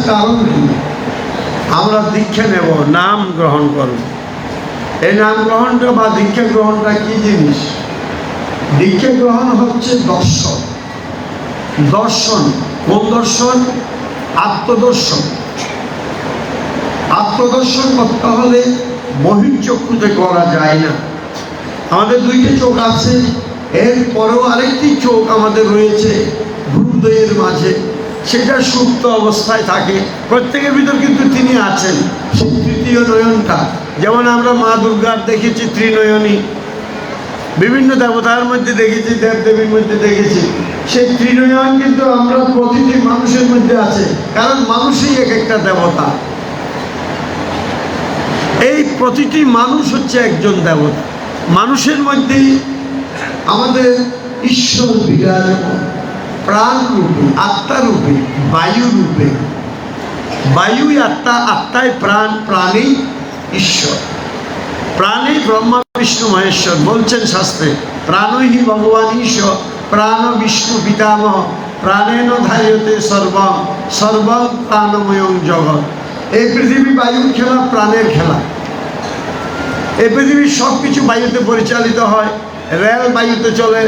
কারণ কি? আমরা দীক্ষা নেব, নাম গ্রহণ করব। এই নাম গ্রহণটা বা দীক্ষা গ্রহণটা কি জিনিস? দীক্ষা গ্রহণ হচ্ছে দর্শন। দর্শন কোন দর্শন? আত্মদর্শন। আত্মদর্শন করতে হলে বহির্চক্ষুতে করা যায় না। আমাদের দুইটি চোখ আছে, এর পরেও আরেকটি চোখ আমাদের রয়েছে হৃদয়ের মাঝে, সেটা সুপ্ত অবস্থায় থাকে। প্রত্যেকের ভিতর কিন্তু তিনি আছেন, সেই তৃতীয় নয়নটা। যেমন আমরা মা দুর্গার দেখেছি ত্রিনয়নী, বিভিন্ন দেবতার মধ্যে দেখেছি, দেবদেবীর মধ্যে দেখেছি। সেই ত্রিনয়ন কিন্তু আমরা প্রতিটি মানুষের মধ্যে আছে, কারণ মানুষই এক একটা দেবতা। এই প্রতিটি মানুষ হচ্ছে একজন দেবতা। মানুষের মধ্যেই আমাদের ঈশ্বর বিরাজমান, প্রাণ রূপে, আত্মা রূপে, বায়ু রূপে। বায়ুই আত্মা, আত্মায় প্রাণ, প্রাণেই ঈশ্বর। প্রাণেই ব্রহ্মা বিষ্ণু মহেশ্বর। বলছেন শাস্ত্রে, প্রাণই ভগবান ঈশ্বর, প্রাণ বিষ্ণু পিতামহ, প্রাণেন ধার্যতে সর্বম, সর্বম প্রাণময়ং জগৎ। এই পৃথিবী বায়ুর খেলা, প্রাণের খেলা। এই পৃথিবীর সব কিছু বায়ুতে পরিচালিত হয়। রেল বায়ুতে চলে,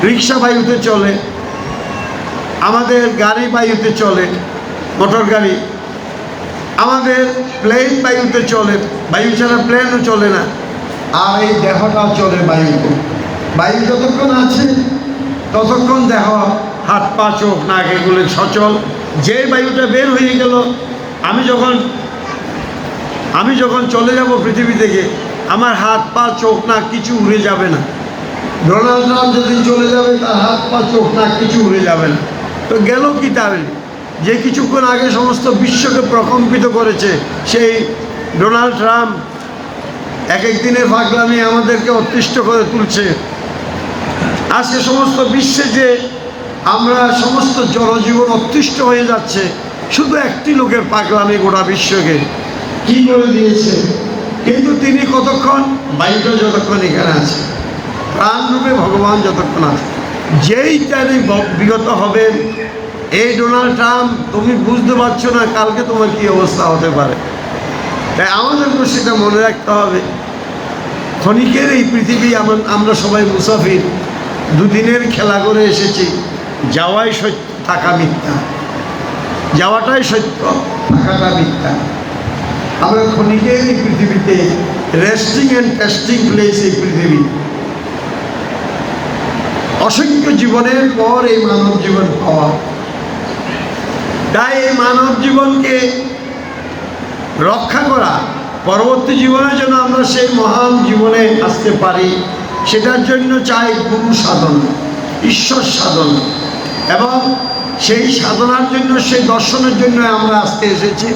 রিক্সা বায়ুতে চলে, আমাদের গাড়ি বায়ুতে চলে, মোটর গাড়ি। আমাদের প্লেন বায়ুতে চলে, বায়ু ছাড়া প্লেনও চলে না। আর এই দেহটাও চলে বায়ুতে। বায়ু যতক্ষণ আছে ততক্ষণ দেহ, হাত পা চোখ নাক এগুলো সচল। যে বায়ুটা বের হয়ে গেল, আমি যখন চলে যাব পৃথিবী থেকে, আমার হাত পা চোখ নাক কিছু উড়ে যাবে না। ডোনাল্ড ট্রাম্প যেদিন চলে যাবে, তার হাত পা চোখ নাক কিছু উড়ে যাবে না। তো গেল কি তাহলে? যে কিছুক্ষণ আগে সমস্ত বিশ্বকে প্রকম্পিত করেছে সেই ডোনাল্ড ট্রাম্প, এক এক দিনের পাগলামি আমাদেরকে অতিষ্ঠ করে তুলছে। আজকে সমস্ত বিশ্বে যে আমরা সমস্ত জনজীবন অতিষ্ঠ হয়ে যাচ্ছে, শুধু একটি লোকের পাগলামি গোটা বিশ্বকে কি করে দিয়েছে। কিন্তু তিনি কতক্ষণ? বায়ুটা যতক্ষণ এখানে আছে, প্রাণরূপে ভগবান যতক্ষণ আছে। যেই তিনি বিগত হবেন, এই ডোনাল্ড ট্রাম্প, তুমি বুঝতে পারছো না কালকে তোমার কি অবস্থা হতে পারে। তাই আমাদেরকে সেটা মনে রাখতে হবে। ক্ষণিকের এই পৃথিবী, আমরা সবাই মুসাফির, দুদিনের খেলা করে এসেছি। যাওয়াই সত্য, থাকা মিথ্যা। যাওয়াটাই সত্য, থাকাটা মিথ্যা। আমরা ক্ষণিকের এই পৃথিবীতে, রেস্টিং অ্যান্ড টেস্টিং প্লেস এই পৃথিবী। অসংখ্য জীবনের পর এই মানব জীবন পাওয়া। তাই এই মানব জীবনকে রক্ষা করা, পরবর্তী জীবনের জন্য আমরা সেই মহান জীবনে আসতে পারি, সেটার জন্য চাই গুরু সাধন, ঈশ্বর সাধন। এবং সেই সাধনার জন্য, সেই দর্শনের জন্য আমরা আজকে এসেছি।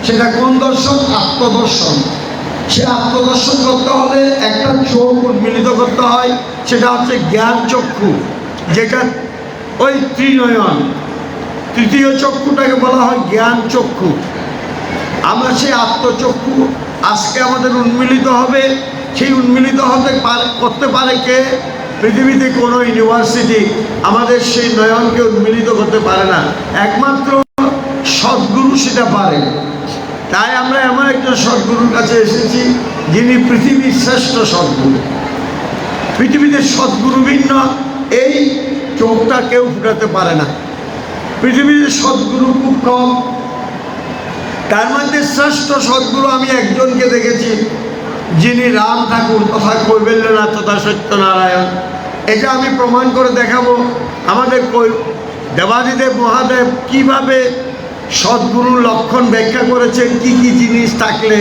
সেটা কোন দর্শন? আত্মদর্শন। সে আত্মদর্শন করতে হলে একটা চোখ উন্মিলিত করতে হয়, সেটা হচ্ছে জ্ঞান চক্ষু, যেটা ওই ত্রিনয়ন। তৃতীয় চক্ষুটাকে বলা হয় জ্ঞান চক্ষু। আমরা সেই আত্মচক্ষু আজকে আমাদের উন্মিলিত হবে। সেই উন্মিলিত করতে পারে কে? পৃথিবীতে কোনো ইউনিভার্সিটি আমাদের সেই নয়নকে উন্মিলিত করতে পারে না, একমাত্র সদ্গুরু সেটা পারে। তাই আমরা এমন একজন সদ্গুরুর কাছে এসেছি, যিনি পৃথিবীর শ্রেষ্ঠ সদ্গুরু। পৃথিবীতে সদ্গুরু ভিন্ন এই চোখটা কেউ ফুটাতে পারে না। পৃথিবীতে সদ্গুরু খুব কম। তার মধ্যে শ্রেষ্ঠ সদ্গুরু আমি একজনকে দেখেছি, যিনি রাম ঠাকুর তথা কৈবল্যনাথ তথা সত্যনারায়ণ। এটা আমি প্রমাণ করে দেখাবো। আমাদের দেবাদিদেব মহাদেব কিভাবে সদ্গুরুর লক্ষণ ব্যাখ্যা করেছেন, কি কি জিনিস থাকলে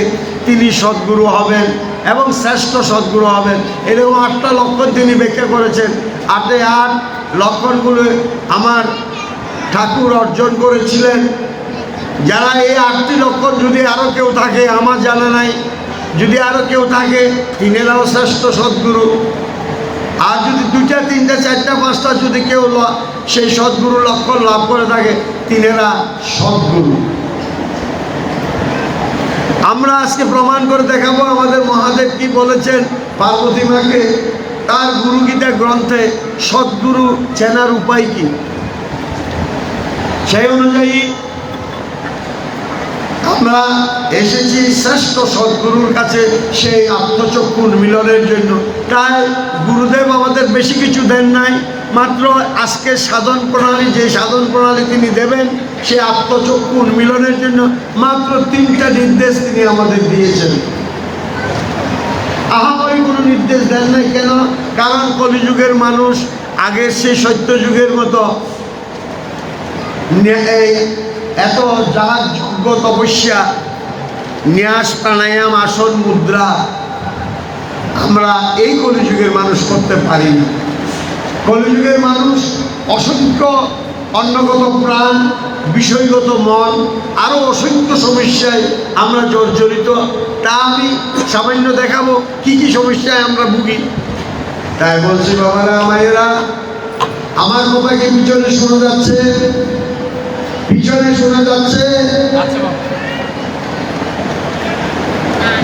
তিনি সদ্গুরু হবেন এবং শ্রেষ্ঠ সদ্গুরু হবেন। এরকম 8টা লক্ষণ তিনি ব্যাখ্যা করেছেন। 8 লক্ষণগুলো আমার ঠাকুর অর্জন করেছিলেন। যারা এই 8টি লক্ষণ, যদি আরও কেউ থাকে, আমার জানা নাই, যদি আরও কেউ থাকে, তিনেরাও শ্রেষ্ঠ সদ্গুরু। আর যদি 2টা 3টা 4টা 5টা যদি কেউ সেই সদ্গুরু লক্ষণ লাভ করে থাকে, তিনেরা সদ্গুরু। আমরা আজকে প্রমাণ করে দেখাবো আমাদের মহাদেব কি বলেছেন পার্বতী মাকে তার গুরু গীতা গ্রন্থে। সদ্গুরু চেনার উপায় কি? সেই অনুযায়ী আমরা এসেছি শ্রেষ্ঠ সদ্গুরুর কাছে সেই আত্মচক্ষু মিলনের জন্য। তাই গুরুদেব আমাদের বেশি কিছু দেন নাই, মাত্র আজকের সাধন প্রণালী, যে সাধন প্রণালী তিনি দেবেন সে আত্মচক্ষু মিলনের জন্য মাত্র 3টা নির্দেশ তিনি আমাদের দিয়েছেন। আহামরি কোনো নির্দেশ দেন নাই। কেন? কারণ কলিযুগের মানুষ আগের সেই সত্যযুগের মতো এত যাগ যজ্ঞ তপস্যা, ন্যাস প্রাণায়াম, আসন মুদ্রা আমরা এই কলিযুগের মানুষ করতে পারি না। কলিযুগের মানুষ অসংখ্য অন্নগত প্রাণ, বিষয়গত মন, আরও অসংখ্য সমস্যায় আমরা জর্জরিত। তা আমি সামান্য দেখাবো কি কি সমস্যায় আমরা ভুগি। তাই বলছি বাবারা মায়েরা, আমার কথা কি পিছনে শোনা যাচ্ছে? পিছনে শোনা যাচ্ছে?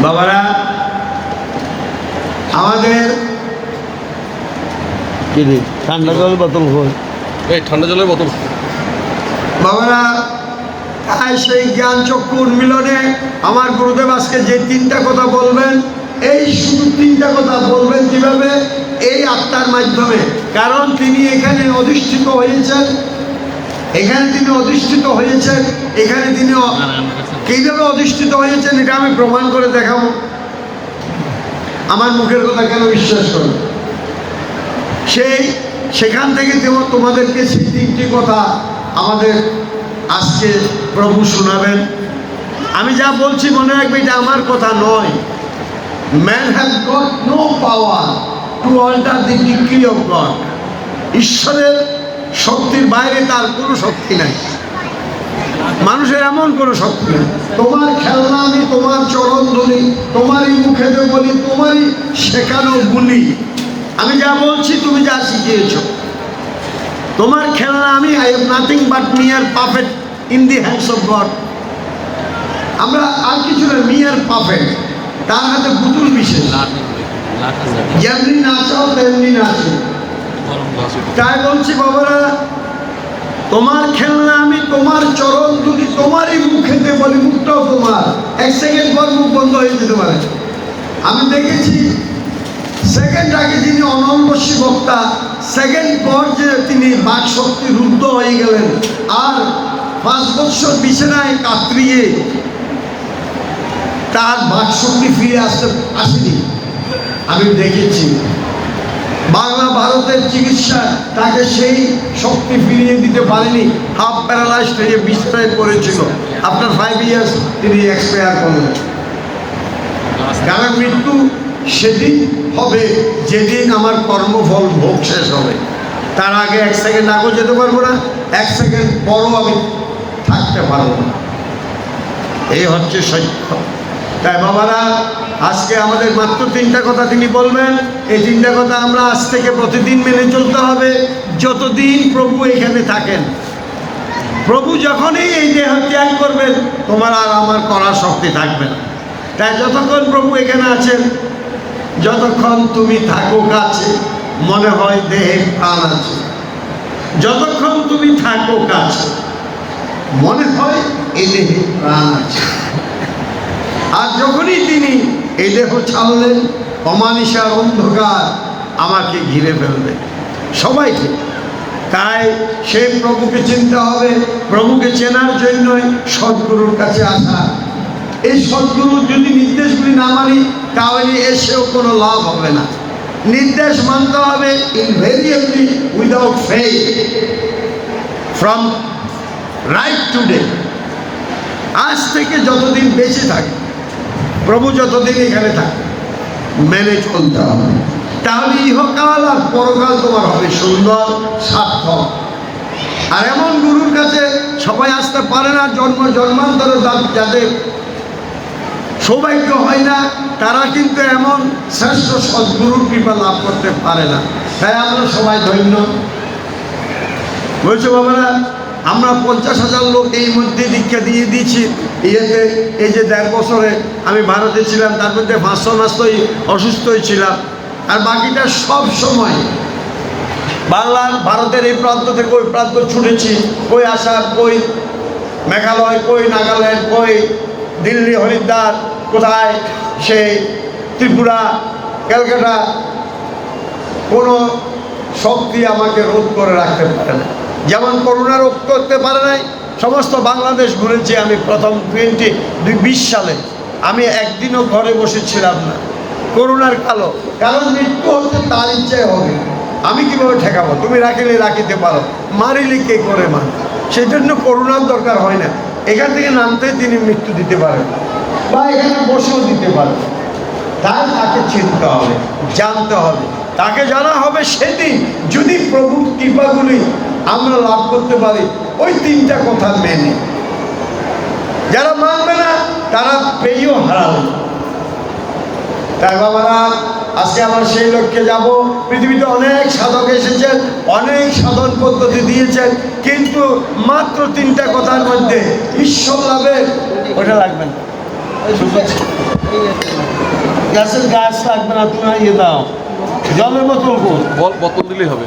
বাবারা আমাদের ঠান্ডা জল বোতল হয়, এই ঠান্ডা জলের বোতল। বাবারা তাই সেই জ্ঞান চক্ষু উন্মিলনে আমার গুরুদেব আজকে যে 3টা কথা বলবেন, এই শুধু 3টা কথা বলবেন কিভাবে? এই আত্মার মাধ্যমে। কারণ তিনি এখানে অধিষ্ঠিত হয়েছেন, এখানে তিনি অধিষ্ঠিত হয়েছেন, এখানে তিনি কীভাবে অধিষ্ঠিত হয়েছেন এটা আমি প্রমাণ করে দেখাবো। আমার মুখের কথা কেন বিশ্বাস করো? সেখান থেকে তোমাদেরকে সেই 3টি কথা আমাদের আজকে প্রভু শোনাবেন। আমি যা বলছি মনে রাখবে এটা আমার কথা নয়। Man has got no power to alter the decree of God. ঈশ্বরের শক্তির বাইরে তার কোনো শক্তি নাই, মানুষের এমন কোনো শক্তি নেই। তোমার খেলনা আমি তোমার চরণ ধরি, তোমারই মুখে বলি, তোমারই শেখানো বলি। আমি যা বলছি তুমি যা শিখিয়েছ, তোমার খেলনা আমি। আই হ্যাভ নাথিং বাট মিয়ার perfect in the hands of god. আমরা আর কিছু না, মিয়ার পারফেক্ট, তার হাতে পুতুল বিশেষ, যেমনি নাচাও তেমনি নাচে। তাই বলছি বাবারা, তোমার খেলনা আমি, তোমার চরণ দুটি, তোমারই মুখেতে বলি, মুখটাও তোমার। 1 সেকেন্ড পর মুখ বন্ধ হয়ে যেতে পারে। আমি দেখেছি সেকেন্ড আগে যিনি অনন্বশী বক্তা, সেকেন্ড পর যে তিনি বাকশক্তি রুদ্ধ হয়ে গেলেন, আর 5 বৎসর বিছানায় কাতরিয়ে তার বাকশক্তি ফিরে আসেনি। আমি দেখেছি বাংলা ভারতের চিকিৎসা তাকে সেই শক্তি ফিরিয়ে দিতে পারেনি। হাফ প্যারালাইজড হয়ে বিছানায় পড়েছিল। আফটার 5 ইয়ার্স তিনি এক্সপায়ার করলেন। কারণ মৃত্যু সেদিন হবে যেদিন আমার কর্মফল ভোগ শেষ হবে। তার আগে 1 সেকেন্ড আগেও যেতে পারবো না, 1 সেকেন্ড পরও আমি থাকতে পারবো না। এই হচ্ছে সত্য। তাই বাবারা আজকে আমাদের মাত্র 3টা কথা তিনি বলবেন। এই 3টা কথা আমরা আজ থেকে প্রতিদিন মেনে চলতে হবে, যতদিন প্রভু এখানে থাকেন। প্রভু যখনই এই দেহ ত্যাগ করবেন, তোমার আর আমার করার শক্তি থাকবে না। তাই যতক্ষণ প্রভু এখানে আছেন, যতক্ষণ তুমি থাকো কাছে, মনে হয় দেহে প্রাণ আছে। যতক্ষণ তুমি থাকো কাছে, মনে হয় এই দেহে প্রাণ আছে। আর যখনই তিনি এই দেহ ছাড়লেন, অমানিসার অন্ধকার আমাকে ঘিরে ফেলবে, সবাইকে। তাই সেই প্রভুকে চিনতে হবে। প্রভুকে চেনার জন্যই সদ্গুরুর কাছে আসা। এই সদ্গুরুর যদি নির্দেশগুলি না মানি, তাহলে এসেও কোনো লাভ হবে না। নির্দেশ মানতে হবে invariably, without faith, from right today. আজ থেকে যতদিন বেঁচে থাকে, প্রভু যতদিন এখানে থাকে, মেনে চলতে হবে। তাহলে ইহকাল আর পরকাল তোমার হবে সুন্দর, সার্থক। আর এমন গুরুর কাছে সবাই আসতে পারে না। জন্মান্তরে যাদের সৌভাগ্য হয় না, তারা কিন্তু এমন শ্রেষ্ঠ সদ্গুরুর কৃপা লাভ করতে পারে না। তাই আমরা সবাই ধন্য। বলছো বাবারা, আমরা 50,000 লোক এই মধ্যে দীক্ষা দিয়ে দিয়েছি। ইয়েতে এই যে 1.5 বছরে আমি ভারতে ছিলাম, তার মধ্যে 500 মাস তো অসুস্থ হয়েছিলাম। আর বাকিটা সব সময় বাংলার ভারতের এই প্রান্ত থেকে ওই প্রান্ত ছুটেছি, কই আসাম, কই মেঘালয়, কই নাগাল্যান্ড, কই দিল্লি, হরিদ্বার, কোথায় সেই ত্রিপুরা, ক্যালকাটা, কোনো শক্তি আমাকে রোধ করে রাখতে পারে না। যেমন করোনা রোধ করতে পারে নাই, সমস্ত বাংলাদেশ ঘুরেছি আমি। প্রথম 2020 সালে আমি একদিনও ঘরে বসেছিলাম না, করোনার কারণ মৃত্যু হচ্ছে তার ইচ্ছায় হবে, আমি কিভাবে ঠেকাবো? তুমি রাখিলে রাখিতে পারো, মারিলে কে করে মান। সেই জন্য করোনার দরকার হয় না, এখান থেকে নামতে তিনি মৃত্যু দিতে পারেন বা এখানে বসেও দিতে পারেন। তাই তাকে চিনতে হবে, জানতে হবে, তাকে জানা হবে সেদিন যদি প্রভুর কৃপাগুলি আমরা লাভ করতে পারি ওই 3টা কথা মেনে। যারা মানবে না তারা পেয়েও হারাবে। তাই বাবারা, আজকে আমরা সেই লক্ষ্যে যাব। পৃথিবীতে অনেক সাধক এসেছেন, অনেক সাধন পদ্ধতি দিয়েছেন, কিন্তু মাত্র 3টা কথার মধ্যে ঈশ্বর লাভের, ওটা লাগবে না, গাছের গাছ লাগবে না, তুমি ইয়ে দাও, জলের বোতল বোতল দিলেই হবে,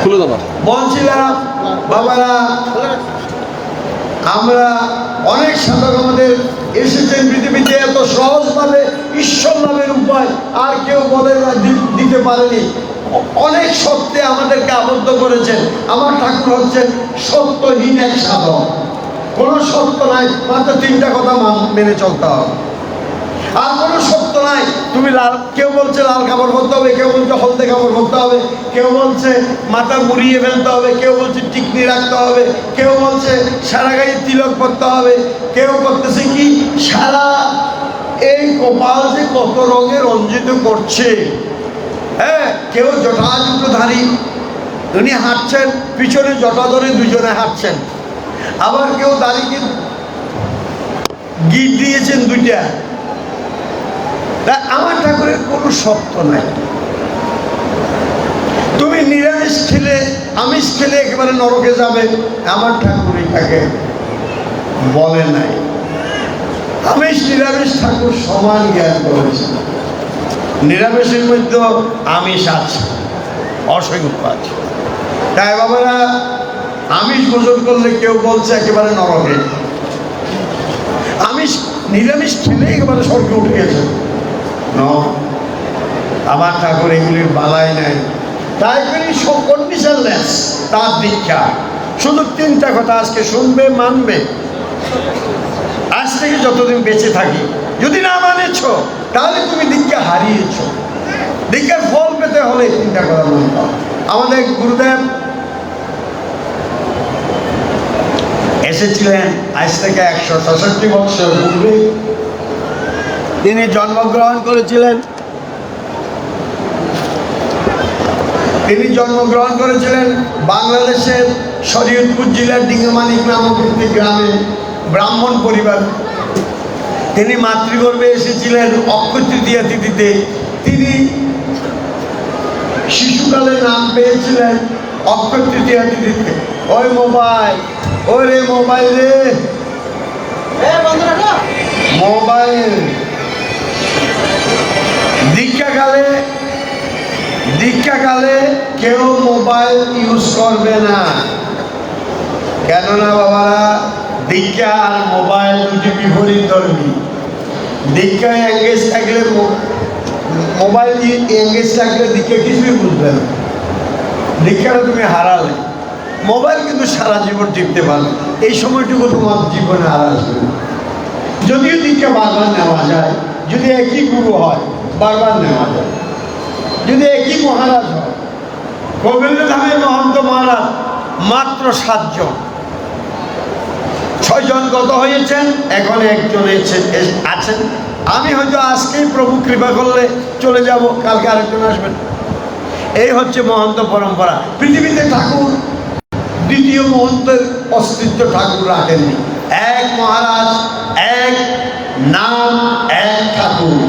খুলে দেবা। বলছিলাম বাবারা, আমরা অনেক সাধক আমাদের এসেছেন পৃথিবীতে, এত সহজভাবে ঈশ্বর লাভের উপায় আর কেউ বলে না, দিতে পারেনি। অনেক সত্যে আমাদেরকে আবদ্ধ করেছেন। আমার ঠাকুর হচ্ছেন সত্যহীন এক সাধক, কোনো সত্য নাই, মাত্র 3টা কথা মেনে চলতে হবে। আর কোনো সত্য নাই। তুমি কেউ বলছে লাল কাপড় পরতে হবে, কেউ বলছে হলদে কাপড় পরতে হবে, কেউ বলছে মাথা মুড়িয়ে ফেলতে হবে, কেউ বলছে টিকনি রাখতে হবে, কেউ বলছে সারা গায়ে তিলক পরতে হবে, কেউ করতেছে কি সারা এই কপাল যে কত রঙে রঞ্জিত করছে। হ্যাঁ, কেউ জটাজুটোধারী, উনি হাঁটছেন পিছনে জটা ধরে দুজনে হাঁটছেন। আবার কেউ দাঁড়িয়ে গিট দিয়েছেন 2টা। আমার ঠাকুরের কোনো সত্য নাই। তুমি নিরামিষ খেলে, আমিষ খেলে একেবারে নরকে যাবে, আমার ঠাকুর এটাকে বলে নাই। আমিষ নিরামিষ ঠাকুর সমান জ্ঞান করেছে। নিরামিষের মধ্যে আমিষ আছে, অসংখ্য আছে। তাই বাবারা, আমিষ ভোজন করলে কেউ বলছে একেবারে নরকে, আমিষ নিরামিষ খেলে একেবারে স্বর্গে উঠে গেছে। আমার ঠাকুর এগুলির বালাই নাই। তাই করি সব কন্ডিশনলেস তার দীক্ষা। শুধু 3টা কথা আজকে শুনবে, মানবে। আজ থেকে যতদিন বেঁচে থাকি, যদি না মানেছ তাহলে তুমি দীক্ষা হারিয়েছ। দীক্ষার ফল পেতে হলে 3টা কথা মানতে হবে। আমাদের গুরুদেব এসেছিলেন আজ থেকে 166 বছর পূর্বে। তিনি জন্মগ্রহণ করেছিলেন। বাংলাদেশের শরীয়তপুর জেলার ডিঙ্গামানিক নামক একটি গ্রামে, ব্রাহ্মণ পরিবার। তিনি মাতৃগর্ভে এসেছিলেন অক্ষয় তৃতীয়া তিথিতে। তিনি শিশুকালে নাম পেয়েছিলেন অক্ষয় তৃতীয়া তিথিতে। ওই মোবাইল, ওরে মোবাইল রে, মোবাইল। দীক্ষাকালে কেউ মোবাইল ইউজ করবে না। কেননা বাবারা, দীক্ষা আর মোবাইল দুটি বিপরীত ধর্মী। দীক্ষায় এঙ্গেজ থাকলে, মোবাইল এঙ্গেজ থাকলে দীক্ষা কিছুই বুঝবে না। দীক্ষাটা তুমি হারালে, মোবাইল কিন্তু সারা জীবন টিপতে পারবে, এই সময়টুকু তোমার জীবনে আর আসবে না। যদিও দীক্ষা বারবার নেওয়া যায়, যদি একই গুরু হয় বারবার নেওয়া যায়, যদি একই মহারাজ হয়। গোবিন্দধামের মহন্ত মহারাজ মাত্র 7 জন, 6 জন গত হয়েছেন, এখন 1 জন আছেন। আমি হয়তো আজকেই প্রভু কৃপা করলে চলে যাব, কালকে আরেকজন আসবেন। এই হচ্ছে মহন্ত পরম্পরা। পৃথিবীতে ঠাকুর দ্বিতীয় মহন্তের অস্তিত্ব ঠাকুর রাখেননি। এক মহারাজ, এক নাম, এক ঠাকুর,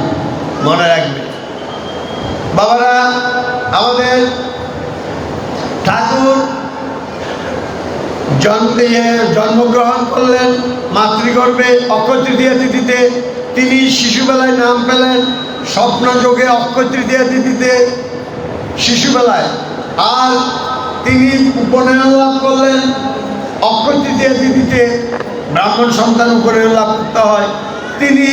মনে রাখবে বাবারা। আমাদের ঠাকুর জন্মগ্রহণ করলেন মাতৃগর্ভে অক্ষয় তৃতীয়া তিথিতে। তিনি শিশুবেলায় নাম পেলেন স্বপ্নযোগে অক্ষয় তৃতীয়া তিথিতে। শিশুবেলায় আর তিনি উপনয়ন লাভ করলেন। অক্ষয় তৃতীয়া তিথিতে ব্রাহ্মণ সন্তান উপনয়ন লাভ করতে হয়। তিনি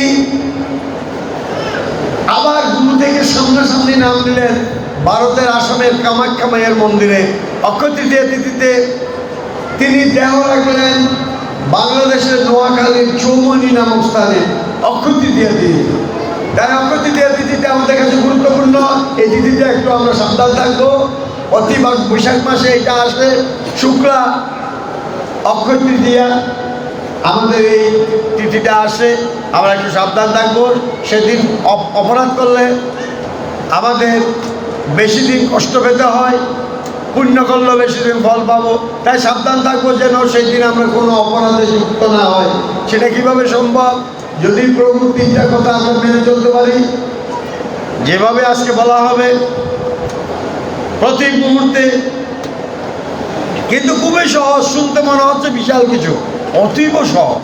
আবার গুরু থেকে সামনাসামনি নাম দিলেন ভারতের আসামের কামাখ্যা মায়ের মন্দিরে। অক্ষয় তৃতীয়া তিথিতে তিনি দেহ রাখলেন বাংলাদেশের নোয়াখালীর চৌমনি নামক স্থানে অক্ষয় তৃতীয়া তিথি। তাই অক্ষয় তৃতীয়া তিথিতে আমাদের কাছে গুরুত্বপূর্ণ। এই তিথিতে একটু আমরা সাবধান থাকবো। অতি বৈশাখ মাসে এটা আসবে শুক্লা অক্ষয় তৃতীয়া, আমাদের এই তিথিটা আসে, আমরা একটু সাবধান থাকবো। সেদিন অপরাধ করলে আমাদের বেশি দিন কষ্ট পেতে হয়, পুণ্য করলেও বেশি দিন ফল পাবো। তাই সাবধান থাকবো যেন সেই দিন আমরা কোনো অপরাধে যুক্ত না হয়। সেটা কিভাবে সম্ভব? যদি প্রভুর তিনটা কথা আমরা মেনে চলতে পারি, যেভাবে আজকে বলা হবে প্রতি মুহূর্তে, কিন্তু খুবই সহজ। শুনতে মনে হচ্ছে বিশাল কিছু, অতীব সহজ।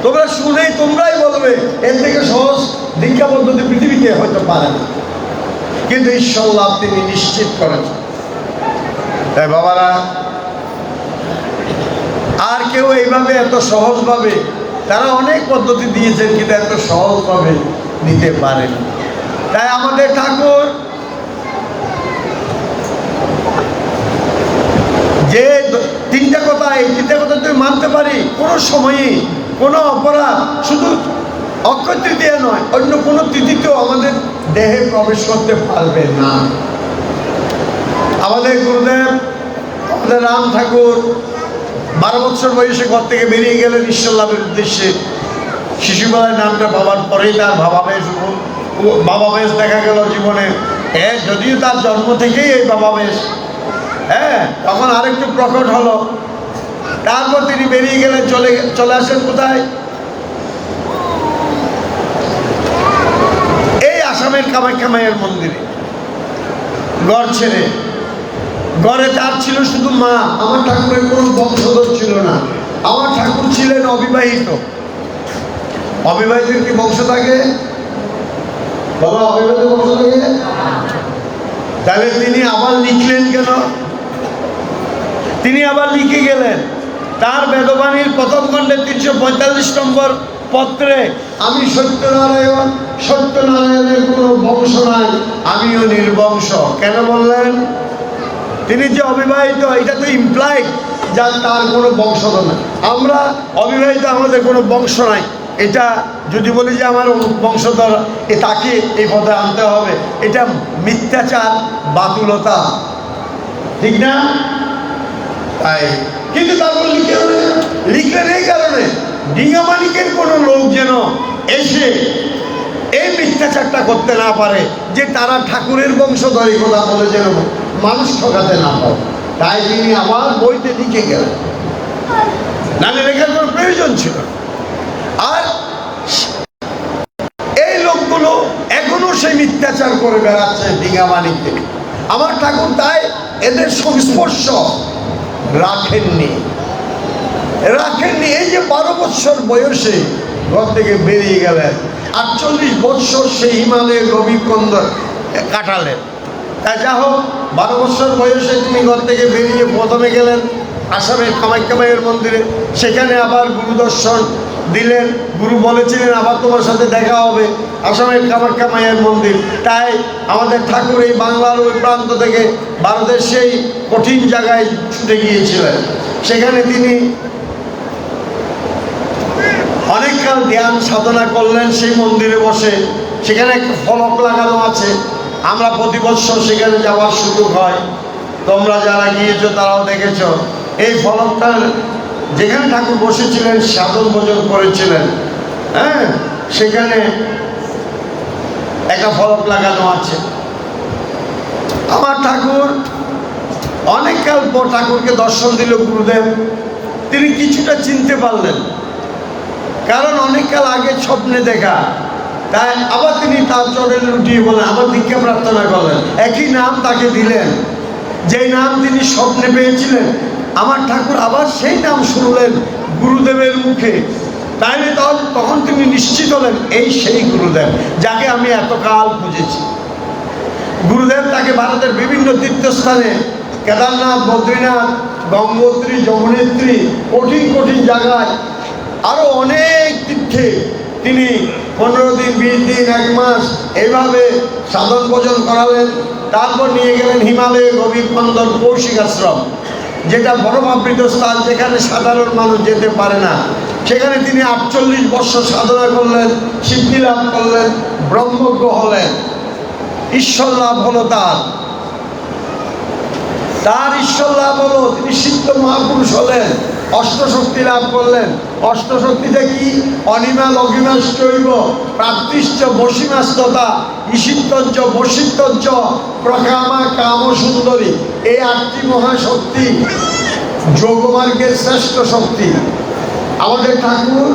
তোমরা শুনেই তোমরাই বলবে এর থেকে সহজ দীক্ষা পদ্ধতি পৃথিবীতে হয়তো পারে না, কিন্তু ঈশ্বর লাভ তিনি নিশ্চিত করেছেন। তাই বাবারা, আর কেউ এইভাবে এত সহজভাবে, তারা অনেক পদ্ধতি দিয়েছেন কিন্তু এত সহজভাবে নিতে পারেন। তাই আমাদের ঠাকুর যে তিনটা কথা, এই তিনটা কথা যদি মানতে পারি, কোনো সময়ই কোনো অপরাধ শুধু অক্ষয় তৃতীয়া নয়, অন্য কোনো তিথিতেও আমাদের দেহে প্রবেশ করতে পারবে না। আমাদের গুরুদেব, আমাদের রাম ঠাকুর 12 বছর বয়সে ঘর থেকে বেরিয়ে গেলেন ঈশ্বর লাভের উদ্দেশ্যে। শিশুবেলায় নামটা পাওয়ার পরেই তার ভাবাবেশ দেখা গেল জীবনে। যদিও তার জন্ম থেকেই এই ভাবাবেশ, তখন আরেকটু প্রকট হলো। তারপর তিনি বেরিয়ে গেলেন, চলে আসেন কোথায়? এই আসামের কামাখ্যা মায়ের মন্দিরে। ঘর ছেড়ে, ঘরে তার ছিল শুধু মা। আমার ঠাকুরের কোনো বংশধর ছিল না। আমার ঠাকুর ছিলেন অবিবাহিত। অবিবাহিতের কি বংশ থাকে? বাবা, অবিবাহিত বংশ থাকে? তাহলে তিনি আবার লিখলেন কেন? তিনি আবার লিখে গেলেন তার বেদবাণীর প্রথম খণ্ডের 345 নম্বর পত্রে, আমি সত্যনারায়ণ, সত্যনারায়ণের কোনো বংশ নাই, আমিও নির্বংশ। কেন বললেন? তিনি যে অবিবাহিত, এটা তো ইমপ্লাইড যা তার কোনো বংশধর নাই। আমরা অবিবাহিত, আমাদের কোনো বংশ নাই। এটা যদি বলি যে আমার বংশধর, তাকে এই পদে আনতে হবে, এটা মিথ্যাচার, বাতুলতা, ঠিক না? তাই কিন্তু তারপর লিখলেন এই কারণে, ডিঙ্গামানিকের কোনো লোক যেন এসে এই মিথ্যাচারটা করতে না পারে যে তারা ঠাকুরের বংশধরী, কথা বলে যেন মানুষ ঠকাতে না পারে। তাই তিনি আমার বইতে লিখে গেলেন, নাহলে লেখার কোনো প্রয়োজন ছিল। আর এই লোকগুলো এখনো সেই মিথ্যাচার করে বেড়াচ্ছে ডিঙ্গামানিককে। আমার ঠাকুর তাই এদের সংস্পর্শ রাখেননি। এই যে 12 বছর বয়সে ঘর থেকে বেরিয়ে গেলেন, 48 বছর সেই হিমালয়ের রবিকন্দ কাটালেন। তাই যা হোক, 12 বছর বয়সে তিনি ঘর থেকে বেরিয়ে প্রথমে গেলেন আসামের কামাখ্যা মায়ের মন্দিরে। সেখানে আবার গুরু দর্শন দিলেন। গুরু বলেছিলেন আবার তোমার সাথে দেখা হবে আসামের কামাখ্যা মায়ের মন্দির। তাই আমাদের ঠাকুর এই বাংলার ওই প্রান্ত থেকে ভারতের সেই কঠিন জায়গায় ছুটে গিয়েছিলেন। সেখানে তিনি অনেককাল ধ্যান সাধনা করলেন সেই মন্দিরে বসে। সেখানে একটা ফলক লাগানো আছে, আমরা প্রতি বছর সেখানে যাওয়ার সুযোগ হয়। তোমরা যারা গিয়েছো তারাও দেখেছো। এই ফলকটার যেখানে ঠাকুর বসেছিলেন, সাধন ভোজন করেছিলেন, সেখানে একটা ফলক লাগানো আছে। আমার ঠাকুর অনেককাল পর ঠাকুরকে দর্শন দিল গুরুদেব। তিনি কিছুটা চিনতে পারলেন, কারণ অনেককাল আগে স্বপ্নে দেখা। তাই আবার তিনি তার চরণে লুটিয়ে বলেন, আমার দীক্ষা প্রার্থনা করলেন। একই নাম তাকে দিলেন, যেই নাম তিনি স্বপ্নে পেয়েছিলেন। আমার ঠাকুর আবার সেই নাম শুনলেন গুরুদেবের মুখে। তাইলে তখন তিনি নিশ্চিত হলেন এই সেই গুরুদেব যাকে আমি এতকাল খুঁজেছি। গুরুদেব তাকে ভারতের বিভিন্ন তীর্থস্থানে কেদারনাথ, বদ্রীনাথ, গঙ্গোত্রী, যমুনেত্রী, কঠিন কঠিন জায়গায় আরও অনেক তীর্থে তিনি 15 দিন, 20 দিন, 1 মাস এইভাবে সাধন ভোজন করালেন। তারপর নিয়ে গেলেন হিমালয়ে গভীর বন্দর কৌশিক আশ্রম, যেটা বরফাবৃত স্থান, যেখানে সাধারণ মানুষ যেতে পারে না। সেখানে তিনি 48 বৎসর সাধনা করলেন, সিদ্ধি লাভ করলেন, ব্রহ্মজ্ঞ হলেন, ঈশ্বর লাভ হলো তার ঈশ্বর লাভ হলো, তিনি সিদ্ধ মহাপুরুষ হলেন, অষ্টশক্তি লাভ করলেন। অষ্টশক্তিতে কি? অনিমা লঘিমাশ্চৈব প্রাপ্তিশ্চ বসিমাস্ততা ঈশিত্যঞ্চ বসিত্যঞ্চ প্রকামা কাম সুন্দরী। এই 8টি মহাশক্তি যোগমার্গের শ্রেষ্ঠ শক্তি। আমাদের ঠাকুর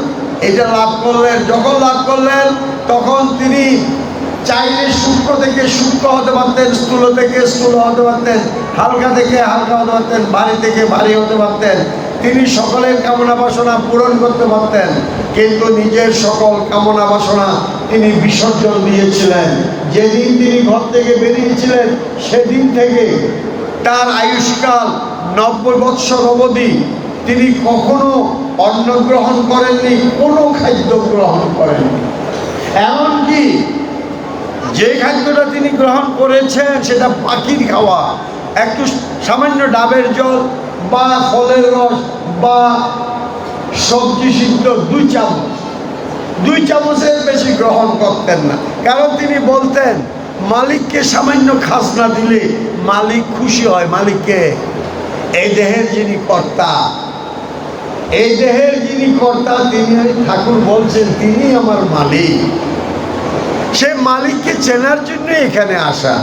এটা লাভ করলেন। যখন লাভ করলেন তখন তিনি চাইলে সূক্ষ্ম থেকে সূক্ষ্ম হতে পারতেন, স্থূল থেকে স্থূল হতে পারতেন, হালকা থেকে হালকা হতে পারতেন, ভারী থেকে ভারী হতে পারতেন। তিনি সকলের কামনা বাসনা পূরণ করতে পারতেন, কিন্তু নিজের সকল কামনা বাসনা তিনি বিসর্জন দিয়েছিলেন। যেদিন তিনি ঘর থেকে বেরিয়েছিলেন সেদিন থেকে তার আয়ুষ্কাল 90 বৎসর অবধি তিনি কখনো অন্ন গ্রহণ করেননি, কোনো খাদ্য গ্রহণ করেননি। এমনকি যে খাদ্যটা তিনি গ্রহণ করেছেন সেটা পাখির খাওয়া, একটু সামান্য ডাবের জল বা ফলের রস বা সবজি সিদ্ধ 2 চামচ, 2 চামচের বেশি গ্রহণ করতেন না। কারণ তিনি বলতেন মালিককে সামান্য খাজনা দিলে মালিক খুশি হয়। মালিককে, এই দেহের যিনি কর্তা, এই দেহের যিনি কর্তা, তিনি ঠাকুর বলছেন তিনি আমার মালিক। সে মালিককে চেনার জন্য এখানে আসা।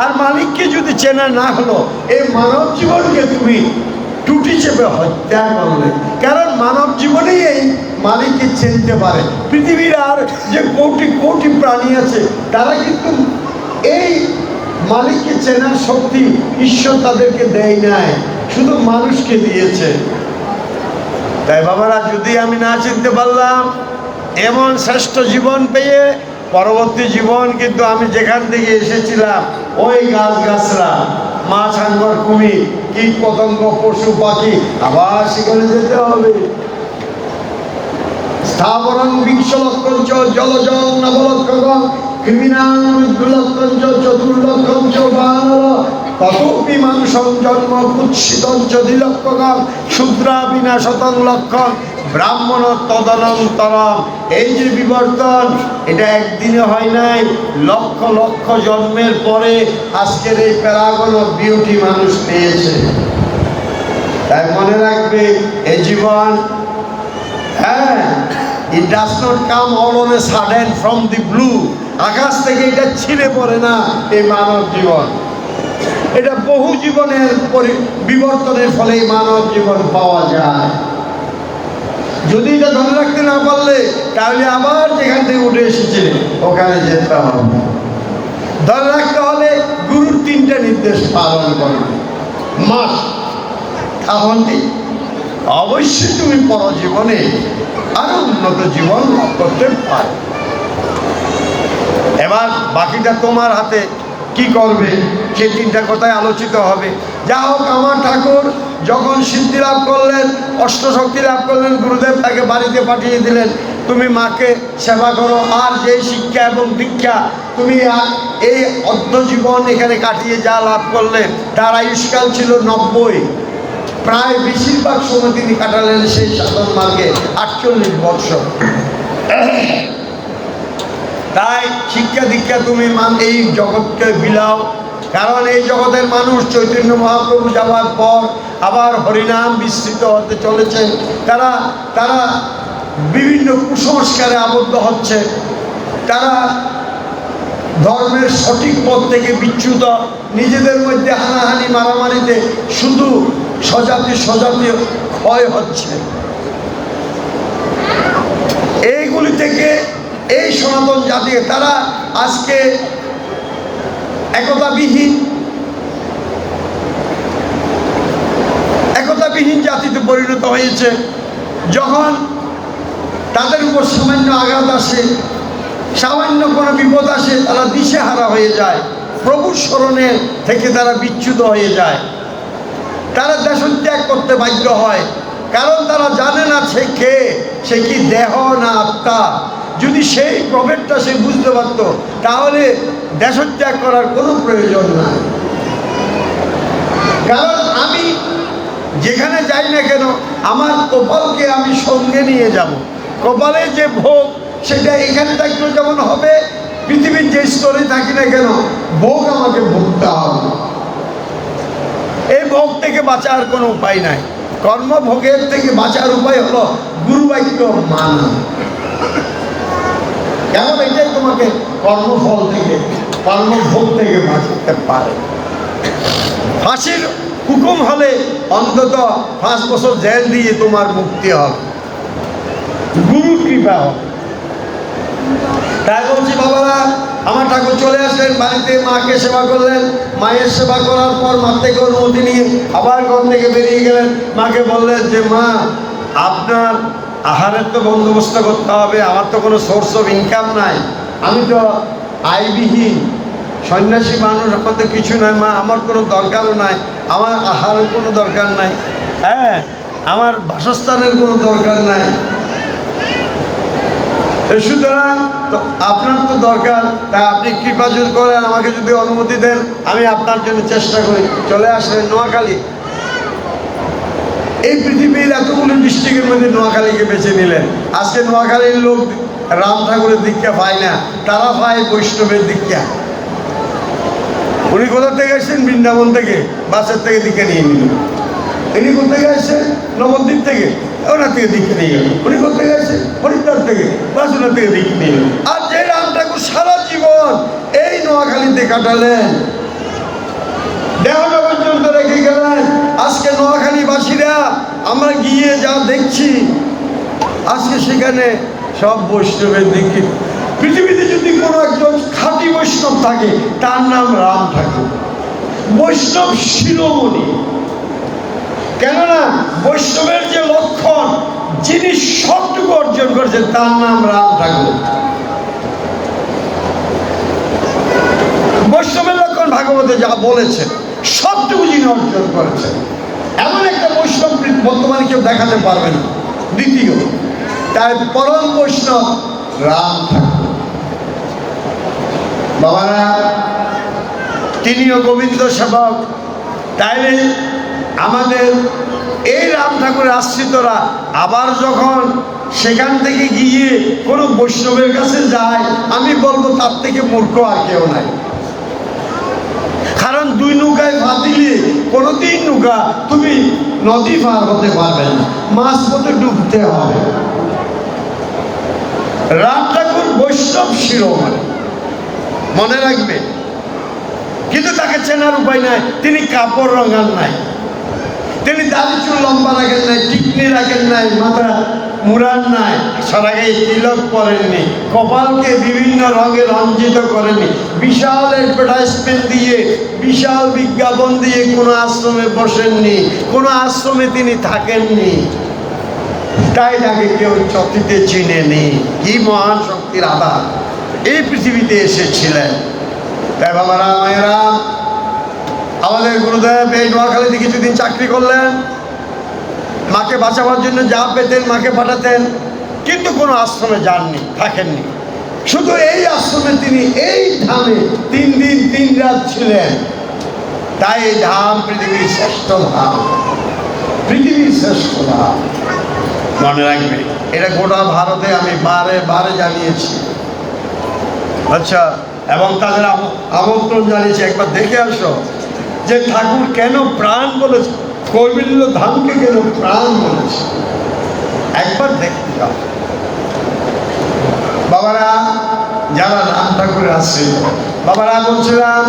আর মালিককে যদি চেনা না হলো, এই মানব জীবনকে তুমি টুটি চেপে হত্যা করলে। কারণ মানব জীবনেই এই মালিককে চিনতে পারে। পৃথিবীর আর যে কোটি কোটি প্রাণী আছে তারা কিন্তু এই মালিককে চেনার শক্তি ঈশ্বর তাদেরকে দেয় নাই, শুধু মানুষকে দিয়েছে। তাই বাবারা, যদি আমি না চিনতে পারলাম এমন শ্রেষ্ঠ জীবন পেয়ে, পরবর্তী জীবন কিন্তু আমি যেখান থেকে এসেছিলাম ওই গাছগাছরা, মাছ, হাঙ্গর, কুমির, কীট পতঙ্গ, পশু পাখি, আবার সেখানে যেতে হবে। স্থাবরং বিংশলক্ষঞ্চ জলজং নবলক্ষকং কৃমিনাং রুদ্রলক্ষঞ্চ চতুর্লক্ষঞ্চ বানর ততোপি মানুষং জন্ম কুৎসিতঞ্চ দ্বিলক্ষকং শূদ্রা বিনাশতং লক্ষণ ব্রাহ্মণ তদনন্তরম। এই যে বিবর্তন, এটা একদিনে হয় নাই, লক্ষ লক্ষ জন্মের পরে আজকের এই প্যারাগন অফ বিউটি মানুষ পেয়েছে। তাই মনে রাখবে, এই জীবন, it does not come all on a sudden from the blue. আকাশ থেকে এটা ছিঁড়ে পড়ে না। এই মানব জীবন, এটা বহু জীবনের বিবর্তনের ফলে মানব জীবন পাওয়া যায়। যদি এটা ধরে রাখতে না পারলে তাহলে আবার যেখান থেকে উঠে এসেছে ওখানে যেতে হবে। ধরে রাখতে হলে গুরুর 3টে নির্দেশ পালন করবে মাস, তাহলে অবশ্যই তুমি পরজীবনে আরো উন্নত জীবন লাভ করতে পারো। এবার বাকিটা তোমার হাতে, কি করবে সেই 3টা কথায় আলোচিত হবে। যা হোক, আমার ঠাকুর যখন সিদ্ধি লাভ করলেন, অষ্টশক্তি লাভ করলেন, গুরুদেব তাকে বাড়িতে পাঠিয়ে দিলেন, তুমি মাকে সেবা করো। আর যে শিক্ষা এবং দীক্ষা তুমি এই অর্ধ জীবন এখানে কাটিয়ে যা লাভ করলে, তার আয়ুষ্কাল ছিল 90। প্রায় বেশিরভাগ সময় তিনি কাটালেন সেই সাধন মার্গে, 48 বৎসর। তাই শিক্ষা দীক্ষা তুমি এই জগৎকে বিলাও। কারণ এই জগতের মানুষ চৈতন্য মহাপ্রভু যাওয়ার পর আবার হরিনাম বিস্তৃত হতে চলেছে। তারা বিভিন্ন কুসংস্কারে আবদ্ধ হচ্ছে, তারা ধর্মের সঠিক পথ থেকে বিচ্যুত, নিজেদের মধ্যে হানাহানি মারামারিতে শুধু স্বজাতি ক্ষয় হচ্ছে। এইগুলি থেকে এই সনাতন জাতি, তারা আজকে একতাবিহীন জাতিতে পরিণত হয়েছে। যখন তাদের উপর সামান্য আঘাত আসে, সামান্য কোনো বিপদ আসে, তারা দিশেহারা হয়ে যায়, প্রভুর স্মরণে থেকে তারা বিচ্যুত হয়ে যায়। তারা দেশত্যাগ করতে বাধ্য হয়, কারণ তারা জানে না সে কে, সে কি দেহ না আত্মা। যদি সেই প্রভেদটা সে বুঝতে পারত, তাহলে দেশত্যাগ করার কোনো প্রয়োজন নাই। কারণ আমি যেখানে যাই না কেন, আমার কপালকে আমি সঙ্গে নিয়ে যাব। কপালে যে ভোগ, সেটা এখানে থাকলেও যেমন হবে, পৃথিবীর যে স্তরে থাকি না কেন, ভোগ আমাকে ভুগতে হবে। এই ভোগ থেকে বাঁচার কোনো উপায় নাই। কর্মভোগের থেকে বাঁচার উপায় হলো গুরুবাক্য মানা। কেমন এটাই তোমাকে কর্মফল থেকে, কর্মভোগ থেকে বাঁচাতে পারে। ফাঁসির হুকুম হলে অন্তত 5 বছর জেল দিয়ে তোমার মুক্তি হবে, গুরু কৃপা হবে। তাই বলছি বাবারা, আমার ঠাকুর চলে আসলেন বাড়িতে, মাকে সেবা করলেন। মায়ের সেবা করার পর মার থেকে অনুমতি নিয়ে আবার ঘর থেকে বেরিয়ে গেলেন। মাকে বললেন যে মা, আপনার আহারের তো বন্দোবস্ত করতে হবে, আমার তো কোনো সোর্স অফ ইনকাম নাই, আমি তো আয়বিহীন সন্ন্যাসী মানুষ, আমার তো কিছু নাই মা, আমার কোনো দরকারও নাই, আমার আহারের কোনো দরকার নাই, হ্যাঁ, আমার বাসস্থানের কোনো দরকার নাই। সুতরাং তো আপনার তো দরকার, তাই আপনি কৃপা যদি করেন, আমাকে যদি অনুমতি দেন, আমি আপনার জন্য চেষ্টা করি। চলে আসলেন নোয়াখালী। এই পৃথিবীর এতগুলো ডিস্ট্রিক্টের মধ্যে নোয়াখালীকে বেছে নিলেন। আজকে নোয়াখালীর লোক রাম ঠাকুরের দীক্ষা পায় না, তারা পায় বৈষ্ণবের দীক্ষা। উনি কোথা থেকে আসছেন? বৃন্দাবন থেকে, বাসের থেকে দীক্ষা নিয়ে নিলেন। ইনি কোথেকে আসছেন? নবদ্বীপ থেকে, ওনার থেকে দীক্ষা নিয়ে গেল। উনি কোথেকে আসছেন? হরিদ্বার থেকে, বাস ওনার থেকে দীক্ষা নিয়ে গেল। আর যে রাম ঠাকুর সারা জীবন এই নোয়াখালীতে কাটালেন, দেহটা পর্যন্ত রেখে গেলেন, আজকে নোয়াখালীবাসীরা আমরা গিয়ে যা দেখছি, আজকে সেখানে সব বৈষ্ণবের দিকে। পৃথিবীতে যদি কোনো একজন খাঁটি বৈষ্ণব থাকে, তার নাম রাম ঠাকুর, বৈষ্ণব শিরোমণি। কেননা বৈষ্ণবের যে লক্ষণ, যিনি সবটুকু অর্জন করেছেন, তার নাম রাম ঠাকুর। বৈষ্ণবের লক্ষণ ভাগবতে যা বলেছেন, সবটুকু যিনি অর্জন করেছেন, এমন একটা বৈষ্ণব বর্তমানে কেউ দেখাতে পারবে না। দ্বিতীয়, তাই পরম বৈষ্ণব রাম ঠাকুর। বাবারা, তিনিও গোবিন্দ সেবক। তাইলে আমাদের এই রাম ঠাকুরের আশ্রিতরা আবার যখন সেখান থেকে গিয়ে কোনো বৈষ্ণবের কাছে যায়, আমি বলবো তার থেকে মূর্খ আর কেউ নাই। কারণ 2 নৌকায় পা দিলে কোনোদিন নৌকা তুমি নদী পার হতে পারবে না, মাছ পথে ডুবতে হবে। রাম ঠাকুর বৈষ্ণব শিরোমণি, মনে রাখবে। কিন্তু তাকে চেনার উপায় নাই। তিনি কাপড় রঙান নাই, তিনি দাড়ি চুল লম্বা রাখেন নাই, টিকনি রাখেন নাই, মাথা মুড়ান নাই, সরাগায় তিলক পরেননি, কপালকে বিভিন্ন রঙে রঞ্জিত করেনি, বিশাল অ্যাডভার্টাইজমেন্ট দিয়ে, বিশাল বিজ্ঞাপন দিয়ে কোনো আশ্রমে বসেননি, কোনো আশ্রমে তিনি থাকেননি। তাই তাকে কেউ চকিতে চিনেনি। কি মহান শক্তির আধার এই পৃথিবীতে এসেছিলেন। তাই বাবারা, মায়েরা, আমাদের গুরুদেব এই নোয়াখালীতে কিছুদিন চাকরি করলেন, মাকে বাঁচাবার জন্য যা পেতেন মাকে পাঠাতেন, কিন্তু কোনো আশ্রমে যাননি, থাকেননি। শুধু এই আশ্রমে তিনি এই ধামে 3 দিন 3 রাত ছিলেন। তাই এই ধাম পৃথিবীর শ্রেষ্ঠ ধাম, পৃথিবীর শ্রেষ্ঠ ধাম। মনে রাখবে, এটা গোটা ভারতে আমি বারে বারে জানিয়েছি। আচ্ছা, এবং তাদের আমন্ত্রণ জানিয়েছি, একবার দেখে আসো যে ঠাকুর কেন প্রাণ বলেছে, কৈবল্য ধামকে কেন প্রাণ বলেছে, একবার দেখতে যাও। বাবারা, যারা রাম ঠাকুরের আসছে, বাবারা, বলছিলাম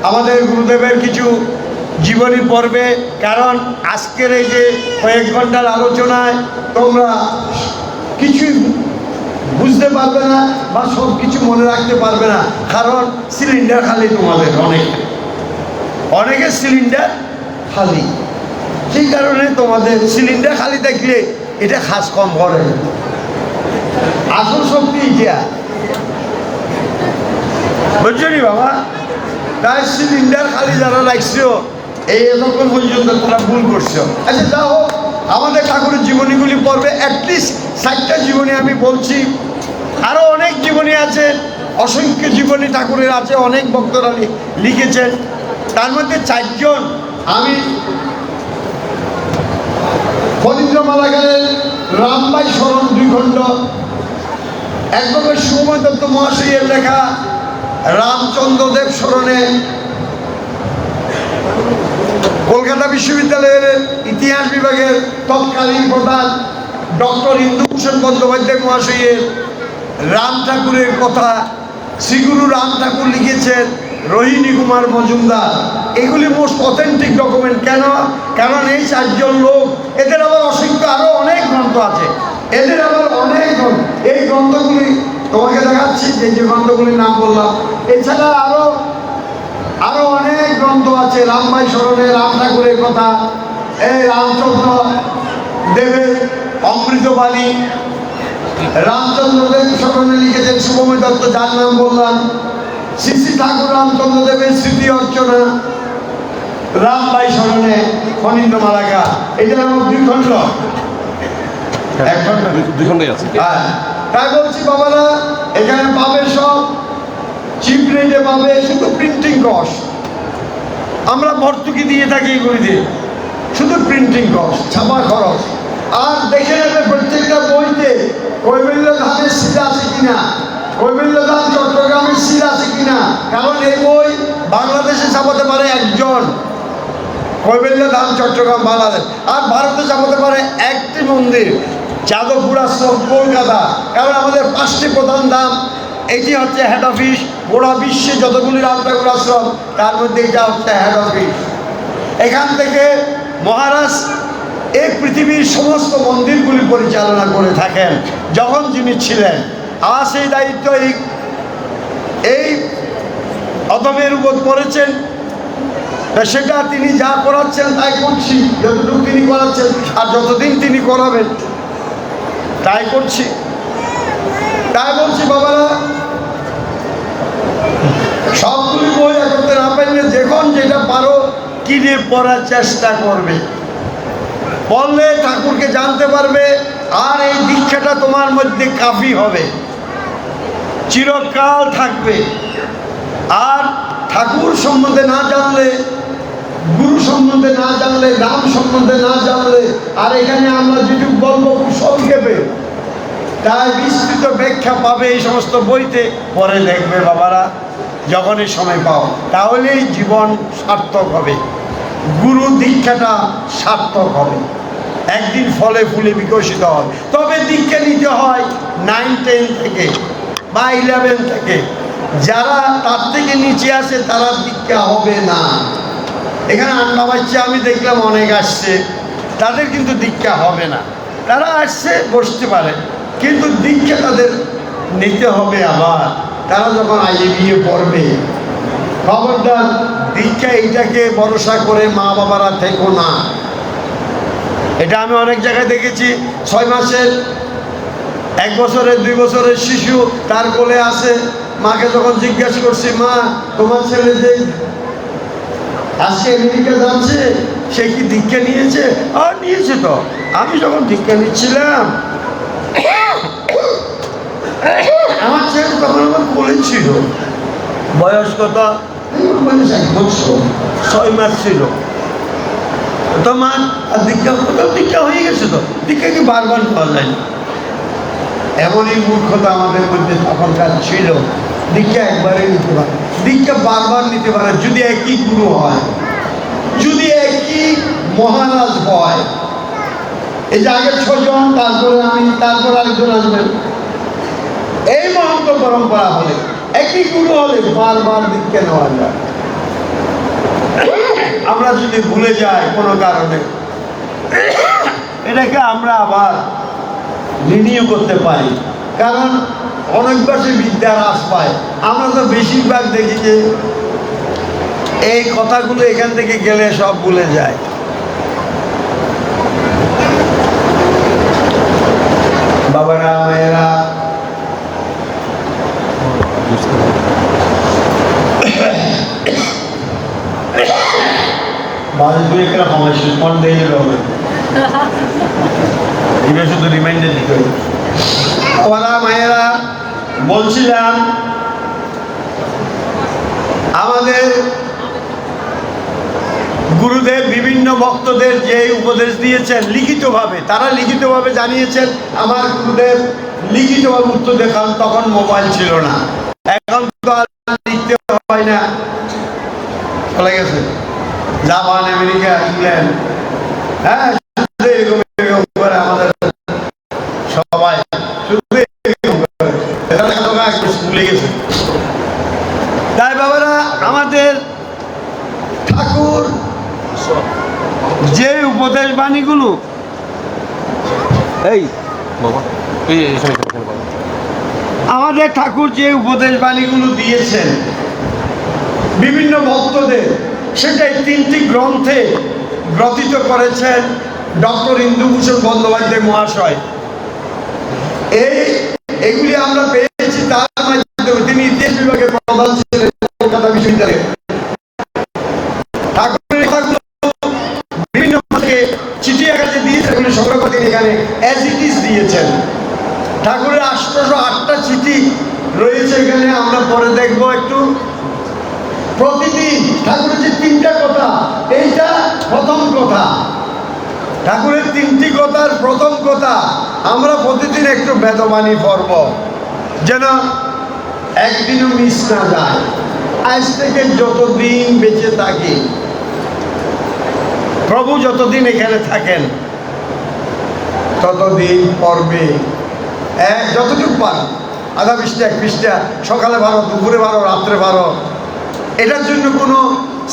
আমাদের গুরুদেবের কিছু জীবনী পর্বে, কারণ আজকের এই যে কয়েক ঘন্টার আলোচনায় তোমরা কিছুই বুঝতে পারবে না বা সব কিছু মনে রাখতে পারবে না, কারণ সিলিন্ডার খালি তোমাদের অনেকের সিলিন্ডার খালি। সেই কারণে তোমাদের সিলিন্ডার খালি থাকলে এটা খাস কম করে। আসল শক্তি এটা, বুঝছো নি বাবা? তাই সিলিন্ডার খালি যারা রাখছো, এই এতক্ষণ পর্যন্ত তারা ভুল করছে। আচ্ছা যা হোক, আমাদের ঠাকুরের জীবনীগুলি পড়বে, অ্যাটলিস্ট 60টা জীবনী আমি বলছি, আরও অনেক জীবনী আছে, অসংখ্য জীবনী ঠাকুরের আছে, অনেক ভক্তরা লিখেছেন। তার মধ্যে 4 জন আমি ফণীন্দ্রমালাগারের রামবাই শরণ 2 খণ্ড, একভাবে সুময় দত্ত মহাশয়ের লেখা রামচন্দ্রদেব স্মরণে, কলকাতা বিশ্ববিদ্যালয়ের ইতিহাস বিভাগের তৎকালীন প্রধান ডক্টর ইন্দুভূষণ বন্দ্যোপাধ্যায় মহাশয়ের রাম ঠাকুরের কথা, শ্রীগুরু রাম ঠাকুর লিখেছেন, রোহিণী কুমার মজুমদার। এগুলি মোস্ট অথেন্টিক ডকুমেন্ট। কেন? কারণ এই 4 জন লোক, এদের আবার অসংখ্য আরও অনেক গ্রন্থ আছে, এদের আবার অনেক গ্রন্থ। এই গ্রন্থগুলি তোমাকে দেখাচ্ছি, যে গ্রন্থগুলির নাম বললাম, এছাড়া আরো অনেক গ্রন্থ আছে। রামবাই স্মরণে রাম ঠাকুরের কথা, এই রামচন্দ্র দেবের অমৃতবাণী, রামচন্দ্রদেব স্মরণে লিখেছেন শুভময় দত্ত, যার নাম বললাম, শ্রী শ্রী ঠাকুর রামচন্দ্র দেবের স্মৃতি অর্চনা, রামবাই স্মরণে ফণীন্দ্রমালাগার। এটা আমার 2 খণ্ড, 1 খণ্ড 2 খণ্ডই আছে। হ্যাঁ, তাই বলছি বাবারা, এখানে পাবে সব চিপ রেটে পাবে, শুধু প্রিন্টিং কস্ট আমরা ভর্তুকি দিয়ে থাকি এগুলিতে, শুধু প্রিন্টিং কস্ট, ছাপা খরচ। আর দেখে নেবে প্রত্যেকটা বইতে কৈবল্য ধামের সিল আছে কিনা, কৈবল্য ধাম চট্টগ্রামের সিল আছে কিনা। কারণ এই বই বাংলাদেশে ছাপাতে পারে 1 জন, কৈবল্য ধাম চট্টগ্রাম বাংলাদেশ, আর ভারতে ছাপাতে পারে 1টি মন্দির, যাদবপুর আশ্রম কলকাতা। কারণ আমাদের 5টি প্রধান ধাম, এটি হচ্ছে হেড অফিস। গোড়া বিশ্বে যতগুলি রাম ঠাকুর আশ্রম, তার মধ্যে এটা হচ্ছে হেড অফিস। এখান থেকে মহারাজ এই পৃথিবীর সমস্ত মন্দিরগুলি পরিচালনা করে থাকেন যখন যিনি ছিলেন। আর সেই দায়িত্ব এই অদমের উপর পড়েছেন, সেটা তিনি যা করাচ্ছেন তাই করছি, যতটুকু তিনি করাচ্ছেন, আর যতদিন তিনি করাবেন তাই করছি। তাই বলছি বাবারা, সবগুলি বই করতে না পারলে যখন যেটা পারো কিনে পড়ার চেষ্টা করবে, পড়লে ঠাকুরকে জানতে পারবে, আর এই দীক্ষাটা তোমার মধ্যে কাফি হবে, চিরকাল থাকবে। আর ঠাকুর সম্বন্ধে না জানলে, গুরু সম্বন্ধে না জানলে, নাম সম্বন্ধে না জানলে, আর এখানে আমরা যেটুকু বলবো খুব সংক্ষেপে, তাই বিস্তৃত ব্যাখ্যা পাবে এই সমস্ত বইতে। পরে দেখবে বাবারা, যখনই সময় পাও, তাহলেই জীবন সার্থক হবে, গুরু দীক্ষাটা সার্থক হবে, একদিন ফলে ফুলে বিকশিত হবে। তবে দীক্ষা নিতে হয় 9, 10 থেকে বা 11 থেকে। যারা তার থেকে নিচে আসে তারা দীক্ষা হবে না। এখানে আন্ডা বাচ্চা আমি দেখলাম অনেক আসছে, তাদের কিন্তু দীক্ষা হবে না। তারা আসছে, বসতে পারে, কিন্তু দীক্ষা তাদের নিতে হবে। আবার তারা যখন IABA পড়বে, খবরদার দীক্ষা এইটাকে ভরসা করে মা বাবারা থেকো না। এটা আমি অনেক জায়গায় দেখেছি, 6 মাসের, 1 বছরের, 2 বছরের শিশু তার কোলে আসে, মাকে যখন জিজ্ঞাসা করছি, মা তোমার ছেলে যে আজকে আমেরিকা যাচ্ছে, সে কি দীক্ষা নিয়েছে? আর নিয়েছে তো, আমি যখন দীক্ষা নিচ্ছিলাম আমার ছেলে তখন আমার কোলে ছিল। বয়স কত? 1 বছর 6 মাস ছিল। তো মা দীক্ষা হয়ে গেছে, তো দীক্ষা কি বারবার পাওয়া যায় না? এমনই মূর্খতা আমাদের মধ্যে তখনকার ছিল। দীক্ষা একবারে নিতে পারে, দীক্ষা বারবার নিতে পারে যদি একই গুরু হয়, যদি একই মহারাজ হয়। এই যে আগে 6 জন, তারপরে আমি, তারপর আরেকজন আসবেন, এই মহন্ত পরম্পরা হলে, একই গুরু হলে বারবার দীক্ষা নেওয়া যায়। আমরা যদি ভুলে যাই কোনো কারণে, এটাকে আমরা আবার রিনিউ করতে পারি, কারণ অনেকবাসী বিদ্যার হ্রাস পায়। আমরা তো বেশিরভাগ দেখি যে এই কথাগুলো এখান থেকে গেলে সব ভুলে যায়। বাবারা, মায়েরা, এবার শুধু রিমাইন্ডার দিতে হবে। ওরা মায়েরা বলছিলাম আমাদের গুরুদেব বিভিন্ন ভক্তদের যে উপদেশ দিয়েছেন লিখিতভাবে, তারা লিখিতভাবে জানিয়েছেন। আমার গুরুদেব লিখিতভাবে উত্তর দেখান, তখন মোবাইল ছিল না, এখন তো আর লিখতে হয় না, চলে গেছে জাপান, আমেরিকা, ইংল্যান্ড। হ্যাঁ, শুধু এরকম এরকম করে আমাদের সবাই শুধু এরকম করে ভুলে গেছে। তাই বাবারা, আমাদের ঠাকুর যে উপদেশ বাণীগুলো এই বাবা এই এখানে এখানে বাবা আমাদের ঠাকুর যে উপদেশ বাণীগুলো দিয়েছেন বিভিন্ন ভক্তদের, সেটাই 3টি গ্রন্থে গ্রথিত করেছেন ডক্টর ইন্দুভূষণ বন্দ্যোপাধ্যায় মহাশয়। এগুলি আমরা পেয়েছি তার মাধ্যমে। তিনি ইতিহাস বিভাগের প্রধান ছিলেন কলকাতা বিশ্ববিদ্যালয়ে। ঠাকুরের কথাগুলো বিভিন্ন চিঠি আকারে দিয়েছেন, এগুলি সংগ্রহ করে তিনি এখানে অ্যাজ ইট ইজ দিয়েছেন। ঠাকুরের 808টা চিঠি রয়েছে এখানে, আমরা পরে দেখবো একটু। প্রতিদিন ঠাকুরের যে 3টা কথা, এইটা প্রথম কথা। ঠাকুরের 3টি কথার প্রথম কথা, আমরা প্রতিদিন একটু বেদবাণী পড়ব, যেন একদিনও মিস না যায়। আজ থেকে যতদিন বেঁচে থাকি, প্রভু যতদিন এখানে থাকেন ততদিন পড়বে, যতটুকু পার, আধা পৃষ্ঠা, 1 পৃষ্ঠা, সকালে 12, দুপুরে 12, রাত্রে 12। এটার জন্য কোনো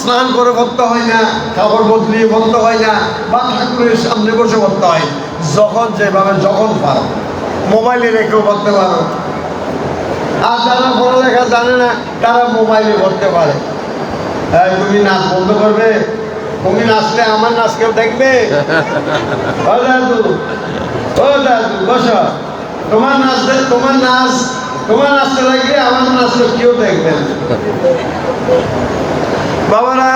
স্নান করে পড়তে হয় না, কাপড় বদলিয়ে পড়তে হয় না, বা ঠাকুরের সামনে বসে পড়তে হয়। যখন যেভাবে যখন পারো, মোবাইলে রেখেও পড়তে পারো। আর যারা পড়ালেখা জানে না তারা মোবাইলে পড়তে পারে। তুমি নাচ বন্ধ করবে, তুমি নাচলে আমার নাচ কেউ দেখবে? ও দাদু, ও দাদু বসো, তোমার নাচতে লাগলে আমার নাচলে কেউ দেখবে না। বাবারা,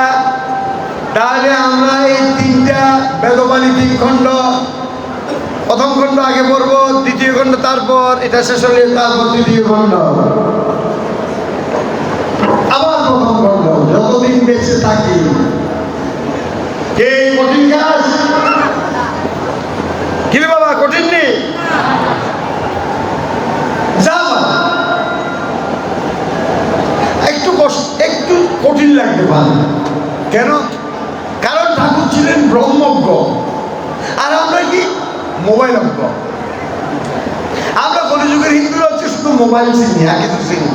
তাহলে আমরা এই 3টা বেদবাণী 3 খণ্ড, প্রথম খণ্ড আগে পড়বো, দ্বিতীয় খণ্ড তারপর, এটা শেষ হলে তারপর তৃতীয় খণ্ড, আবার প্রথম খণ্ড, যতদিন বেঁচে থাকি। কে কঠিন কাজ? কি রে বাবা, কঠিন নেই? একটু কঠিন লাগতে পারে। কেন? কারণ ঠাকুর ছিলেন ব্রহ্মজ্ঞ, আর আমরা কি মোবাইল অজ্ঞ। আমরা কলিযুগের হিন্দুরা হচ্ছে শুধু মোবাইল চিনি, আর কিছু চিনি।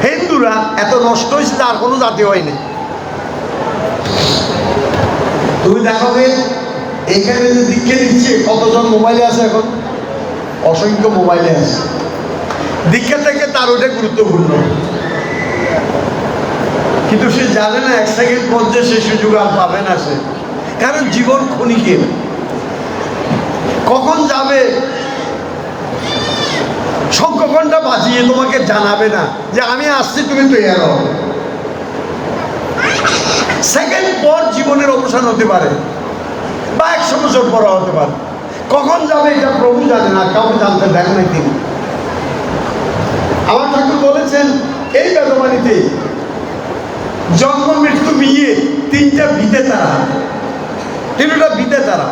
হিন্দুরা এত নষ্ট হয়েছে আর কোনো জাতি হয়নি। তুমি দেখো এখানে যে দীক্ষা দিচ্ছে, কতজন মোবাইলে আছে এখন? অসংখ্য মোবাইলে আছে। দীক্ষা থেকে তার ওটা গুরুত্বপূর্ণ, কিন্তু সে জানে না 1 সেকেন্ড পর যে সে সুযোগ আর পাবে না সে। কারণ জীবন ক্ষণিকের, কখন যাবে সংখ্যকটা বাজিয়ে তোমাকে জানাবে না যে আমি আসছি, তুমি তৈরি হও। সেকেন্ড পর জীবনের অবসান হতে পারে, বা 100 বছর পর হতে পারে। কখন যাবে এটা প্রভু জানে না, কাউকে জানতে দেন নাই তিনি। আমার ঠাকুর বলেছেন এই বেদবাণীতে, জন্ম মৃত্যু বিয়ে 3টা বিদে তারা, 3টা বিদে তারা,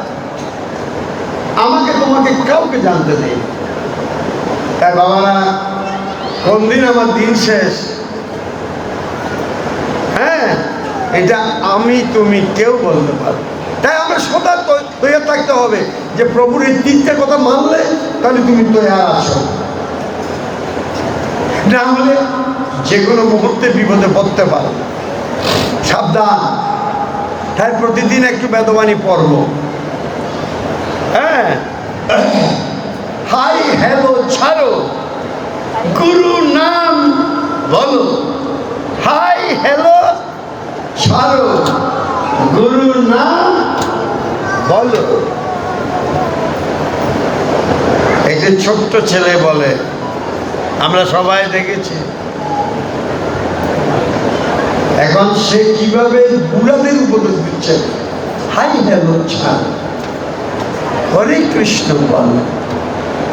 আমাকে তোমাকে কাউকে জানতে নেই। তাই বাবারা, কোন দিন আমার দিন শেষ, হ্যাঁ, এটা আমি তুমি কেউ বলতে পারো। তাই আমরা সদা তৈরি থাকতে হবে যে প্রভুর এই 3টা কথা মানলে তাহলে তুমি তৈরি আছো, না হলে যে কোনো মুহূর্তে বিপদে পড়তে পারো। সাবধান। তাই প্রতিদিন একটু বেদবাণী পড়ব। হ্যাঁ, হাই হ্যালো ছাড়ো, গুরু নাম বলো। হাই হ্যালো ছাড়ো, গুরু নাম বলো। একটি ছোট্ট ছেলে বলে, আমরা সবাই দেখেছি। এখন সে কিভাবে বুড়াদের উপদেশ দিচ্ছে, হাই হ্যালো ছাড়। হরে কৃষ্ণ বল।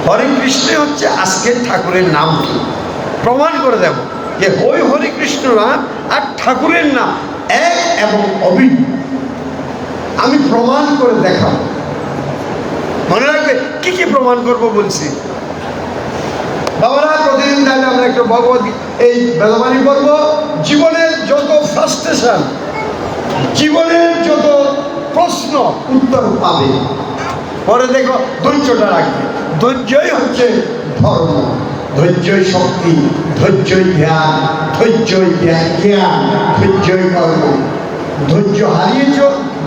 হরে কৃষ্ণ হচ্ছে আজকের ঠাকুরের নাম। কি প্রমাণ করে দেব যে ওই হরে কৃষ্ণ নাম আর ঠাকুরের নাম এক এবং অভিন্ন। আমি প্রমাণ করে দেখাবো। মনে রাখবে কি কি প্রমাণ করব বলছি। বাবারা প্রতিদিন তাহলে আমরা একটু ভগবত এই বেদবাণী পড়ব। জীবনের যত ফ্রাস্ট্রেশন, জীবনের যত প্রশ্ন উত্তর পাবে। পরে দেখো ধৈর্যটা রাখবে। ধৈর্যই হচ্ছে ধর্ম, ধৈর্যই শক্তি, ধৈর্যই ধ্যান, ধৈর্যই জ্ঞান, ধৈর্যই কর্ম। ধৈর্য হারিয়েছ,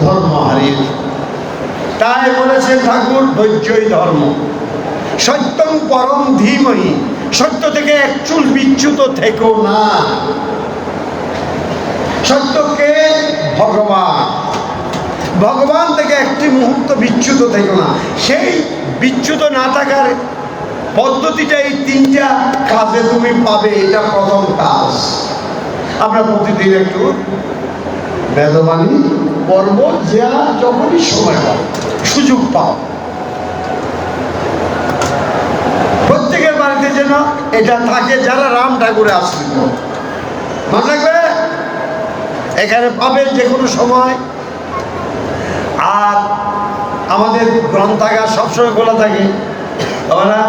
ধর্ম হারিয়েছ। তাই বলেছে ঠাকুর, ধৈর্যই ধর্ম। সত্যং পরম ধীমহি, সত্য থেকে এক চুল বিচ্যুত থেকো না। সত্যকে ভগবান, ভগবান থেকে একটি মুহূর্ত বিচ্যুত থেকো না। সেই বিচ্যুত না থাকার পদ্ধতিটা এই তিনটা কাজে তুমি পাবে। এটা প্রথম কাজ। আমরা প্রতিদিন একটু বেদবাণী পড়ব, যারা যখনই সময় পাও, সুযোগ পাও। প্রত্যেকের বাড়িতে যেন এটা থাকে, যারা রাম ঠাকুরে আশ্রিত। মনে রাখবে এখানে পাবে যে কোনো সময়। আর আমাদের গ্রন্থাগার সবসময় খোলা থাকে। ওরা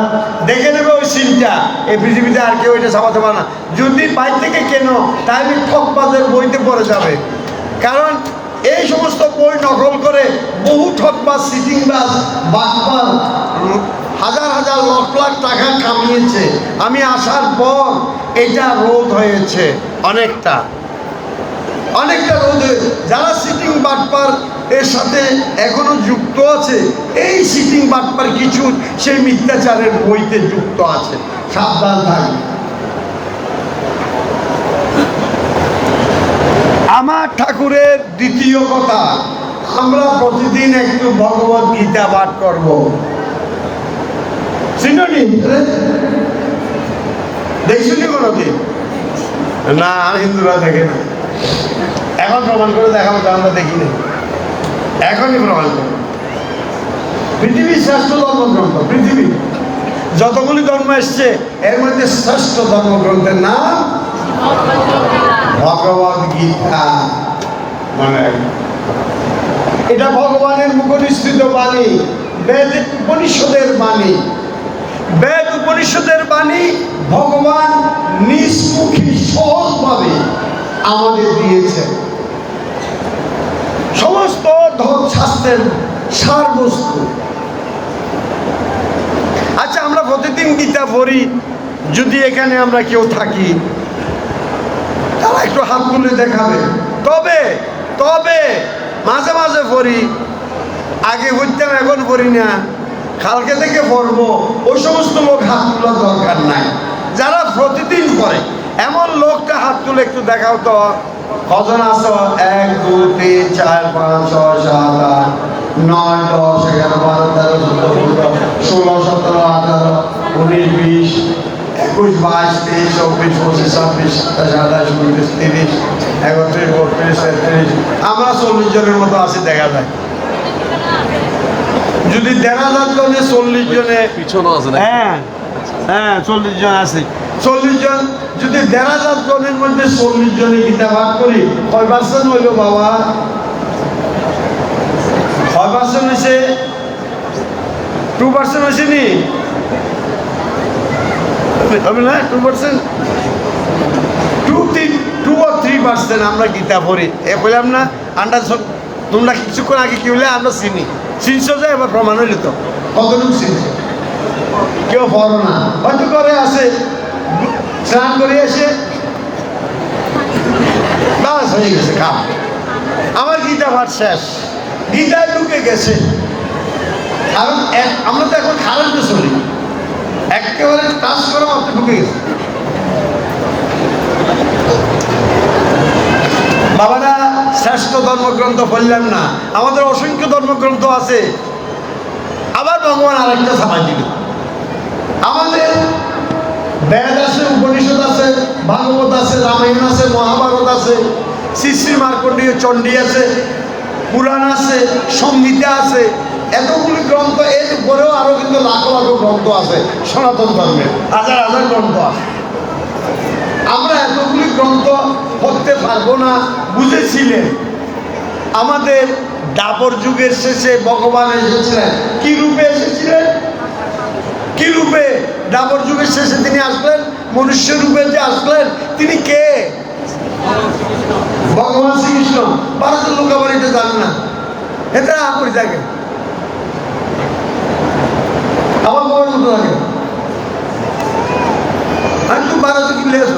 দেখে নেবে ওই সিনটা। এই পৃথিবীতে আর কেউ এটা ছাপাতে পারে না। যদি বাইর থেকে কেন, তাহলে ঠকবাজের বইতে পড়ে যাবে। কারণ এই সমস্ত বই নকল করে বহু ঠকবাজ, সিটিংবাজ, বাটপার হাজার হাজার লাখ লাখ টাকা কামিয়েছে। আমি আসার পর এটা রোধ হয়েছে অনেকটা রোধ। যারা সিটিং বাটপার এর সাথে এখনো যুক্ত আছে, এই সিটিং বাটপার কিছু সেই মিথ্যাচারের বইতে যুক্ত আছে। সাবধান থাকবে। আমার ঠাকুরের দ্বিতীয় কথা, আমরা প্রতিদিন একটু ভগবত গীতা পাঠ করব। চিনি দেখছি কোনোদিন না? হিন্দুরা দেখে না। এখন প্রমাণ করে দেখাবো তো, আমরা দেখিনি। এখনই প্রমাণ করবো। পৃথিবীর শ্রেষ্ঠ ধর্মগ্রন্থ, পৃথিবী যতগুলি ধর্ম এসছে এর মধ্যে শ্রেষ্ঠ ধর্মগ্রন্থের নাম ভগবত গীতা। মানে এটা ভগবানের মুখনিসৃত বাণী, বেদ উপনিষদের বাণী। বেদ উপনিষদের বাণী ভগবান নিষ্মুখী সহজভাবে আমাদের দিয়েছে। সমস্ত শাস্ত্রের সার বস্তু। আচ্ছা, আমরা প্রতিদিন গীতা পড়ি। যদি এখানে আমরা কেউ থাকি, তারা একটু হাত তুলে দেখাবে। তবে তবে মাঝে মাঝে পড়ি। আগে পড়তাম, এখন পড়ি না। কালকে থেকে পড়বো। ওই সমস্ত লোক হাত তোলার দরকার নাই। যারা প্রতিদিন পড়ে এমন লোকটা হাত তুলে একটু দেখাও তো। কজন আছো? 1 2 3 4 5 6 7 8 9 10 11 12 13 14 15 16 17 18 19 20 21 22 23 24 25 26 27 28 29 30 31 32 33। আমরা 40 জনের মতো আছি দেখা যায়। যদি 1,500 জনে 40 জনে পিছনও আছে না? হ্যাঁ 40 জন আছে। 40 জন যদি 1,500 জনের মধ্যে 40 জনে গীতা পাঠ করি, কয় পার্সেন্ট হইল বাবা? কয় পার্সেন্ট হয়েছে? 2% হয়েছে নি? হবে না 2%? 2 or 3% আমরা গীতা পড়ি। এ বললাম না আন্ডার। তোমরা কিছুক্ষণ আগে কি হলে আমরা চিনি চিনছো যে এবার প্রমাণ হইল তো। কতটুকু চিনছো? কেউ পড়ো না, হয়তো করে আসে, স্নান করে এসে বাস হয়ে গেছে কাম। আমার গীতা পাঠ শেষ, গীতায় ঢুকে গেছে। কারণ আমরা তো এখন কারেন্টে চলি, একেবারে টাচ করা মাত্র ঢুকে গেছে। বাবারা, শ্রেষ্ঠ ধর্মগ্রন্থ বললাম না, আমাদের অসংখ্য ধর্মগ্রন্থ আছে। আবার ভগবান আরেকটা ছাপাই দিল। আমাদের বেদ আছে, উপনিষদ আছে, ভাগবত আছে, রামায়ণ আছে, মহাভারত আছে, শ্রী শ্রী মার্কণ্ডেয় চণ্ডী আছে, পুরাণ আছে, সংহিতা আছে, এতগুলি গ্রন্থ, এর পরেও আরো কিন্তু লাখো লাখো গ্রন্থ আছে সনাতন ধর্মের, হাজার হাজার গ্রন্থ আছে। আমরা এতগুলি গ্রন্থ পড়তে পারবো না বুঝেছিলেন। আমাদের দাপর যুগের শেষে ভগবান এসেছিলেন, কি রূপে এসেছিলেন? কি রূপে? দাপর যুগের শেষে তিনি আসলেন মনুষ্য রূপে। যে আসলেন তিনি কে? ভগবান শ্রীকৃষ্ণ। ভারতের লোক আবার এটা জানে না, এটা আপনি থাকে আমার বাবার মতো লাগে। আমি তো ভারতে কি লেস,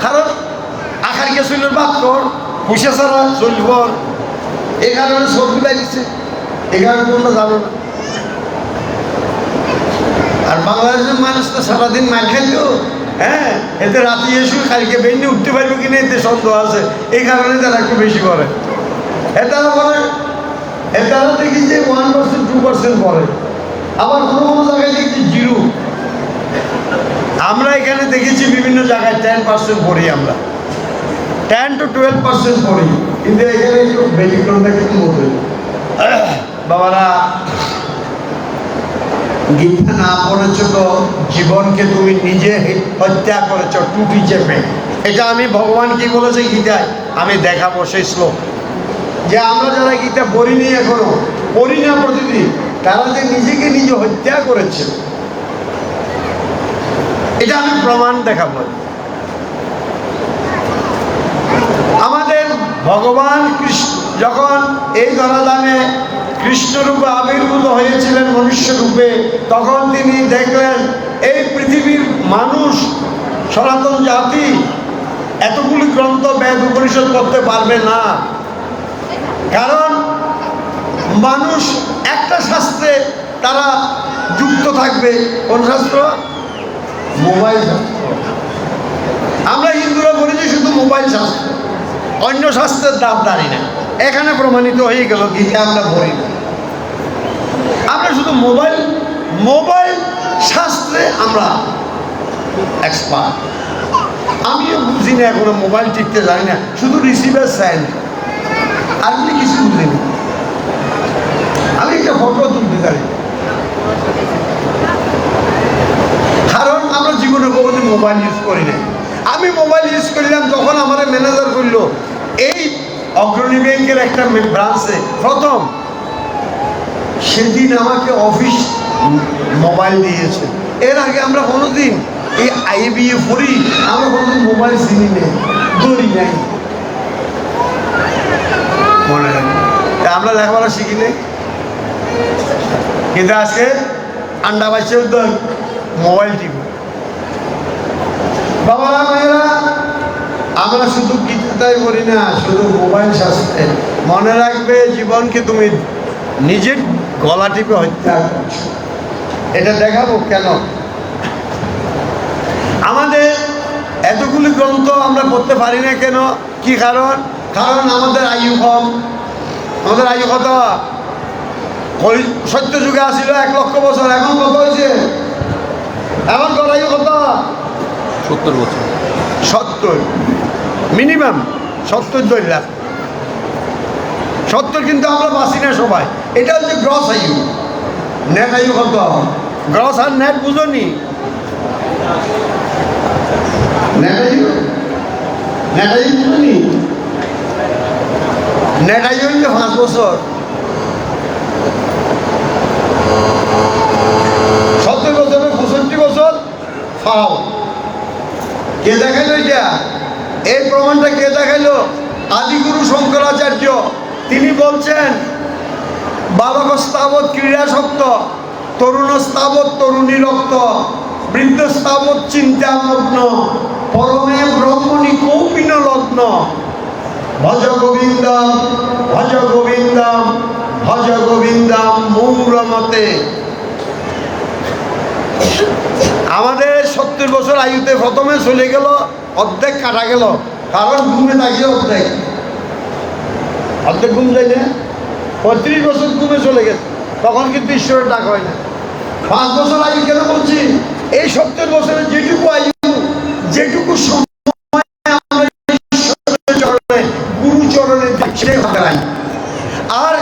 কারণ আখার কে চলল বাদ কর, পয়সা ছাড়া চলব, এই কারণে সবজি লাগিয়েছে, এই কারণে তোমরা জানো না। আর বাংলাদেশের মানুষ তো সারাদিন মাল খাইতো, হ্যাঁ, এতে রাতে এসে কালকে বেঞ্চে উঠতে পারবে কিনা এতে সন্দেহ আছে, এই কারণে তারা একটু বেশি করে। এটারা বলে, এটারা দেখি যে 1% 2% করে, আবার কোনো কোনো জায়গায় দেখছি 0। আমরা এখানে দেখেছি বিভিন্ন জায়গায় 10% পড়ি, আমরা 10 to 12% পড়ি, কিন্তু এখানে একটু ব্যতিক্রমটা কিন্তু মতো। বাবারা, গীতা না পড়েছ তো জীবনকে তুমি নিজে হত্যা করেছ টুপি চেপে। এটা আমি ভগবান কি বলেছে গীতায়, আমি দেখাবো সেই শ্লোক। যে আমরা যারা গীতা পড়িনি, এখনো পড়ি না প্রতিদিন, তারা যে নিজেকে নিজে হত্যা করেছে, এটা আমি প্রমাণ দেখাবো। আমাদের ভগবান কৃষ্ণ যখন এই ধরাধামে কৃষ্ণরূপে আবির্ভূত হয়েছিলেন মনুষ্য রূপে, তখন তিনি দেখলেন এই পৃথিবীর মানুষ, সনাতন জাতি এতগুলি গ্রন্থ বেদ উপনিষদ করতে পারবে না। কারণ মানুষ একটা শাস্ত্রে তারা যুক্ত থাকবে। কোন শাস্ত্র? মোবাইল শাস্ত্র। আমরা হিন্দুরা বলি যে শুধু মোবাইল শাস্ত্র, অন্য শাস্ত্রের দাম দাঁড়ি না। এখানে প্রমাণিত হয়ে গেল গীতা আমরা পড়ি না, আমরা শুধু মোবাইল শাস্ত্রে আমরা এক্সপার্ট। আমিও বুঝি না, এখনো মোবাইল টিপতে জানি না, শুধু রিসিভার সেন্ড, আর কিছু বুঝি না। আমি একটা ফটো তুলতে জানি, কারণ আমরা জীবনে কোনোদিন মোবাইল ইউজ করি না। আমি মোবাইল ইউজ করলাম যখন আমার ম্যানেজার করলো এই অগ্রণী ব্যাংকের একটা ব্রাঞ্চে প্রথম, সেদিন আমাকে অফিস মোবাইল দিয়েছে। এর আগে আমরা কোনোদিন এই IBA পড়ি, আমরা কোনোদিন মোবাইল চিনি নেই, ধরি নাই, মনে রাখি। আমরা লেখাপড়া শিখি নেই, কিন্তু আজকে আন্ডা বাচ্চা মোবাইল টিপ। বাবারা মায়েরা, আমরা শুধু গীতাটাই করি না, শুধু মোবাইল শাস্ত্রে। মনে রাখবে, জীবনকে তুমি নিজের গলা টিপে হত্যা করছো। এটা দেখাবো কেন। আমাদের এতগুলি গ্রন্থ আমরা পড়তে পারি না কেন, কি কারণ? কারণ আমাদের আয়ু কম। আমাদের আয়ু কত? সত্য যুগে আসছিল 1 লক্ষ বছর, এখন কত হয়েছে? এখন কত আয়ু কত? 70 বছর। 70 মিনিমাম, 70 ধরলাম। 70 কিন্তু আমরা বাঁচি না সবাই। এটা হচ্ছে গ্রস আয়ু। নেট আয়ু কত? গ্রস আর নেট বুঝনি? নেট আয়ু বুঝনি? নেট আয়ু হচ্ছে 5 বছর। 70 বছরে 65 বছর ফাও। কে দেখাইল এটা? এই প্রমাণটা কে দেখাইল? আদিগুরু শঙ্করাচার্য। তিনি বলছেন, বালকস্তাবৎ ক্রীড়াসক্ত, তরুণস্তাবৎ তরুণী রক্ত, বৃদ্ধস্তাবৎ চিন্তামগ্ন, পরমে ব্রহ্মণি কৌপিন লগ্ন। ভজ গোবিন্দম ভজ গোবিন্দম ভজ গোবিন্দম মৌরমতে। আমাদের 70 বছর আয়ুতে প্রথমে চলে গেল, অর্ধেক কাটা গেল, কারণ ঘুমে থাকিয়ে অর্ধেক ঘুম যায় না। 35 বছর ঘুমে চলে গেছে, তখন কিন্তু ঈশ্বরের ডাক হয় না। 5 বছর আয়ু কেন বলছি? এই 70 বছরের যেটুকু আয়ু, যেটুকু সময় আমরা ঈশ্বরের চরণে, গুরু চরণে সেটাই আয়ু। আর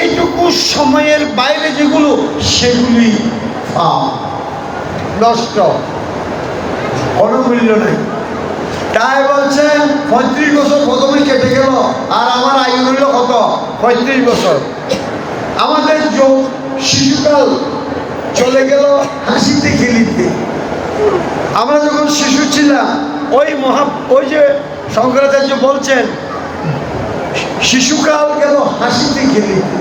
এইটুকু সময়ের বাইরে যেগুলো সেগুলি নষ্ট, কোনো মূল্য নেই। তাই বলছেন 35 বছর প্রথমে কেটে গেল, আর আমার আয়ু হইল কত? 35 বছর। আমাদের শিশুকাল চলে গেল হাসিতে খেলিতে। আমরা যখন শিশু ছিলাম, ওই যে শঙ্করাচার্য বলছেন শিশুকাল গেল হাসিতে খেলিতে।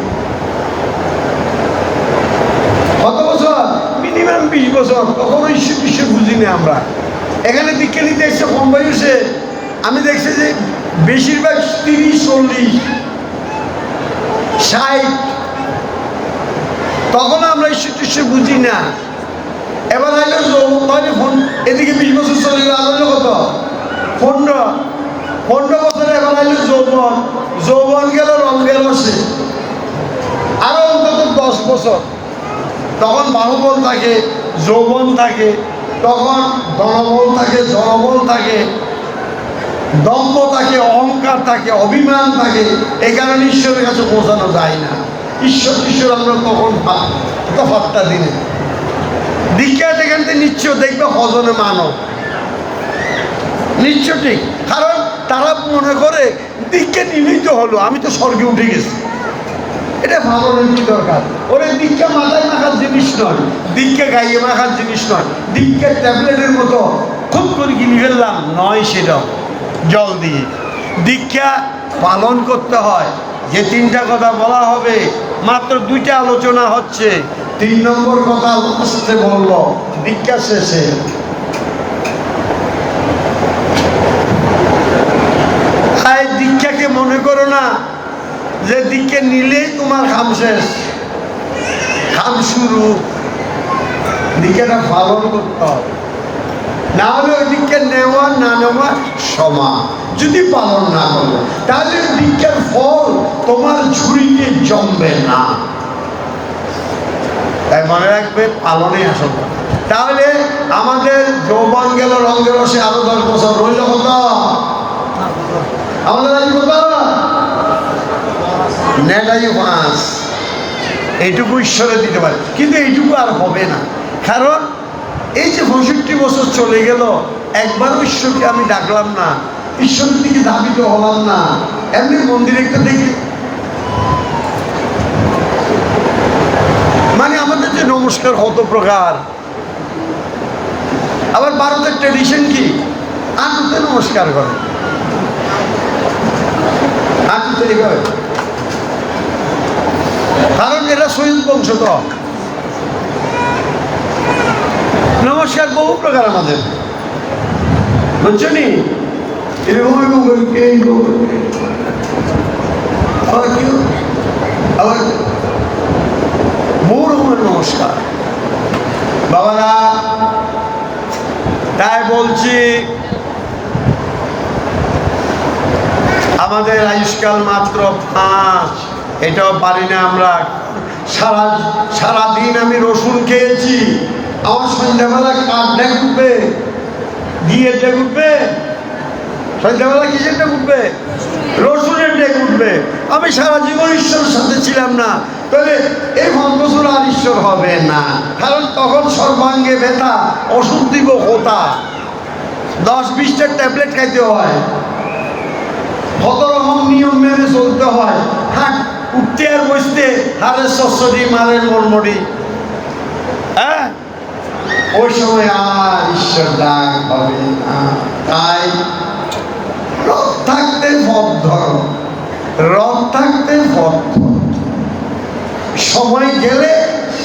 কত বছর? মিনিমাম 20 বছর। কখনো ঈশ্বর বুঝিনি আমরা। এখানে দীক্ষা নিতে এসছে কম বয়সে, আমি দেখছি যে বেশিরভাগ 30, 40, 60। তখন আমরা ঈশ্বর বুঝি না। এবার আইলো ফোন, এদিকে 20 বছর চলে গেল, আর কত? 15 বছরে এবার আইলো যৌবন গেল, রং গেল সে। আরো অন্তত 10 বছর। তখন বাহুবল থাকে, যৌবন থাকে, তখন ধনবল থাকে, জনবল থাকে, দম্ভ থাকে, অহংকার থাকে, অভিমান থাকে। এই কারণে ঈশ্বরের কাছে পৌঁছানো যায় না। ঈশ্বর আমরা তখন ফাত্তা দিনে দীক্ষা যেখান থেকে নিচ্ছ, দেখবে হজনে মানব নিচ্ছ ঠিক। কারণ তারা মনে করে দীক্ষা নিলেই তো হলো, আমি তো স্বর্গে উঠে গেছি। এটা ভাবনের কি দরকার? ওরে দীক্ষা মাথায় মাখার জিনিস নয়, দীক্ষা গাইয়ে মাখার জিনিস নয়, দীক্ষার ট্যাবলেটের মতো খুব করে কিনে ফেললাম নয়, সেটা জল দিয়ে। দীক্ষা পালন করতে হয়। যে 3টা কথা বলা হবে, মাত্র 2টা আলোচনা হচ্ছে। 3 নম্বর কথা লাস্টে বলল দীক্ষা শেষে। তাই দীক্ষাকে মনে করো না যে দীক্ষা নিলেই তোমার খাম শেষ, খাম শুরু। দীক্ষাটা পালন করতে হবে, না হলে ওই দীক্ষা নেওয়া না নেওয়া সমান। যদি পালন না করো তাহলে দীক্ষার ফল তোমার ঝুড়িতে জমবে না। তাই মনে রাখবে পালনে আসল। তাহলে আমাদের যৌবন গেল, রঙ গেল, সে আরো 10 বছর রইল কত? আমাদের আজ কত? নেটাই 5। এইটুকু ঈশ্বরে দিতে পারে, কিন্তু এইটুকু আর হবে না। কারণ এই যে 65 বছর চলে গেল, একবারও ঈশ্বরকে আমি ডাকলাম না, ঈশ্বরের দিকে ধাবিত হলাম না। এমনি মন্দিরে একটা দেখি, মানে আমাদের যে নমস্কার কত প্রকার। আবার ভারতের ট্রেডিশন কি? আঁটুতে নমস্কার করে, আঁটুতে করে। কারণ এরা শহীদ বংশ, তো নমস্কার বহু প্রকার আমাদের, বুঝছো নি? এরকম আবার কি, আবার বহু রকমের নমস্কার। বাবারা, তাই বলছি আমাদের আয়ুষ্কাল মাত্র 5। এটাও পারি না আমরা। সারাদিন আমি রসুন খেয়েছি, আমার সন্ধ্যাবেলা কাঠ ডেক উঠবে, গিয়ে ডেক উঠবে। সন্ধ্যাবেলা কিসের ডেক উঠবে? রসুনের ডেক উঠবে। আমি সারা জীবন ঈশ্বরের সাথে ছিলাম না, তাহলে এই 5 বছর আর ঈশ্বর হবে না। কারণ তখন সর্বাঙ্গে ব্যথা, ওষুধ দিব কোথা, 10-20টা ট্যাবলেট খাইতে হয়, কত রকম নিয়ম মেনে চলতে হয়। হাট উঠতে আর বসতে হারের শস্যটি, মারের মর্মটি। হ্যাঁ, ওই সময় আর ঈশ্বর ডাক হবে না। তাই রথ থাকতে পথ ধরো, রথ থাকতে পথ ধরো। সময় গেলে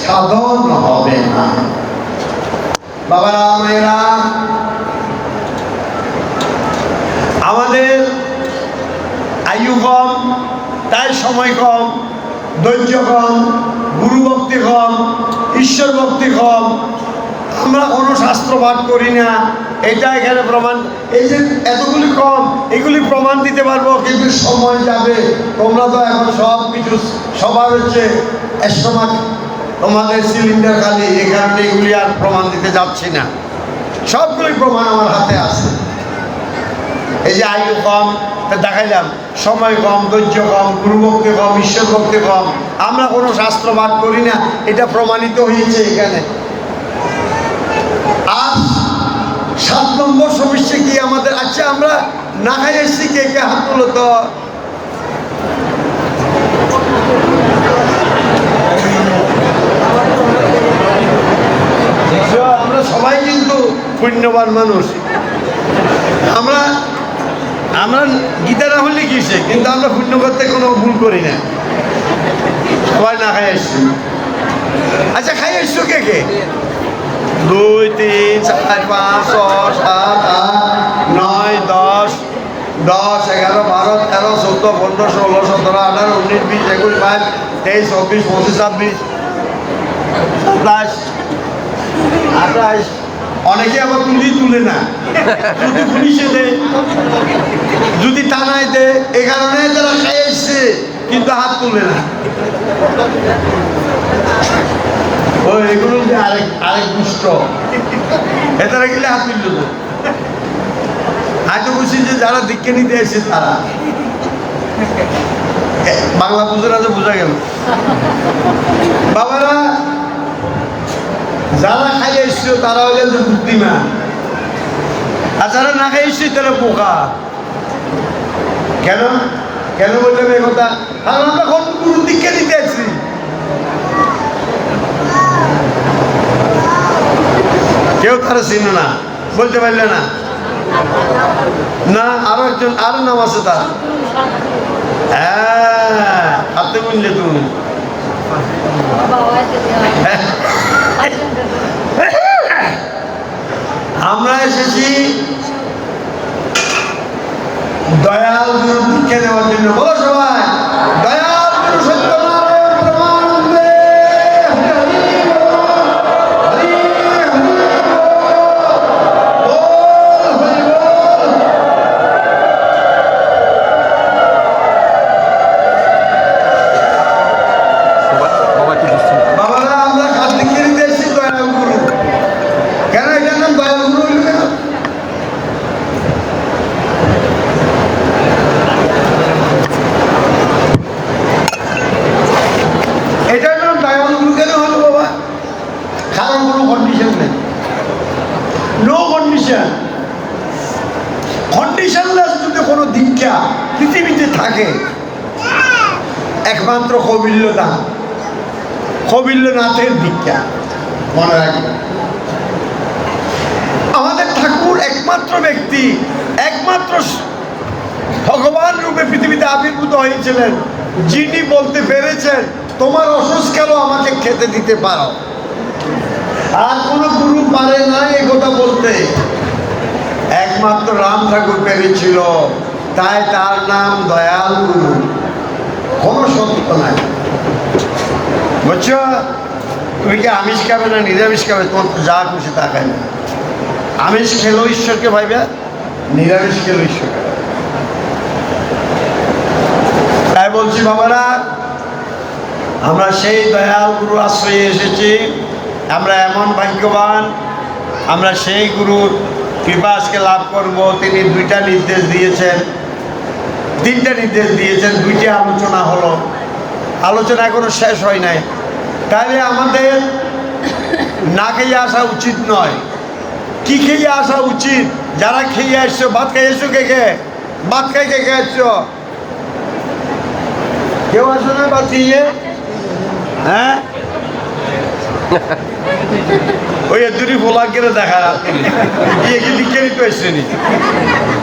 সাধন হবে না। বাবারা, মেয়েরা, আমাদের আয়ু কম, তাই সময় কম, ধৈর্য কম, গুরু ভক্তি কম, ঈশ্বর ভক্তি কম। আমরা কোনো শাস্ত্র পাঠ করি না, এটা এখানে প্রমাণ। এই যে এতগুলি কম, এগুলি প্রমাণ দিতে পারবো, কিন্তু সময় যাবে। তোমরা তো এখন সব কিছু, সবার হচ্ছে স্টমাক, তোমাদের সিলিন্ডার খালি, এই কারণে এগুলি আর প্রমাণ দিতে যাচ্ছি না। সবগুলি প্রমাণ আমার হাতে আছে। এই যে আয়ু কম দেখাইলাম, সময় কম, ধৈর্য কম, গুরু ভক্তি কম, ঈশ্বর ভক্তি কম, আমরা কোনো শাস্ত্র পাঠ করি না, এটা প্রমাণিত হয়েছে এখানে। আর 7 নম্বর সমস্যা কি আমাদের? আচ্ছা, আমরা না খাই এসছি, কে কে হাত তুলো তো। আমরা সবাই কিন্তু পুণ্যবান মানুষ। আমরা আমরা গীতা না হলে কিসে, কিন্তু আমরা পুণ্য করতে কোনো ভুল করি না। সবাই না খাই এসছি। আচ্ছা, খাই এসছো কে কে? 2, 3, 4, 5, 6, 7, 8, 9, 10, 11, 12, 13, 14, 15, 16, 17, 18, 19, 20, 21, 22, 23, 24, 25, 26, 27, 28। অনেকে আবার তুলে না, যদি পুলিশে দেয়, যদি থানায় দেয়, এই কারণে তারা খাই এসছে কিন্তু হাত তুলে না। ও এগুলো যে আরেক দুষ্ট, এতারা গেলে হাত তুলল তো। হয়তো বুঝছি যে যারা দীক্ষা নিতে এসে তারা বাংলা বুঝে না, বোঝা গেল। বাবারা, যারা খাই এসছো তারা হইলে যে বুদ্ধিমান, আর যারা না খাই এসছে তারা বোকা। কেন কেন বললাম এই কথা? কারণ আমরা কোন গুরু দীক্ষা নিতে আসছি। কেউ তারা চিনে না, বলতে পারলে না। না, আরো একজন, আরো নাম আছে তার। হ্যাঁ, হাতে বললে তুমি। আমরা এসেছি দয়াল গুরু দীক্ষা নেওয়ার জন্য। বলো সবাই, দয়াল গুরু সত্যনারায়ণ প্রেমানন্দে হরি হরি বল, হরি বল। বাবা কি বুঝছেন? বাবারা, আমরা কার দীক্ষা নিতে এসেছি? দয়াল গুরু। কেন এটার নাম দয়াল গুরু হইল কেন? এটার নাম দয়াল গুরু কেন হলো বাবা? কারণ কোনো কন্ডিশন নেই, নো কন্ডিশন। কন্ডিশনলেস যদি কোনো দীক্ষা পৃথিবীতে থাকে, একমাত্র কবিল্যদান, কবিল্যনাথের দীক্ষা। মনে রাখবেন, আমাদের ঠাকুর একমাত্র ব্যক্তি, একমাত্র ভগবান রূপে পৃথিবীতে আবির্ভূত হয়েছিলেন, যিনি বলতে পেরেছেন তোমার অসুস্থ কেন, আমাকে খেতে দিতে পারো। আর কোনো গুরু পারে না এ কথা বলতে, একমাত্র রাম ঠাকুর পেরেছিল, তাই তার নাম দয়াল গুরু। কোনো সত্য নাই, বুঝছো? তুমি কি আমিষ খাবে না নিরামিষ খাবে? তোমার তো যা খুশি তা খাই না। আমিষ খেলেও ঈশ্বরকে ভাইবে, নিরামিষ খেলেও ঈশ্বরকে। তাই বলছি বাবারা, আমরা সেই দয়াল গুরু আশ্রয়ে এসেছি। আমরা এমন ভাগ্যবান, আমরা সেই গুরুর কৃপা আজকে লাভ করব। তিনি 2টা নির্দেশ দিয়েছেন, 3টা নির্দেশ দিয়েছেন, 2টি আলোচনা হলো। আলোচনা এখনো শেষ হয় নাই। তাহলে আমাদের না খেয়ে আসা উচিত নয়। কি খেয়ে আসা উচিত? যারা খেয়ে আসছো, ভাত খাই এসছো কে কে? ভাত খাই কে কে আসছো? কেউ আসো না ভাত খেয়ে? হ্যাঁ, ওই দুটি ফোলা করে দেখা ইয়ে কি লিখে নিতে এসছে নি?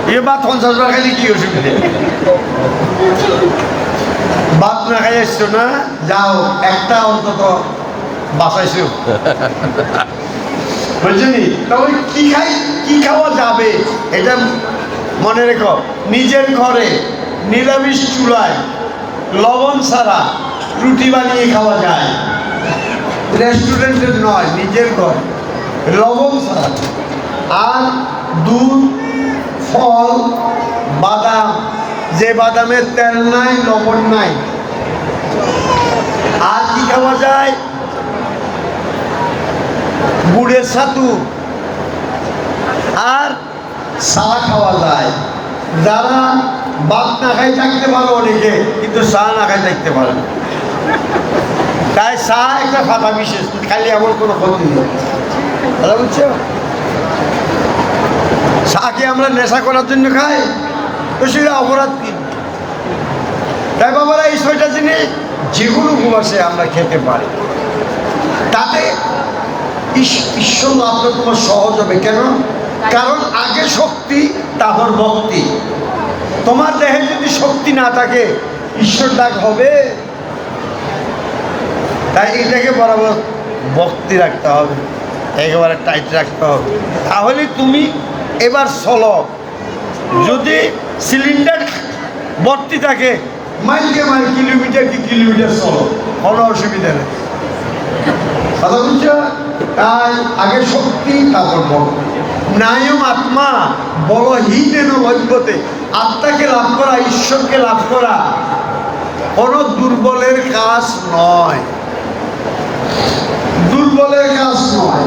ইয়ে ভাত 50 টাকা খাইলে কি অসুবিধে? ভাত না খাই এসছো না, যাও একটা অন্তত বাঁচাইছো, বুঝলি? তবে কি খাওয়া যাবে এটা মনে রেখো। নিজের ঘরে নিরামিষ চুলায় লবণ ছাড়া রুটি বানিয়ে খাওয়া যায়, রেস্টুরেন্টের নয়, নিজের ঘর লবণ ছাড়া। আর দুধ, ফল, বাদাম, যে বাদামের তেল নাই, লবণ নাই। আর কি খাওয়া যায়? গুড়ের ছাতু আর চা খাওয়া যায়। যারা ভাত না খাই থাকতে পারো অনেকে, কিন্তু চা না খাই থাকতে পারে না। তাই চা একটা ফাঁকা বিশেষ, খালি এমন কোনো ক্ষতি নেই। কথা বুঝছো? চা কি আমরা নেশা করার জন্য খাই? তো সেটা অপরাধ কি? তাই বাবারা এই 6টা জিনিস যে কোনো উপবাসে আমরা খেতে পারি, তাতে ঈশ্বর লাভটা তোমার সহজ হবে। কেন? কারণ আগে শক্তি, তারপর ভক্তি। তোমার দেহে যদি শক্তি না থাকে, ঈশ্বর ডাক হবে? তাই এটাকে বরাবর ভক্তি রাখতে হবে, একেবারে টাইট রাখতে হবে। তাহলে তুমি এবার চলো। যদি সিলিন্ডার ভর্তি থাকে, মাইলকে মাইল, কিলোমিটার কি কিলোমিটার চলো, কোনো অসুবিধা নেই। কথা বুঝছো? তাই আগে শক্তি, তারপর ভক্তি। নায়ম আত্মা বলহীন লভ্যতে, আত্মাকে লাভ করা, ঈশ্বরকে লাভ করা কোনো দুর্বলের কাজ নয়, দুর্বলের কাজ নয়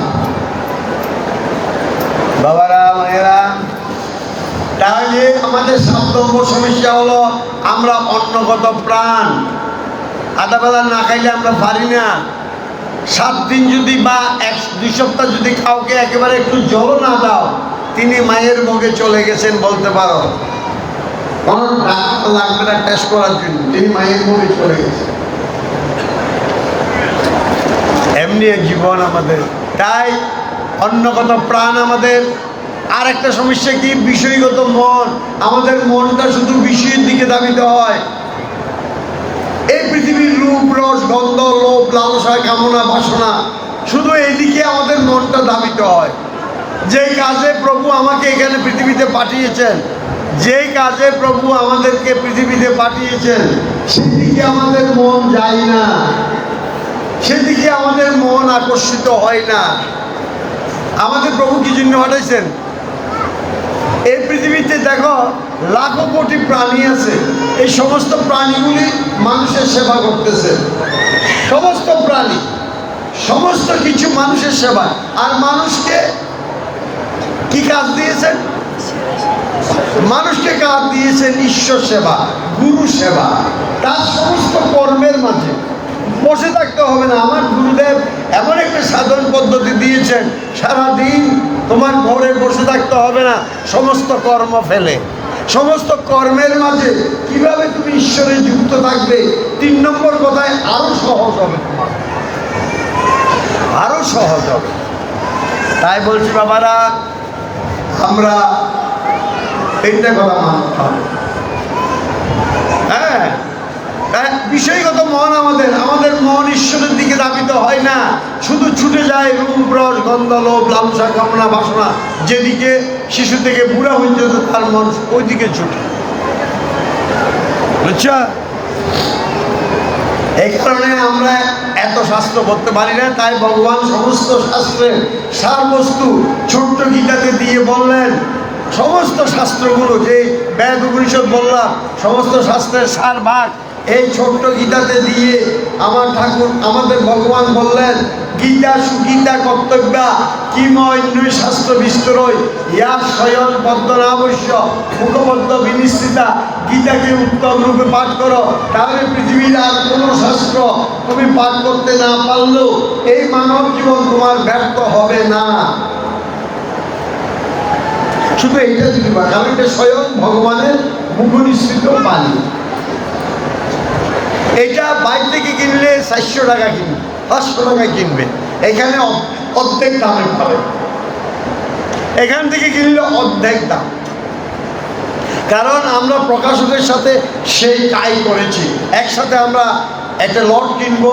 বাবারা মায়েরা। তাহলে আমাদের 7 নম্বর সমস্যা হলো আমরা অন্নগত প্রাণ। আধা বেলা না খাইলে আমরা পারি না। 7 দিন যদি বা 1-2 সপ্তাহ যদি কাউকে একেবারে একটু জল না দাও, তিনি মায়ের মুখে চলে গেছেন বলতে পারো। কোনো ডাক্তার লাগবে না টেস্ট করার জন্য, তিনি মায়ের মুখে চলে গেছেন। এমনি জীবন আমাদের। তাই অন্নগত প্রাণ আমাদের। আর একটা সমস্যা কি? বিষয়গত মন। আমাদের মনটা শুধু বিষয়ের দিকে ধাবিত হয়। এই পৃথিবীর রূপ, রস, গন্ধ, লোভ, লালসা, কামনা, বাসনা, শুধু এইদিকে আমাদের মনটা ধাবিত হয়। যেই কাজে প্রভু আমাকে এখানে পৃথিবীতে পাঠিয়েছেন, যেই কাজে প্রভু আমাদেরকে পৃথিবীতে পাঠিয়েছেন, সেদিকে আমাদের মন যায় না, সেদিকে আমাদের মন আকর্ষিত হয় না। আমাদের প্রভু কি জন্য পাঠাইছেন? এই পৃথিবীতে দেখো লাখো কোটি প্রাণী আছে, এই সমস্ত প্রাণীগুলি মানুষের সেবা করতেছে। সমস্ত প্রাণী, সমস্ত কিছু মানুষের সেবা। আর মানুষকে কি কাজ দিয়েছেন? মানুষকে কাজ দিয়েছেন ঈশ্বর সেবা, গুরু সেবা। তার সমস্ত কর্মের মাঝে বসে থাকতে হবে না। আমার গুরুদেব এমন একটা সাধন পদ্ধতি দিয়েছেন, সারাদিন তোমার ঘরে বসে থাকতে হবে না, সমস্ত কর্ম ফেলে সমস্ত কর্মের মাঝে কিভাবে তুমি ঈশ্বরে যুক্ত থাকবে। 3 নম্বর কথায় আরো সহজ হবে, তোমার আরো সহজ হবে। তাই বলছি বাবারা, আমরা এইটা কথা মানতে হবে। হ্যাঁ, বিষয়গত মন আমাদের মন ঈশ্বরের দিকে ধাবিত হয় না, শুধু ছুটে যায় রূপ, রস, গন্ধ, লোভ, লালসা, কামনা, বাসনা। যেদিকে শিশু থেকে বুড়া পর্যন্ত তার মন ওই দিকে ছুটে। বুঝছো? এই কারণে আমরা এত শাস্ত্র পড়তে পারি না। তাই ভগবান সমস্ত শাস্ত্রের সার বস্তু ছোট্ট গীতাতে দিয়ে বললেন, সমস্ত শাস্ত্রগুলো যে বেদ উপনিষদ বললাম, সমস্ত শাস্ত্রের সার ভাগ এই ছোট্ট গীতাতে দিয়ে আমার ঠাকুর, আমাদের ভগবান বললেন, গীতা সুগীতা কর্তব্যা কিমন্য শাস্ত্র বিস্তরই ইয়া স্বয়ং পদ্মনাবশ্য মুখবদ্ধ বিনিশ্চিতা। গীতাকে উত্তম রূপে পাঠ করো, তাহলে পৃথিবীর আর কোনো শাস্ত্র তুমি পাঠ করতে না পারলেও এই মানব জীবন তোমার ব্যর্থ হবে না। শুধু এইটা যদি বা, কারণ এটা স্বয়ং ভগবানের মুখনিসৃত বাণী। এটা বাইরে থেকে কিনলে 400 টাকা কিনবে, 500 টাকা কিনবে, এখানে অর্ধেক দামে পাবে। এখান থেকে কিনলে অর্ধেক দাম। কারণ আমরা প্রকাশকের সাথে সেই টাই করেছি, একসাথে আমরা একটা লট কিনবো,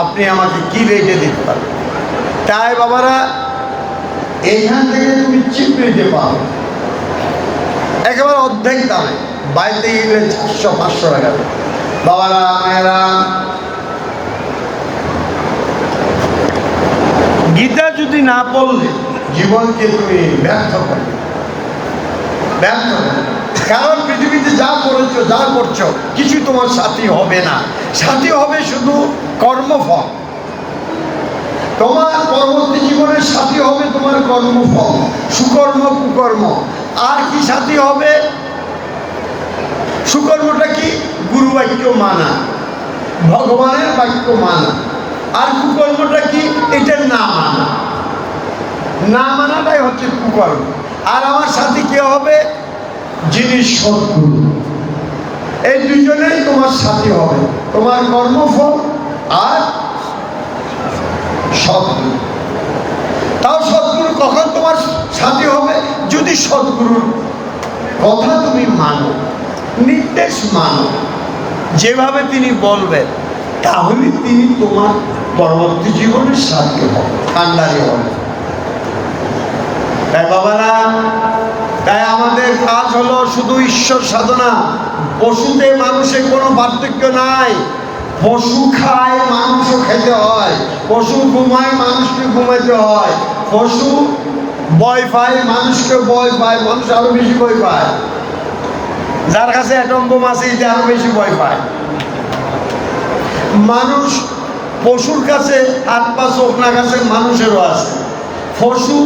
আপনি আমাকে কি রেটে দিতে পারবেন। তাই বাবারা, এইখান থেকে তুমি চিপ নিতে পারো একেবারে অর্ধেক দামে। বাইরে থেকে কিনলে 400-500 টাকা। বাবারা মায়েরা, গীতা যদি না পড়লে জীবনকে তুমি ব্যর্থ করবে, ব্যর্থ। কারণ পৃথিবীতে যা করেছো, যা করছো, কিছু তোমার সাথী হবে না। সাথী হবে শুধু কর্মফল। তোমার পরবর্তী জীবনের সাথী হবে তোমার কর্মফল, সুকর্ম কুকর্ম। আর কি সাথী হবে? সুকর্মটা কি? গুরু বাক্য মানা। ভগবানের বাক্য মানা। আর কুকর্মটা কি? এটা না মানা। না মানাটাই হচ্ছে কুকর্ম। আর আমার সাথে কে হবে? যিনি সদ্গুরু। এই দুজনেই তোমার সাথী হবে, তোমার কর্মফল আর সদ্গুরু। তাও সদ্গুরু কখন তোমার সাথী হবে? যদি সদ্গুরুর কথা তুমি মানো, নির্দেশ মানো, যেভাবে তিনি বলবেন, তাহলে তিনি তোমার পরবর্তী জীবনের সাথী হবে, কান্ডারি হবে। তাই বাবারা, তাই আমাদের কাজ হলো শুধু ঈশ্বর সাধনা। পশুতে মানুষের কোনো পার্থক্য নাই। পশু খায়, মানুষও খেতে হয়। পশু ঘুমায়, মানুষকে ঘুমাইতে হয়। পশু ভয় পায়, মানুষকে ভয় পায়, মানুষ আরো বেশি ভয় পায়। যার কাছে অ্যাটম বোম আছে, এটা আরো বেশি ভয় পায়। মানুষ পশুর কাছে হাত পা চোখ না কাছে মানুষেরও আছে। পশু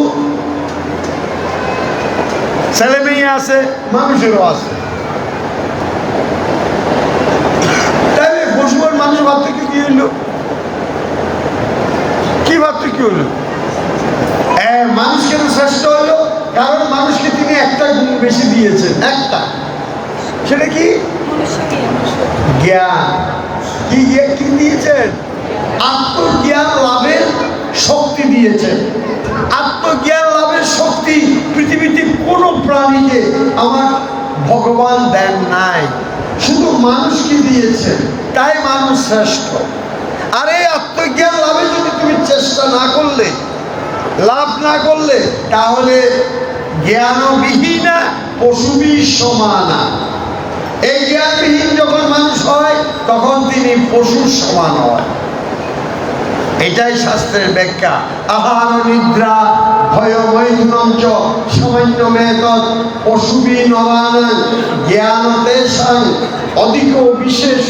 ছেলে মেয়ে আছে, মানুষেরও আছে। তাইলে পশু আর মানুষ পার্থক্য কি হইল? কি পার্থক্য হইল? মানুষ কেন শ্রেষ্ঠ হইল? কারণ মানুষকে তিনি একটা গুণ বেশি দিয়েছেন, একটা। সেটা কি? জ্ঞান। কি কি দিয়েছেন? আত্মজ্ঞান লাভের শক্তি দিয়েছেন। আত্মজ্ঞান লাভের শক্তি পৃথিবীতে কোনো প্রাণীকে আমার ভগবান দেন নাই, শুধু মানুষকে দিয়েছেন। তাই মানুষ শ্রেষ্ঠ। আর এই আত্মজ্ঞান লাভে যদি তুমি চেষ্টা না করলে, লাভ না করলে, তাহলে জ্ঞানবিহীনা পশুবি সমানা। এই জ্ঞানবিহীন যখন মানুষ হয়, তখন তিনি পশুর সমান হয়। এটাই শাস্ত্রের ব্যাখ্যা। আহার নিদ্রা ভয় মৈথুনম চ সামান্য মেতৎ পশুবি নরানাং জ্ঞানতেষাং অধিক বিশেষ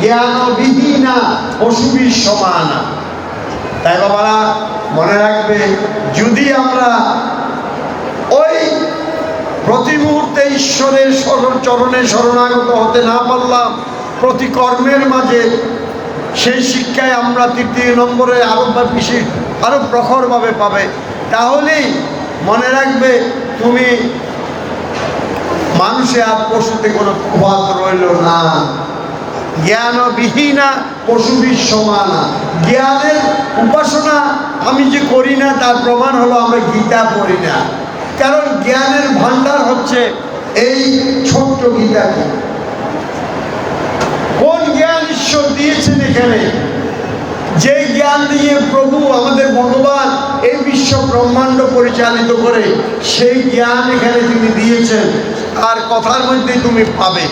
জ্ঞানবিহীনা পশুবি সমানা। তাই বাবারা মনে রাখবে, যদি আমরা ওই প্রতি মুহূর্তে ঈশ্বরের চরণে শরণাগত হতে না পারলাম, প্রতি কর্মের মাঝে সেই শিক্ষায় আমরা ৩য় নম্বরে আরো বেশি, আরো প্রখরভাবে পাবে, তাহলেই মনে রাখবে তুমি মানুষে আর পশুতে কোনো প্রভাব রইল না। জ্ঞানবিহীনা পশুবির সমানা। জ্ঞানের উপাসনা আমি যে করি না, তার প্রমাণ হলো আমরা গীতা পড়ি না। কারণ জ্ঞানের ভান্ডার হচ্ছে এই ছোট্ট গীতাকে। কোন জ্ঞান ঈশ্বর দিয়েছেন এখানে? যে জ্ঞান দিয়ে প্রভু আমাদের ভগবান এই বিশ্ব ব্রহ্মাণ্ড পরিচালিত করে, সেই জ্ঞান এখানে তিনি দিয়েছেন। আর কথার মধ্যে তুমি পাবে,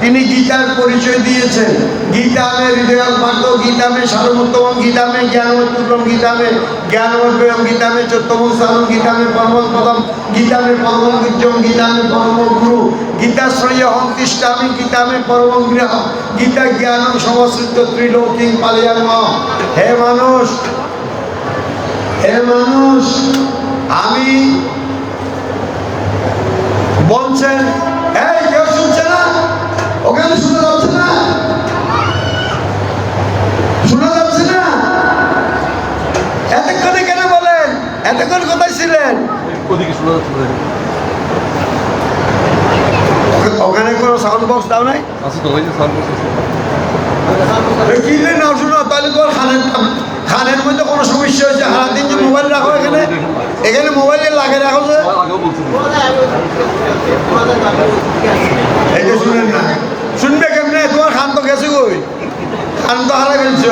তিনি গীতার পরিচয় দিয়েছেন। গীতা মে হৃদয় পার্থ, গীতা মে সারমোত্তম, গীতা মে জ্ঞানমূর্তম, গীতা মে জ্ঞানমদ্বয়ম, গীতা মে চোত্তম স্থানম, গীতা মে পরমং পদম, গীতা মে পরমং গুজ্জম, গীতা মে পরম গুরু, গীতাশ্রয় হং তিষ্ঠামি, গীতা মে পরমং গৃহ, গীতা জ্ঞানম সমশ্রিত ত্রিলোকিং পালয়াম। হে মানুষ, হে মানুষ, আমি বলছেন, এই কেউ শুনছে না? ওখানে শোনা যাচ্ছে না? শোনা যাচ্ছে না? এতক্ষণে কেন বলেন? এতক্ষণ কোথায় ছিলেন? ওখানে কোনো সাউন্ড বক্স দাও নাই? কি না শুনো, তাহলে তোমার খানের মধ্যে কোনো সমস্যা হয়েছে? সারাদিন যে মোবাইল রাখো এখানে, এখানে মোবাইলে লাগে রাখো যে, এটা শুনেন না? শুনবে কেমনে? তোমার খান তো গেছে কই? খান তো হারাই ফেলছ।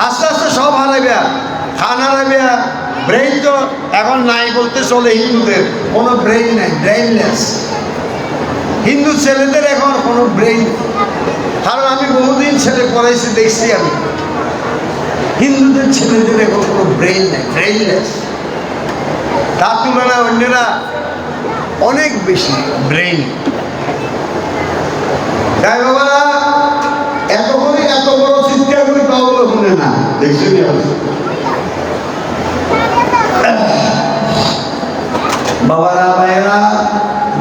আস্তে আস্তে সব হারাইবে, খান হারাইবে। ব্রেইন তো এখন নাই বলতে চলে। হিন্দুদের কোনো ব্রেইন নাই, ব্রেইনলেস। হিন্দু ছেলেদের এখন কোনো ব্রেইন, কারণ আমি বহুদিন ছেলে পড়াইছি, দেখছি আমি হিন্দুদের ছেলেদের এখন কোনো ব্রেইন নেই, ব্রেইনলেস। তার তুলনায় অন্যরা অনেক বেশি ব্রেইন। তাই বাবারা, এত করে এত বড় চিৎকার করে তাহলে শুনে না, দেখছেন? বাবারা, ভাইয়েরা,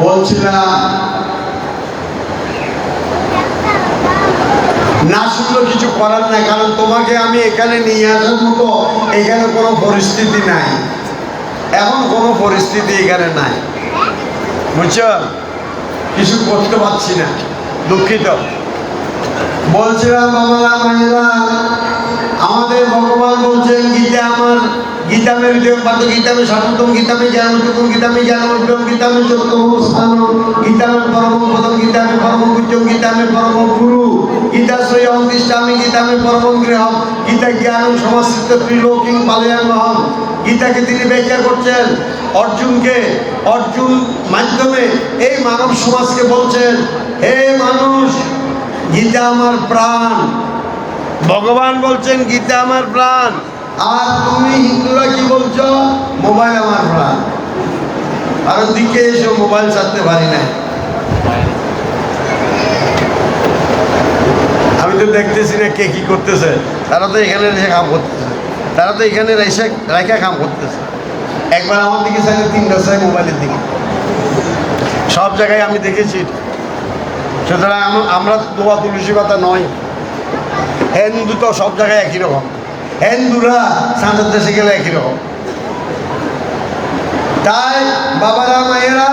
বলছিলাম আসলে কিছু করার নাই, কারণ তোমাকে আমি এখানে নিয়ে আসার মতো এখানে কোনো পরিস্থিতি নাই, এখন কোনো পরিস্থিতি এখানে নাই, বুঝছো? কিছু করতে পারছি না, দুঃখিত। বলছিলাম বাবারা মায়েরা, আমাদের ভগবান বলছেন গীতামে গীতামে সাধুতম গীতামে জ্ঞানটুকুম গীতামে জ্ঞানমুদ্রম গীতামে চতুর্থ স্থান গীতামে পরম পদম গীতামে পরম পূজ্যম গীতামে পরম গুরু গীতাশ্রয় অন্তিষ্ঠামি গীতামে পরম গৃহম গীতা জ্ঞানম সমাশ্রিত ত্রিলোকিং পালয়ামহম। গীতাকে তিনি ব্যাখ্যা করছেন অর্জুনকে, অর্জুন মাধ্যমে এই মানব সমাজকে বলছেন, হে মানুষ, গীতা আমার প্রাণ। ভগবান বলছেন গীতা আমার প্রাণ, আর তুমি হিন্দুরা কি বলছো? মোবাইল আমার প্রাণ। আর দিকে এসে মোবাইল ছাড়তে পারি না। আমি তো দেখতেছি না কে কি করতেছে, তারা তো এখানে এসে কাম করতেছে, তারা তো এখানে এসে রেখা কাম করতেছে। একবার আমার দিকে চাইলে 3টা চাই মোবাইলের দিকে, সব জায়গায় আমি দেখেছি। সুতরাং আমরা দোয়া তুলসী কথা নয়, হিন্দু তো সব জায়গায় একই রকম, হিন্দুরা সাঁতার দেশে গেলে একই রকম। তাই বাবারা মায়েরা,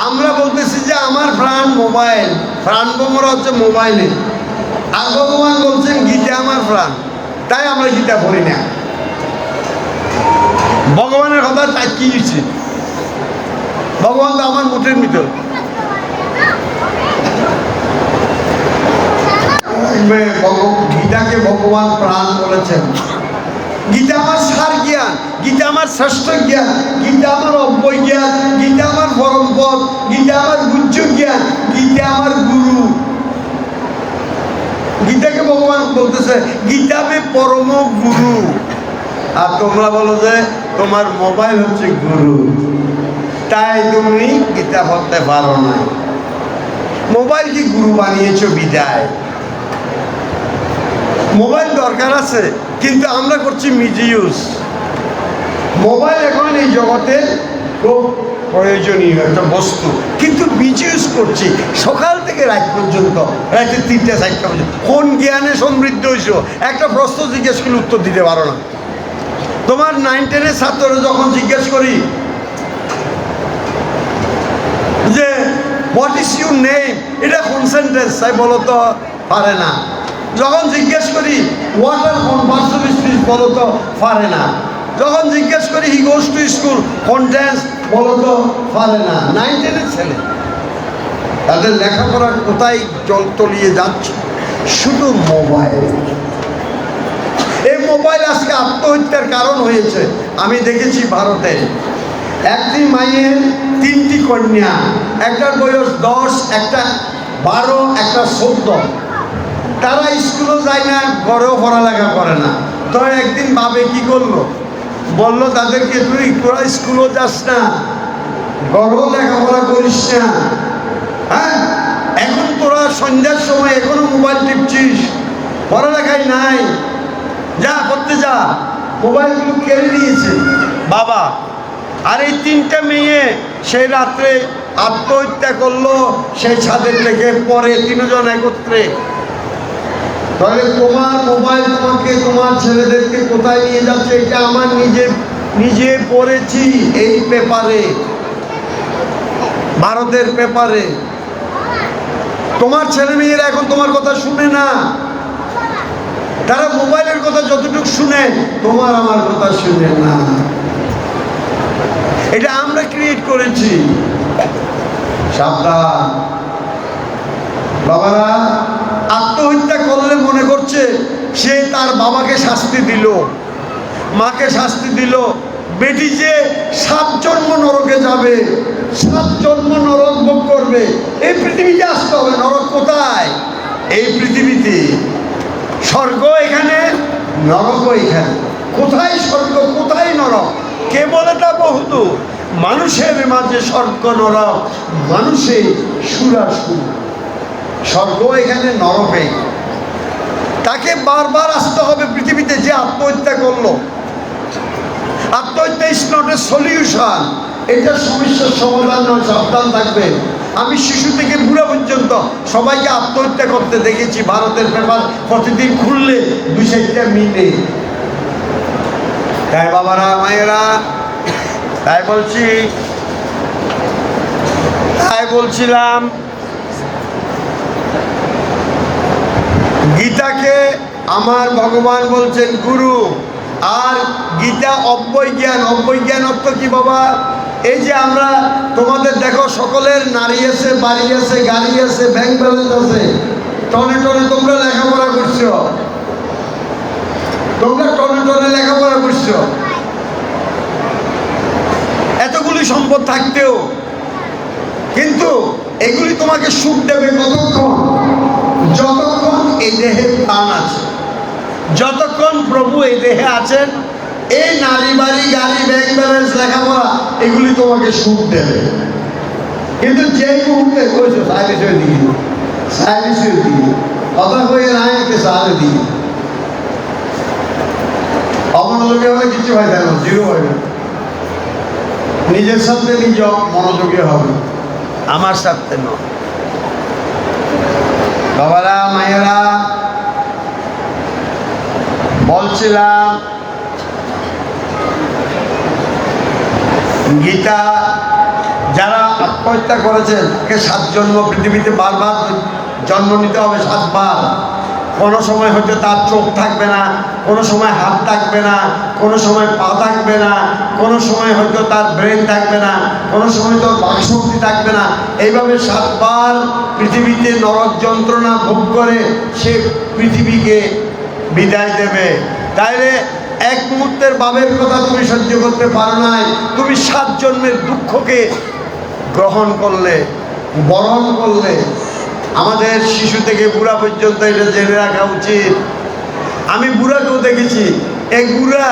আমরা বলতেছি যে আমার প্রাণ মোবাইল, প্রাণ বোমরা হচ্ছে মোবাইলে, আর ভগবান বলছেন গীতা আমার প্রাণ। তাই আমরা গীতা পড়ি না। ভগবানের কথা তাই কি উচিত? ভগবান তো আমার মুঠের ভিতর। গীতাকে ভগবান প্রাণ বলেছেন। গীতা আমার সার জ্ঞান, গীতা আমার শ্রেষ্ঠ জ্ঞান, গীতা আমার অব্যয় জ্ঞান, গীতা আমার পরম পদ, গীতা আমার গুজ্জ জ্ঞান, গীতা আমার গুরু। গীতাকে ভগবান বলতেছে গীতাবে পরম গুরু। আর তোমরা বলো যে তোমার মোবাইল হচ্ছে গুরু, তাই তুমি গীতা পড়তে পারো না। মোবাইল কি গুরু বানিয়েছো বিদায়। মোবাইল দরকার আছে, কিন্তু আমরা করছি মিস ইউজ। মোবাইল এখন এই জগতে খুব প্রয়োজনীয় একটা বস্তু, কিন্তু মিস ইউজ করছি সকাল থেকে রাত পর্যন্ত, রাতে 3টা 4টা পর্যন্ত। কোন জ্ঞানে সমৃদ্ধ হয়েছ? একটা প্রশ্ন জিজ্ঞেস করলে উত্তর দিতে পারো না। তোমার 9-10 ছাত্ররা যখন জিজ্ঞেস করি যে হোয়াট ইজ ইউর নেম, এটা কোন সেন্টেন্স, তাই বলো তো পারে না। যখন জিজ্ঞেস করি হোয়াট আর কনভার্সন স্পিচ, বলো তো পারে না। যখন জিজ্ঞেস করি হি গোজ টু স্কুল, কন্টেন্স, বলো তো পারে না। 9-10 ছেলে, তাদের লেখাপড়া কোথায় জল তলিয়ে যাচ্ছে? শুধু মোবাইল। এই মোবাইল আজকে আত্মহত্যার কারণ হয়েছে। আমি দেখেছি ভারতে একটি মায়ের 3টি কন্যা, একটার বয়স 10, একটা 12, একটা 14। তারা স্কুলও যায় না, ঘরেও পড়ালেখা করে না। তো একদিন ভাবে কি করলো, বলল তাদেরকে তোরা স্কুলও যাস না, ঘরেও লেখাপড়া করিস না, হ্যাঁ, এখন তোরা সন্ধ্যার সময় এখনো মোবাইল টিপছিস, পড়ালেখাই নাই, যা করতে যা। মোবাইলগুলো কেড়ে নিয়েছে বাবা। আর এই 3টা মেয়ে সেই রাত্রে আত্মহত্যা করলো সেই ছাদের থেকে, পরে 3 জন একত্রে। তাহলে তোমার মোবাইল তোমাকে, তোমার ছেলেদেরকে কোথায় নিয়ে যাচ্ছে? এটা আমার নিজে পড়েছি এই পেপারে, ভারতের পেপারে। তোমার ছেলে মেয়েরা এখন তোমার কথা শুনে না, তারা মোবাইলের কথা যতটুকু শুনে, তোমার আমার কথা শুনে না। এটা আমরা ক্রিয়েট করেছি। সাবধান বাবারা। আত্মহত্যা করলে মনে করছে সে তার বাবাকে শাস্তি দিল, মাকে শাস্তি দিল। বেটি যে 7 জন্ম নরকে যাবে, 7 জন্ম নরক ভোগ করবে। এই পৃথিবীতে আসতে হবে। নরক কোথায়? এই পৃথিবীতে। স্বর্গ এখানে, নরকও এখানে। কোথায় স্বর্গ, কোথায় নরক? কে বলে তা বহুদূর। মানুষের মাঝে স্বর্গ নরক, মানুষে সুরাসুর। স্বর্গ এখানে, নরকে। তাকে বারবার আসতে হবে পৃথিবীতে যে আত্মহত্যা করলো। আত্মহত্যা ইজ নট এ সলিউশন, এটা সমস্যার সমাধান নয়। সাবধান থাকবে। আমি শিশু থেকে বুড়া পর্যন্ত সবাইকে আত্মহত্যা করতে দেখেছি। ভারতের পেপার প্রতিদিন খুললে 2-4টা মিলে। তাই বাবারা মায়েরা, তাই বলছিলাম গীতাকে আমার ভগবান বলছেন গুরু। আর গীতা অব্যয় জ্ঞান। অব্যয় জ্ঞান অর্থ কি বাবা? এই যে আমরা তোমাদের দেখো সকলের নারী আছে, বাড়ি আছে, গাড়ি আছে, ব্যাংক ব্যালেন্স আছে, টনে টনে তোমরা লেখাপড়া করছো, লেখাপড়া করছো। এতগুলি সম্পদ থাকতেও কিন্তু এগুলি তোমাকে সুখ দেবে কতক্ষণ? যতক্ষণ এই দেহে প্রাণ আছে, যতক্ষণ প্রভু এই দেহে আছেন, এই নারী বাড়ি গাড়ি ব্যাংক ব্যালেন্স লেখাপড়া এগুলি তোমাকে সুখ দেবে। কিন্তু যেই মুহূর্তে কইছো সাইলেন্সের দিকে কথা কয়ে না সারে দিকে অমনোযোগী হলে কিছু হয় না, জিরো হয় না। নিজের সাথে নিজ মনোযোগী হবে, আমার সাথে নয়। বাবারা মায়েরা, বলছিলাম গীতা যারা আত্মহত্যা করেছেন তাকে 7 জন্ম পৃথিবীতে বারবার জন্ম নিতে হবে, 7 বার। কোনো সময় হয়তো তার চোখ থাকবে না, কোনো সময় হাত থাকবে না, কোনো সময় পা থাকবে না, কোনো সময় হয়তো তার ব্রেন থাকবে না, কোনো সময় তোর বাকশক্তি থাকবে না। এইভাবে 7 বার পৃথিবীতে নরক যন্ত্রণা ভোগ করে সে পৃথিবীকে বিদায় দেবে। তাইলে এক মুহূর্তের ভাবের কথা তুমি সহ্য করতে পারো নাই, তুমি 7 জন্মের দুঃখকে গ্রহণ করলে, বরণ করলে। আমাদের শিশু থেকে বুড়া পর্যন্ত এটা জেনে রাখা উচিত। আমি বুড়াকেও দেখেছি, এক বুড়া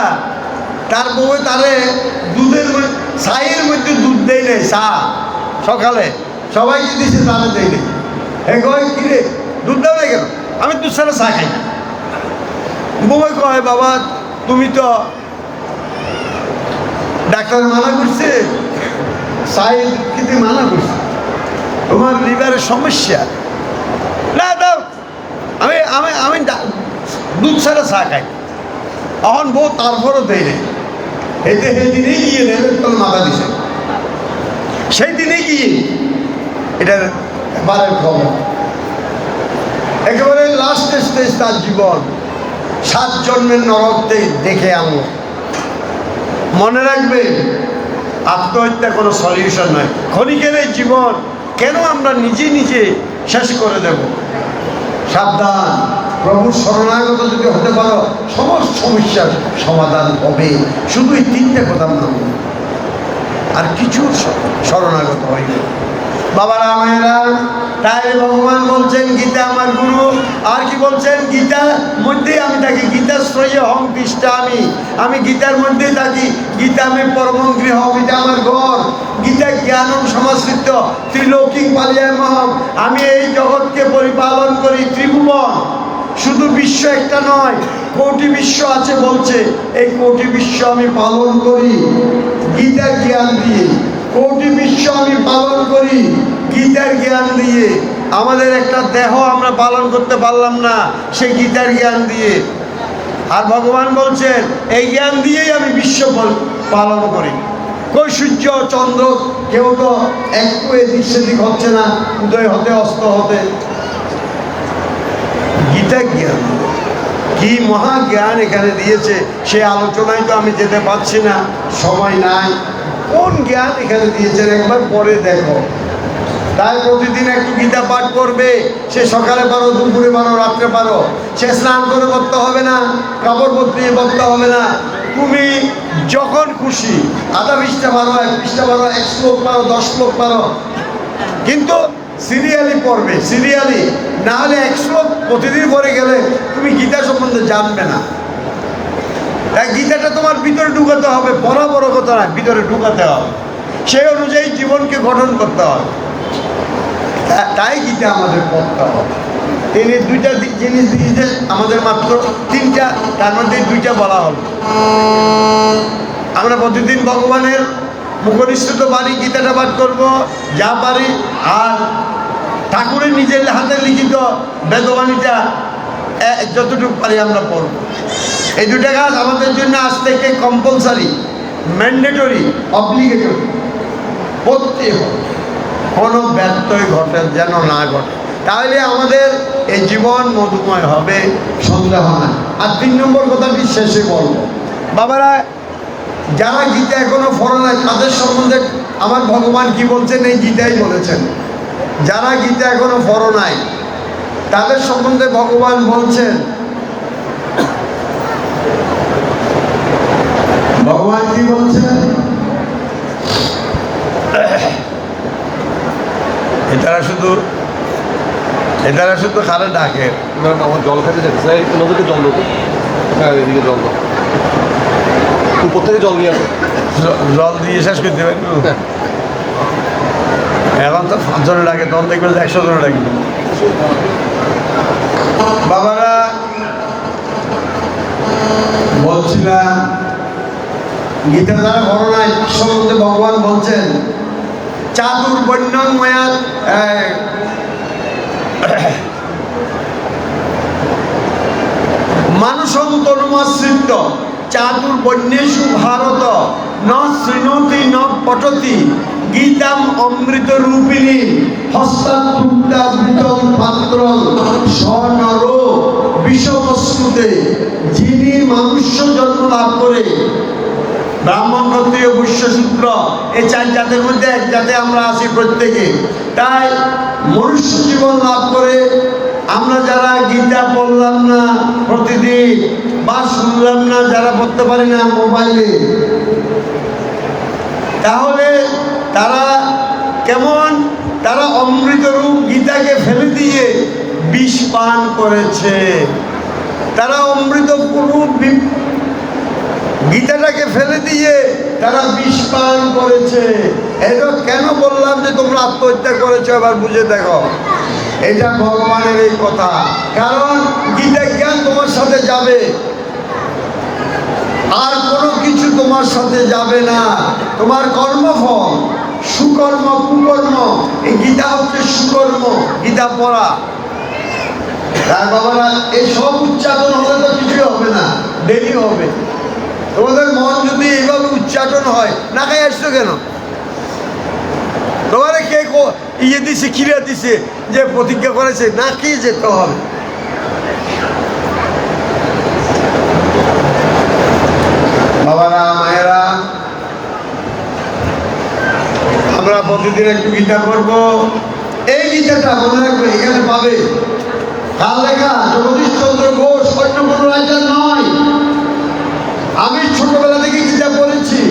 তার বউ তারে দুধের চায়ের মধ্যে দুধ দেয় নেই, চা সকালে সবাইকে দিয়েছে, তারা দেয় নেই। এ কয় কিরে দুধ দাও না কেন? আমি দুধ ছাড়া চা খাই না। বউই কয় বাবা তুমি তো ডাক্তার মানা করছে, চায়ের খেতে মানা করছে, তোমার লিভারের সমস্যা, না দাও। আমি আমি আমি দুধ ছাড়া চা খাই। এখন বউ তারপরও দেয় নেই। এতে সেদিনেই গিয়ে তোর মাথা দিছে, সেই দিনেই গিয়ে এটার বারের খবর। একেবারে লাস্ট স্টেজ তার জীবন, 7 জন্মের নরকতে দেখে আনলো। মনে রাখবে, আত্মহত্যা কোনো সলিউশন নয়। ক্ষণিকের এই জীবন কেন আমরা নিজে নিজে শেষ করে দেব? সাবধান, প্রভুর শরণাগত যদি হতে পারো সমস্ত সমস্যার সমাধান হবে। শুধু এই 3টে কথা মনে হবে, আর কিছু শরণাগত হইবে। বাবারা মায়েরা, তাই ভগবান বলছেন গীতা আমার গুরু। আর কি বলছেন? গীতার মধ্যে আমি থাকি, গীতা শ্রয়ে হং কৃষ্টা। আমি গীতার মধ্যেই থাকি। গীতা আমি পরম গৃহ, গীতা আমার ঘর। গীতা জ্ঞানম সমাশ্রিত ত্রিলৌকিক পালিয়ামহম। আমি এই জগৎকে পরিপালন করি, ত্রিভুবন। শুধু বিশ্ব একটা নয়, কোটি বিশ্ব আছে বলছে। এই কোটি বিশ্ব আমি পালন করি গীতার জ্ঞান দিয়ে। কোটি বিশ্ব আমি পালন করি গীতার জ্ঞান দিয়ে। আমাদের একটা দেহ আমরা পালন করতে পারলাম না, সেই গীতার জ্ঞান দিয়ে। আর ভগবান বলছেন এই জ্ঞান দিয়েই আমি বিশ্ব পালন করি। কই সূর্য চন্দ্র কেউ তো একটু এদিক সেদিক হচ্ছে না, উদয় হতে অস্ত হতে। গীতা জ্ঞান কি মহা জ্ঞান এখানে দিয়েছে, সে আলোচনায় তো আমি যেতে পারছি না, সময় নাই। কোন জ্ঞান এখানে দিয়েছেন একবার পরে দেখো। তাই প্রতিদিন একটু গীতা পাঠ করবে। সে সকালে পারো, দুপুরে পারো, রাত্রে পারো। সে স্নান করে করতে হবে না, কাপড় বদলিয়ে করতে হবে না। তুমি যখন খুশি আধা পৃষ্ঠা পারো, 1 পৃষ্ঠা পারো, 1 শ্লোক পারো, 10 শ্লোক পারো, কিন্তু সিরিয়ালি পড়বে, সিরিয়ালি। না হলে 1 শ্লোক প্রতিদিন পড়ে গেলে তুমি গীতা সম্বন্ধে জানবে না। তাই গীতাটা তোমার ভিতরে ঢুকাতে হবে, বড় বড় কথা না, ভিতরে ঢুকাতে হবে। সেই অনুযায়ী জীবনকে গঠন করতে হবে। তাই গীতা আমাদের পড়তে হবে। তিনি 2টা জিনিস দিয়েছেন আমাদের, মাত্র 3টা, তার মধ্যে 2টা বলা হল। আমরা প্রতিদিন ভগবানের মুখনিসৃত বাণী গীতাটা পাঠ করবো যা পারি, আর ঠাকুরের নিজের হাতে লিখিত বেদবাণীটা যতটুকু পারি আমরা পড়ব। এই দুটা কাজ আমাদের জন্য আজ থেকে কম্পালসারি, ম্যান্ডেটরি, অব্লিগেটরি করতে হবে, কোনো ব্যত্যয় ঘটে যেন না ঘটে, তাহলে আমাদের এই জীবন মধুময় হবে, সন্দেহ না। আর 3 নম্বর কথাটি শেষে বলবো, বাবারা যারা গীতা এখনো পড়ে নাই তাদের সম্বন্ধে আমার ভগবান কি বলছেন এই গীতাই বলেছেন। যারা গীতা এখনো পড়ে নাই তাদের সম্বন্ধে ভগবান বলছেন, ভগবান কি বলছেন, এটারা শুধু খারে ডাকে। আমার জল খাইতে যাচ্ছে, ওনাদেরকে জল দেবো। হ্যাঁ, এদিকে জল দাও, প্রত্যেকে জল নিয়ে আসো। জল দিয়ে শেষ করতে পারি এখন তো 5 জনে ডাকে, তখন দেখবে 100 জনে ডাকে। বাবারা বলছিলাম গীতা দ্বারা বর্ণনায় সম্বন্ধে ভগবান বলছেন চাতুর্বর্ণ্যং মায়া মানুষং তনুমাশ্রিত চাতুর্বর্ণেষু ভারত ন শৃণোতি ন পঠতি গীতাম অমৃত রূপিণী হস্তাৎ পাত্রং স্বনর বিষমস্মৃতে। যিনি মনুষ্য জন্ম লাভ করে, ব্রাহ্মণ, ক্ষত্রিয়, বৈশ্য, শূদ্র, এই 4 জাতের মধ্যে এক জাতে আমরা আছি প্রত্যেকে। তাই মনুষ্য জীবন লাভ করে আমরা যারা গীতা পড়লাম না প্রতিদিন, বা শুনলাম না, যারা পড়তে পারি না মোবাইলে, তাহলে তারা কেমন? তারা অমৃতরূপ গীতাকে ফেলে দিয়ে বিষ পান করেছে। তারা অমৃতরূপ গীতাটাকে ফেলে দিয়ে তারা বিষ পান করেছে। এটা কেন বললাম যে তোমরা আত্মহত্যা করেছো, এবার বুঝে দেখো। এটা ভগবানের এই কথা, কারণ গীতা জ্ঞান তোমার সাথে যাবে, আর কোনো কিছু তোমার সাথে যাবে না। তোমার কর্মফল, সুকর্ম কুকর্ম, এই গীতা হচ্ছে সুকর্ম, গীতা পড়া। তাই বাবারা এই সব উচ্চারণ হলে তো কিছুই হবে না, দেরি হবে। তোমাদের মন যদি এইভাবে উচ্চাটন হয়, না খাই আসছো কেন? তোমারে কে ইয়ে দিছে, খিরা দিছে যে প্রতিজ্ঞা করেছে না খেয়ে যেতে হবে? বাবারা, মায়েরা, আমরা প্রতিদিন একটু গীতা করবো। এই গীতাটা মনে রাখবে, এখানে পাবে। কার লেখা? জগদীশচন্দ্র ঘোষ, অন্য কোনো রাইটার নয়। আমি ছোটবেলা থেকে গীতা পড়েছি,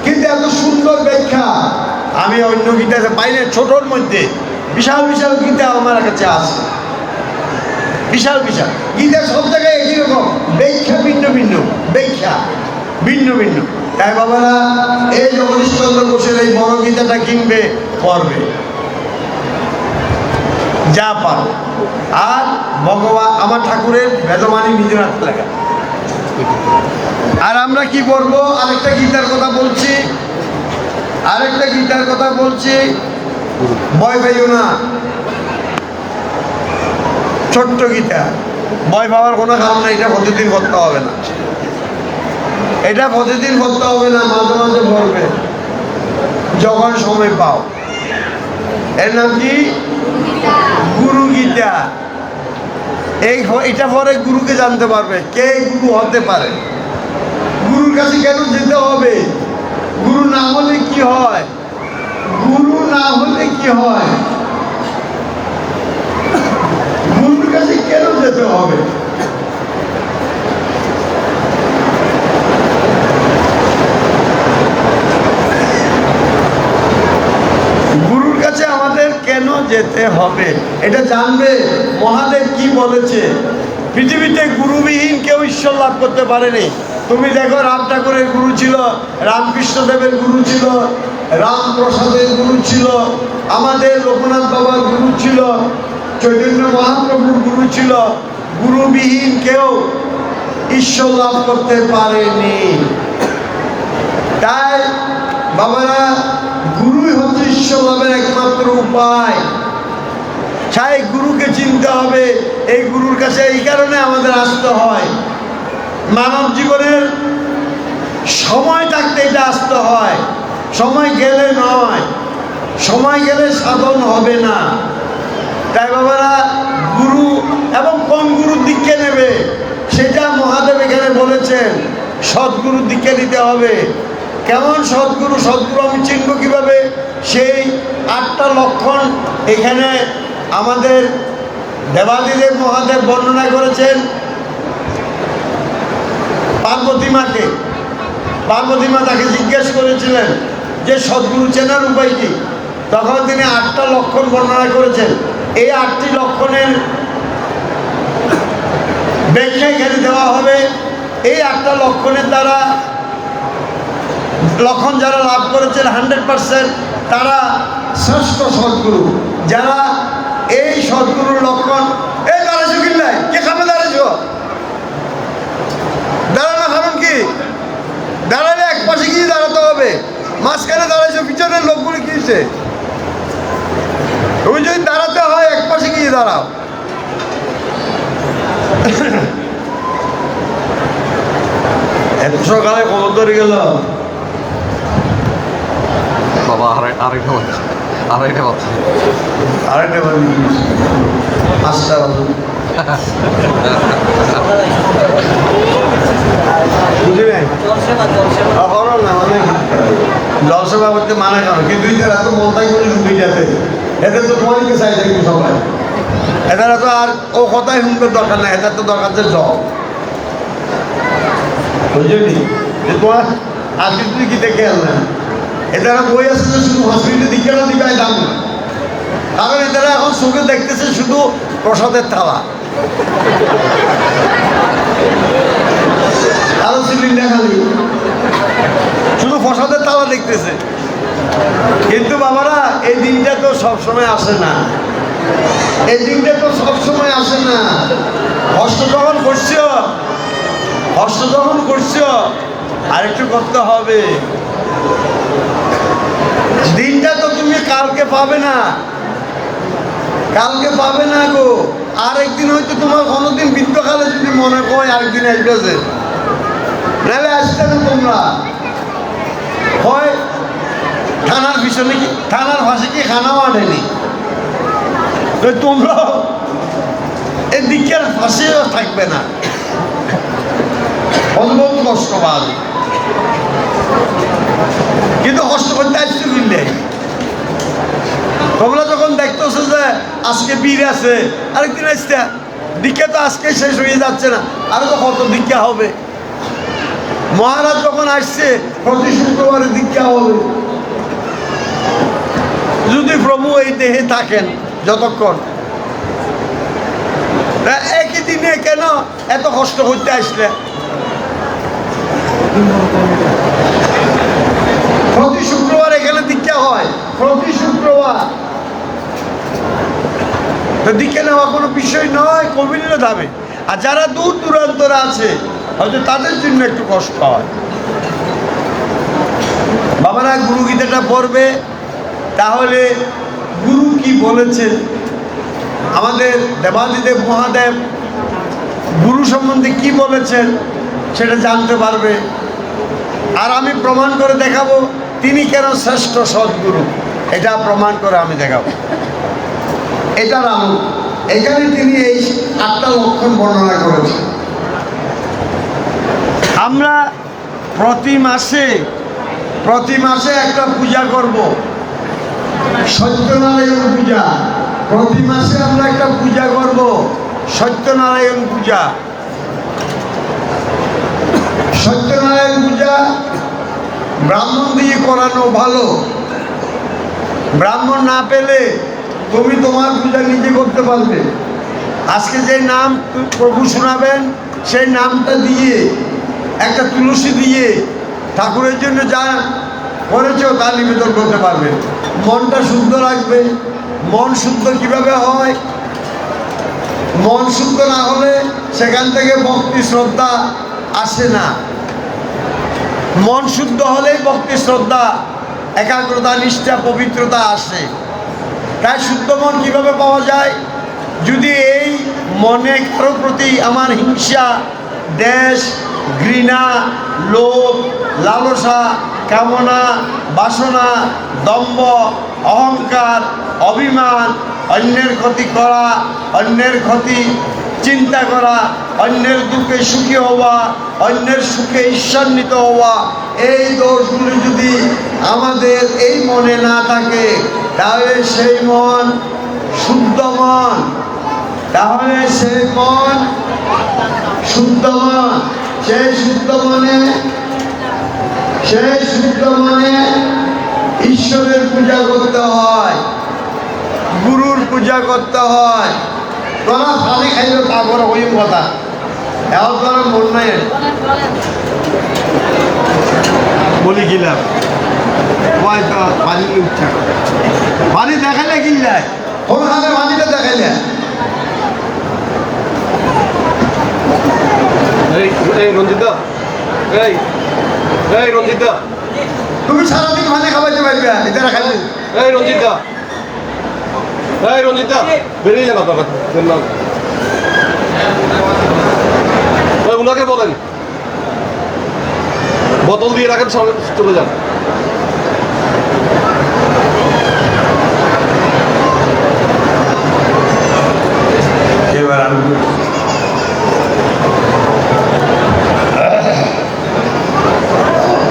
কিন্তু এত সুন্দর ব্যাখ্যা আমি অন্য গীতাতে পাই না। ছোটোর মধ্যে বিশাল বিশাল গীতা আমার কাছে আছে, বিশাল বিশাল গীতা, সব জায়গায় একই রকম, ব্যাখ্যা ভিন্ন ভিন্ন, ব্যাখ্যা ভিন্ন ভিন্ন। তাই বাবারা এই জগদীশচন্দ্র ঘোষের এই বড় গীতাটা কিনবে, পড়বে যা পারো। আর ভগবান আমার ঠাকুরের বেদবাণী নিজের হাতে লেখা। আর আমরা কি করবো? আরেকটা গীতার কথা বলছি, আরেকটা গীতার কথা বলছি, ভয় পাইও না। ছোট্ট গীতা, ভয় পাওয়ার কোনো কারণ নেই। এটা প্রতিদিন করতে হবে না, এটা প্রতিদিন করতে হবে না, মাঝে মাঝে পড়বে যখন সময় পাও। এর নাম কি? গুরু গীতা। এটা পরে গুরুকে জানতে পারবে, কে গুরু হতে পারে, গুরুর কাছে কেন যেতে হবে, গুরু না হলে কি হয়, গুরু না হলে কি হয়, গুরুর কাছে কেন যেতে হবে? গুরুর কাছে আমাদের কেন যেতে হবে এটা জানবে। মহাদেব কি বলেছে, পৃথিবীতে গুরুবিহীন কেউ ঈশ্বর লাভ করতে পারেনি। তুমি দেখো, রাম ঠাকুরের গুরু ছিল, রামকৃষ্ণদেবের গুরু ছিল, রামপ্রসাদের গুরু ছিল, আমাদের লোকনাথ বাবার গুরু ছিল, চৈতন্য মহাপ্রভুর গুরু ছিল। গুরুবিহীন কেউ ঈশ্বর লাভ করতে পারেনি। তাই বাবারা, গুরুই হচ্ছে ঈশ্বর লাভের একমাত্র উপায়। সেই গুরুকে চিনতে হবে। এই গুরুর কাছে এই কারণে আমাদের আসতে হয়, মানব জীবনের সময় থাকতে এটা আসতে হয়, সময় গেলে নয়। সময় গেলে সাধন হবে না। তাই বাবারা, গুরু এবং কোন গুরুর দীক্ষা নেবে সেটা মহাদেব এখানে বলেছেন। সদ্গুরুর দীক্ষা নিতে হবে। কেমন সদ্গুরু? সদ্গুরু আমি চিনব কীভাবে? সেই 8টা লক্ষণ এখানে আমাদের দেবাদিদেব মহাদেব বর্ণনা করেছেন। পার্বতী মা তাকে জিজ্ঞেস করেছিলেন যে সদ্গুরু চেনার উপায় কি? তখন তিনি 8টা লক্ষণ বর্ণনা করেছেন। এই 8টি লক্ষণের ব্যাখ্যা এখানে দেওয়া হবে। এই 8টা লক্ষণের দ্বারা লক্ষণ যারা লাভ করেছেন 100% তারা শ্রেষ্ঠ সদ্গুরু। যারা এই সদ্গুরুর লক্ষণ, এই দাঁড়াইছো কিল্লাই কে খাবে? দাঁড়াইছো, দাঁড়ানো কারণ কি? দাঁড়ালে এক পাশে গিয়ে দাঁড়াতে হবে। মাঝখানে দাঁড়াইছো, পিছনের লোকগুলো কি হয়েছে? তুমি যদি দাঁড়াতে হয় এক পাশে গিয়ে দাঁড়াও। এত সকালে কত ধরে গেল বাবা? আড়াইটা বাজছে। আরেকটা বাজে, 5টা বাজে। বুঝলেন? না মানে জলসেবা করতে মানে কেন? কিন্তু দুইটার এত মন্তাই করি দুইটাতে, এদের তো তোমারকে চাই থাকবে সবাই। এদের তো আর ও কথাই শুনতে দরকার নাই। এদের তো দরকার যে জব, বুঝলি? যে তোমার আজকে তুই কি দেখে আনলেন? এদের বই আছে যে শুধু হসপিটালে দীক্ষাটা দিবে দাম না। কারণ এরা এখন চোখে দেখতেছে শুধু প্রসাদের থালা, আরো সিলিন্ডার খালি, শুধু প্রসাদের তালা দেখতেছে। কিন্তু বাবারা, এই দিনটা তো সবসময় আসে না। এই দিনটা তো সবসময় আসে না। কষ্ট যখন করছো আরেকটু করতে হবে। দিনটা তো তুমি কালকে পাবে না, গো। আরেকদিন হয়তো তোমার কোনোদিন বৃদ্ধকালে যদি মনে হয় আরেকদিন আসবে, নাহলে আসতে না। তোমরা হয় থানার পিছনে কি, থানার পাশে কি খানাও আনেনি, তোমরা এই দীক্ষার পাশেও থাকবে না। অদ্ভুত কষ্ট পাবে, কিন্তু কষ্ট করতে আসতে বুঝলে। তোমরা যখন দেখতেছো যে আজকে বীর আছে, আরেকদিন আসতে দীক্ষা তো আজকে শেষ হয়ে যাচ্ছে না, আরো তো কত দীক্ষা হবে। মহারাজ যখন আসছে প্রতি শুক্রবারে দীক্ষা হবে, যদি প্রভু এই দেহে থাকেন যতক্ষণ। একই দিনে কেন এত কষ্ট করতে আসলে? প্রতি শুক্রবার এখানে দীক্ষা হয়, প্রতি শুক্রবার। তো দীক্ষা নেওয়া কোনো বিষয় নয়, কবির ধামে। আর যারা দূর দূরান্তরে আছে হয়তো তাদের জন্য একটু কষ্ট হয়। বাবারা, গুরু গীতাটা পড়বে, তাহলে গুরু কি বলেছেন, আমাদের দেবাদিদেব মহাদেব গুরু সম্বন্ধে কি বলেছেন সেটা জানতে পারবে। আর আমি প্রমাণ করে দেখাবো তিনি কেন শ্রেষ্ঠ সদ্গুরু, এটা প্রমাণ করে আমি দেখাবো। এটার আলো এখানে তিনি এই 8টা লক্ষণ বর্ণনা করেছেন। আমরা প্রতি মাসে একটা পূজা করব, সত্যনারায়ণ পূজা। প্রতি মাসে আমরা একটা পূজা করব, সত্যনারায়ণ পূজা। সত্যনারায়ণ পূজা ব্রাহ্মণ দিয়ে করানো ভালো। ব্রাহ্মণ না পেলে তুমি তোমার পূজা নিজে করতে পারবে। আজকে যে নাম প্রভু শোনাবেন সেই নামটা দিয়ে একটা তুলসী দিয়ে ঠাকুরের জন্য যা করেছো তা নিবেদন করতে পারবে। মনটা শুদ্ধ রাখবে। মন শুদ্ধ কিভাবে হয়? মন শুদ্ধ না হলে সেখান থেকে ভক্তি শ্রদ্ধা আসে না। মন শুদ্ধ হলেই ভক্তি শ্রদ্ধা একাগ্রতা, নিষ্ঠা, পবিত্রতা আসে। তাই শুদ্ধ মন কীভাবে পাওয়া যায়? যদি এই মনে কারো প্রতি আমার হিংসা, দ্বেষ, ঘৃণা, লোভ, লালসা, কামনা, বাসনা, দম্ভ, অহংকার, অভিমান, অন্যের ক্ষতি করা, অন্যের ক্ষতি চিন্তা করা, অন্যের দুঃখে সুখী হওয়া, অন্যের সুখে ঈর্ষান্বিত হওয়া, এই দোষগুলি যদি আমাদের এই মনে না থাকে, তাহলে সেই মন শুদ্ধ মন, তাহলে সেই মন শুদ্ধ মন। সেই শুদ্ধ মনে ঈশ্বরের পূজা করতে হয়, গুরুর পূজা করতে হয়। তোরা পানি খাইলে তারপরে ওই কথা এখন তোর মন নাই বলি গিলাম পানি উঠছে, পানি দেখাইলে কি যায়, কোন হাতে পানিটা দেখাইলে। এই রঞ্জিতা, এই রঞ্জিতা, তুমি সারাদিন পানি খাওয়াইতে পারবে, এটা খাইলে। এই রঞ্জিতা, এই রঞ্জিতা, বেরিয়ে যান আপনার ওনাকে বলেন বোতল দিয়ে রাখেন, চলে যান। এবার আমি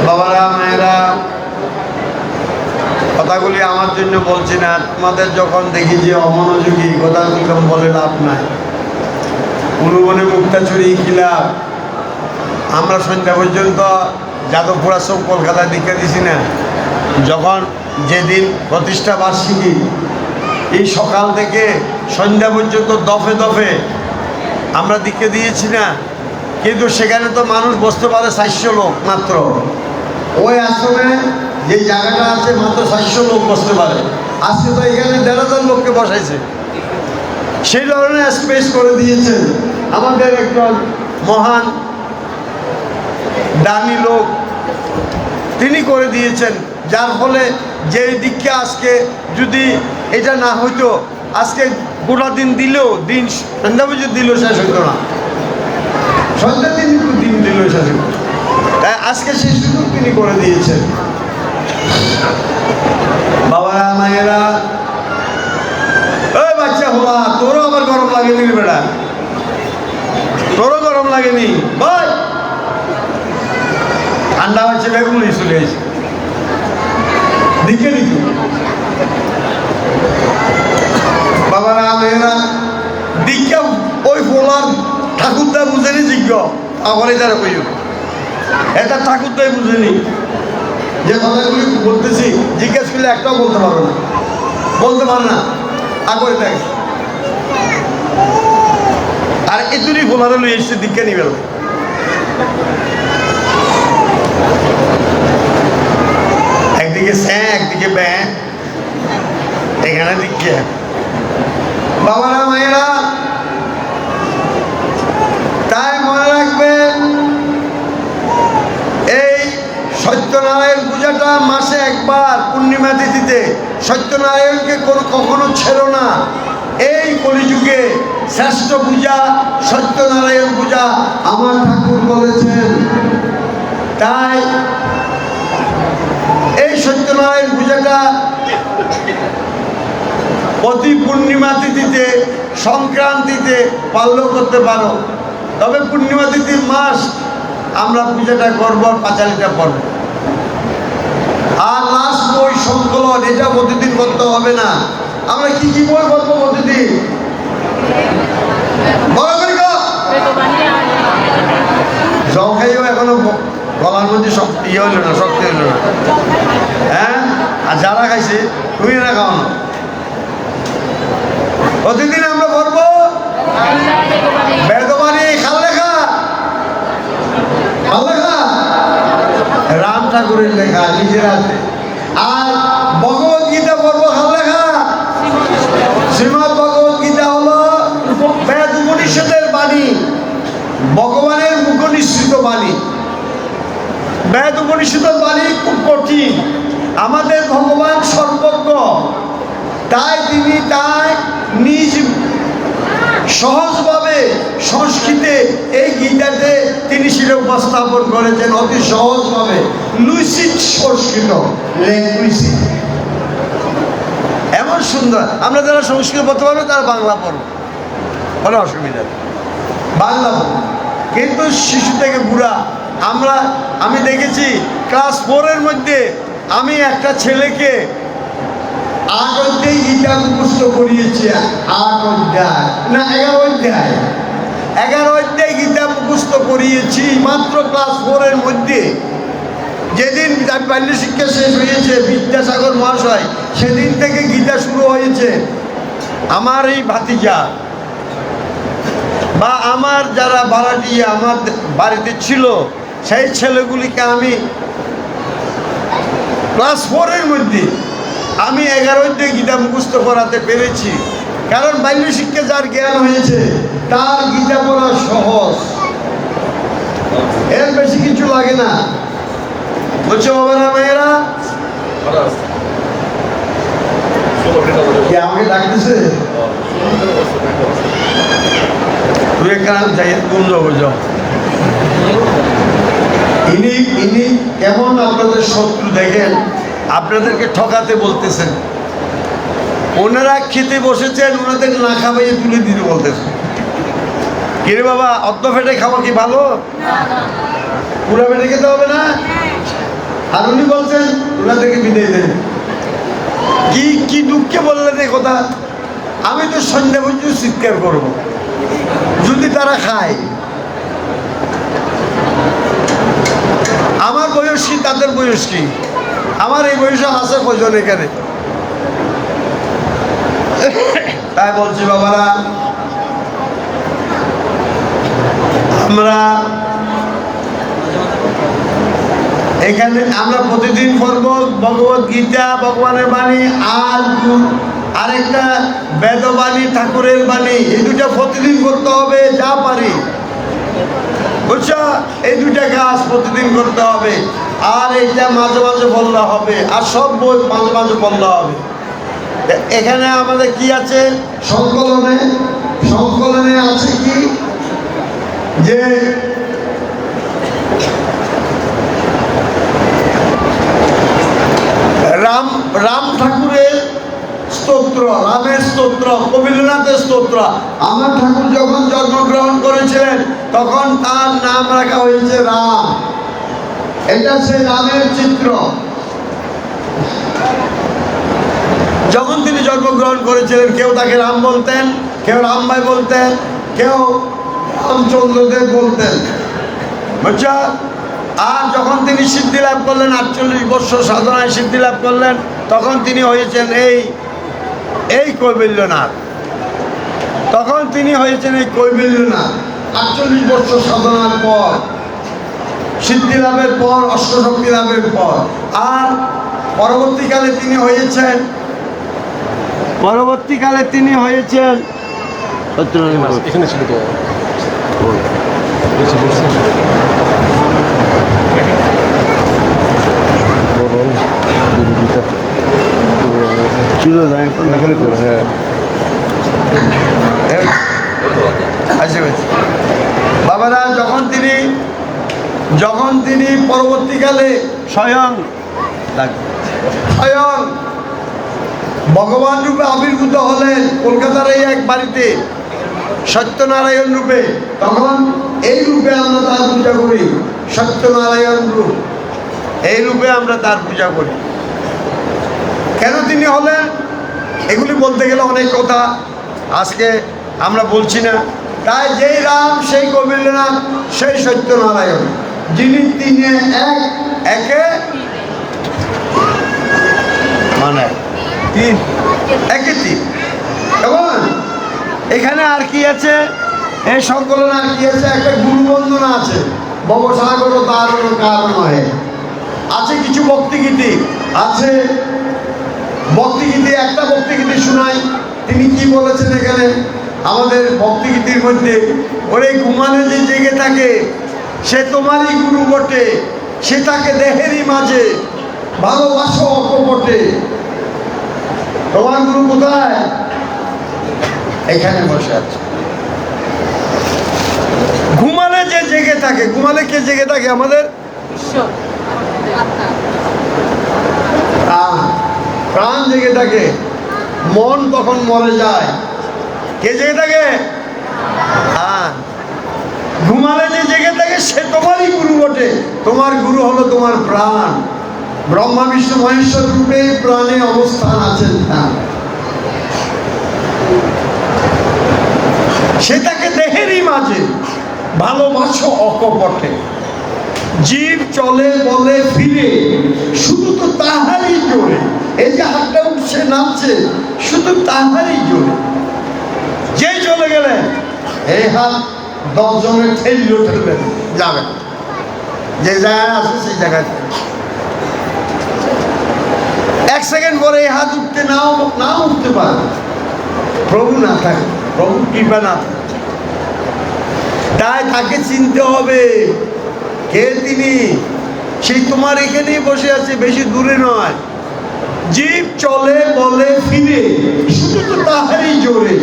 বাবারা, মায়েরা, কথাগুলি আমার জন্য বলছি না, তোমাদের যখন দেখি যে অমনোযোগী, কথাগুলি বলে লাভ নাই। উলুবনে মুক্তা চুরি কি লাভ? আমরা সন্ধ্যা পর্যন্ত যাদবপুর আশ্রম কলকাতায় দীক্ষা দিছি না, যখন যেদিন প্রতিষ্ঠা বার্ষিকী, এই সকাল থেকে সন্ধ্যা পর্যন্ত দফে দফে আমরা দীক্ষা দিয়েছি না, কিন্তু সেখানে তো মানুষ বসতে পারে 400 লোক মাত্র। ওই আশ্রমে যে জায়গাটা আছে মাত্র 400 লোক বসতে পারে, আজকে তো এখানে 1,500 লোককে বসাইছে। সেই ধরনের স্পেস করে দিয়েছেন আমাদের একজন মহান দানি লোক, তিনি করে দিয়েছেন, যার ফলে যে দীক্ষা আজকে যদি এটা না হইতো, আজকে গোটা দিন দিলেও, দিন সন্ধ্যা পর্যন্ত দিলেও শেষ হইতো না, সন্ধ্যা দিন দিলেও শেষ হইতো। তাই আজকে সেই সুযোগ তিনি করে দিয়েছেন। বাবারা, মায়েরা, ওই বাচ্চা হওয়া, তোরও আবার গরম লাগেনি বেড়া, তোরও গরম লাগেনি ভাই? ঠান্ডা হচ্ছে, বেগুলি চলে এসে দিকে দিকে। বাবারা, মেয়েরা, দীক্ষা ওই বলার ঠাকুরদা বুঝেনি যোগ্য, আবার তারা কই এটা ঠাকুরদাই বুঝেনি। যে কথাগুলি বলতেছি জিজ্ঞেস করলে একটাও বলতে পারো না, বলতে পারে না, আগরে থাকে। আর এতুরি বলারে লই এসছে দীক্ষা নিবে, একদিকে স্যাঁ একদিকে ব্যাঁ, এখানে দীক্ষা। বাবারা, মায়েরা, তাই মনে রাখবেন, এই সত্যনারায়ণ পূজাটা মাসে একবার পূর্ণিমা তিথিতে, সত্যনারায়ণকে কখনো ছেড়ো না। এই কলিযুগে শ্রেষ্ঠ পূজা সত্যনারায়ণ পূজা আমার ঠাকুর বলেছেন। তাই এই সত্যনারায়ণ পূজাটা প্রতি পূর্ণিমা তিথিতে, সংক্রান্তিতে পালন করতে পারো, তবে পূর্ণিমা তিথির মাস আমরা পূজাটা করব, পাঁচালিটা পড়ব। আর লাস্ট বই সংকলন, এটা প্রতিদিন করতে হবে না। আমরা কি কি বই করবো প্রতিদিন? বড় করি জল খাইও এখনো গলার মধ্যে ইয়ে হইল না, শক্তি হইল না। হ্যাঁ, আর যারা খাইছে তুমি না খাও না। প্রতিদিন আমরা পড়বো বেদবাণী, খাললেখা, খাললেখা রাম ঠাকুরের লেখা নিজের হাতে। আর ভগবত গীতা পড়বো খাললেখা। শ্রীমদ ভগবত গীতা হলো বেদ উপনিষদের বাণী, ভগবানের মুখ নিঃসৃত বাণী। বেদ উপনিষদের বাণী খুব কঠিন, আমাদের ভগবান সর্বজ্ঞ, তাই তিনি তাই নিজ সহজভাবে সংস্কৃতে এই গীতাতে তিনি সেটা উপস্থাপন করেছেন অতি সহজভাবে। লুসিড সংস্কৃত ল্যাঙ্গুয়েজে এমন সুন্দর। আমরা যারা সংস্কৃত পড়তে পারবো তারা বাংলা পড়বো, কোনো অসুবিধা নেই, বাংলা পড়বো। কিন্তু শিশু থেকে বুড়া আমি দেখেছি ক্লাস 4-এর মধ্যে আমি একটা ছেলেকে 8 অধ্যায় গীতা মুখস্থ করিয়েছি। 8 অধ্যায় না 11 অধ্যায় 11 অধ্যায় গীতা মুখস্থ করিয়েছি মাত্র ক্লাস 4-এর মধ্যে। যেদিন বাল্য শিক্ষা শেষ হয়েছে বিদ্যাসাগর মহাশয়, সেদিন থেকে গীতা শুরু হয়েছে। আমার এই ভাতিজা বা আমার যারা ভাড়াটিয়া আমার বাড়িতে ছিল, সেই ছেলেগুলিকে আমি ক্লাস 4-এর মধ্যে আমি 11 অধ্যায় গীতা মুখস্থ করাতে পেরেছি। কারণ বাল্য শিক্ষা যার জ্ঞান হয়েছে তার গীতা পড়া সহজ, এর বেশি কিছু লাগে না। বলছো বাবারা মেয়েরা, আমাকে ডাকতেছে তুই কারণ যাই কুঞ্জ বোঝো। ইনি কেমন আপনাদের শত্রু দেখেন, আপনাদেরকে ঠকাতে বলতেছেন। ওনারা খেতে বসেছেন, ওনাদের না খাওয়াইয়ে তুলে দিতে বলতেছেন। কিরে বাবা, অর্ধ ফেটে খাওয়া কি ভালো? পুরা ফেটে খেতে হবে না? আর উনি বলছেন ওনাদেরকে বিদায় দেন। কি দুঃখে বললেন এই কথা? আমি তো সন্ধ্যা পর্যন্ত চিৎকার করব যদি তারা খায়। আমার বয়স কি তাদের বয়স কি? আমার এই বয়সে আছে কজন এখানে? তাই বলছি বাবারা, আমরা এখানে প্রতিদিন পড়ব ভগবত গীতা, ভগবানের বাণী, আর আরেকটা বেদবাণী, ঠাকুরের বাণী। এই দুটা প্রতিদিন করতে হবে যা পারি, বুঝছো? এই দুটা কাজ প্রতিদিন করতে হবে। আর এইটা মাঝে মাঝে বললে হবে, আর সব বই মাঝে মাঝে বললে হবে। এখানে আমাদের কি আছে? সংকলনে আছে কি যে রাম ঠাকুরের স্তোত্র, রামের স্তোত্র, কবীন্দ্রনাথের স্তোত্র। আমার ঠাকুর যখন জন্মগ্রহণ করেছিলেন তখন তার নাম রাখা হয়েছে রাম। এটা সে রামের চিত্র। যখন তিনি জন্মগ্রহণ করেছিলেন কেউ তাকে রাম বলতেন, কেউ রামভাই বলতেন, কেউ রামচন্দ্রদেব বলতেন, বুঝছো? আর যখন তিনি সিদ্ধি লাভ করলেন, 48 বছর সাধনায় সিদ্ধি লাভ করলেন, তখন তিনি হয়েছেন এই কৈবল্যনাথ। তখন তিনি হয়েছেন এই কৈবল্যনাথ 48 বছর সাধনার পর, সিদ্ধি লাভের পর, অষ্টশক্তি লাভের পর। আর পরবর্তীকালে তিনি হয়েছেন এখানে ছিল তো এখানে তো হ্যাঁ বাবারা, যখন তিনি পরবর্তীকালে স্বয়ং ভগবান রূপে আবির্ভূত হলেন কলকাতার এই এক বাড়িতে সত্যনারায়ণ রূপে, তখন এই রূপে আমরা তার পূজা করি। সত্যনারায়ণ রূপ, এই রূপে আমরা তার পূজা করি। কেন তিনি হলেন এগুলি বলতে গেলে অনেক কথা, আজকে আমরা বলছি না। তাই যেই রাম সেই কবীন্দ্রনাথ সেই সত্যনারায়ণ, যিনি তিনে একে মানে তিন, একে তিন। কেমন? এখানে আর কি আছে? এই সংকলন আর কি আছে? একটা গুরু বন্দনা আছে, ভবসাগর তার কারণ হয়। আছে কিছু ভক্তিগীতি আছে। ভক্তিগীতি, একটা ভক্তিগীতি শোনাই। তিনি কি বলেছেন এখানে আমাদের ভক্তিগীতির মধ্যে? ওরে ঘুমানে যে জেগে থাকে সে তোমারই গুরু বটে, সে থাকে দেহেরই মাঝে, ভালোবাসো অকপটে। তোমার গুরু কোথায়? এখানে বসে আছে। ঘুমালে যে জেগে থাকে, ঘুমালে কে জেগে থাকে? আমাদের প্রাণ জেগে থাকে, মন তখন মরে যায়। কে জেগে থাকে? ঘুমালে যে জেগে থাকে সে তোমারই গুরু বটে। তোমার গুরু হলো তোমার প্রাণ। ব্রহ্মা বিষ্ণু মহেশ্বর রূপে প্রাণে অবস্থান আছেন। সে তাকে দেহেরই মাঝে। ভালোবাসো অকপটে। জীব চলে বলে ফিরে শুধু তো তাহারই জোরে। এই যে হাতটা উঠছে নামছে শুধু তাহারই জোরে। যে চলে গেলে এই হাত 10 জনের ঠেলিও ঠেলবেন, যাবে যে জায়গায় আছে সেই জায়গায়। 1 সেকেন্ড পরে এই হাত উঠতে নাও উঠতে পারে, প্রভু না থাকে, প্রভু কৃপা না থাকে। তাই তাকে চিনতে হবে কে তিনি। সেই তোমার এখানেই বসে আছে, বেশি দূরে নয়। জীব চলে বলে ফিরে শুধু তো তাহারই জোরে।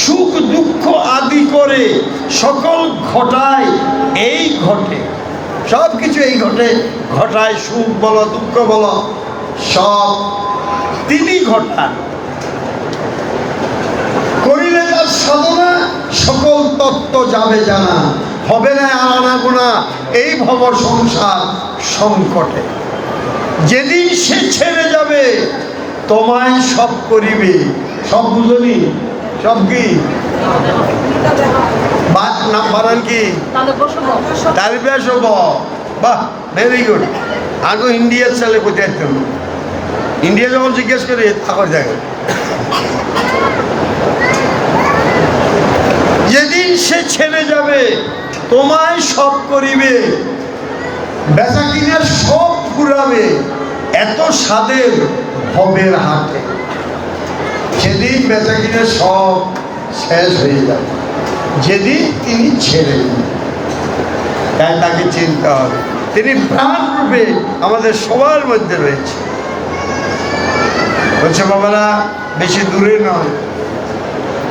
সুখ দুঃখ আদি করে সকল ঘটায় এই ঘটে। সব কিছু এই ঘটায়। সুখ বলো দুঃখ বলো সব তিনি ঘটান। করিলে তার সাধনা সকল তত্ত্ব যাবে জানা। হবে না আনাগোনা এই ভব সংসার সংকটে। যেদিন সে ছেড়ে যাবে তোমায় সব করিবে। সব বুঝনি? সব কি নাম বানান কি? তালিবে সব। বাহ, ভেরি গুড। আগে ইন্ডিয়ার ছেলে কোথায় আসতাম, ইন্ডিয়া যখন জিজ্ঞেস করি তখন জায়গায়। যেদিন সে ছেড়ে যাবে তোমায় সব করিবে। বেচা কিনে সব ফুরাবে এত স্বাদের ভবের হাটে। সেদিন বেচা কিনে সব শেষ হয়ে যাবে, যেদিন তিনি ছেড়ে যাবেন। তাই তাকে চিনতে হবে। তিনি প্রাণ রূপে আমাদের সবার মধ্যে রয়েছে। বলছে বাবারা বেশি দূরে নয়।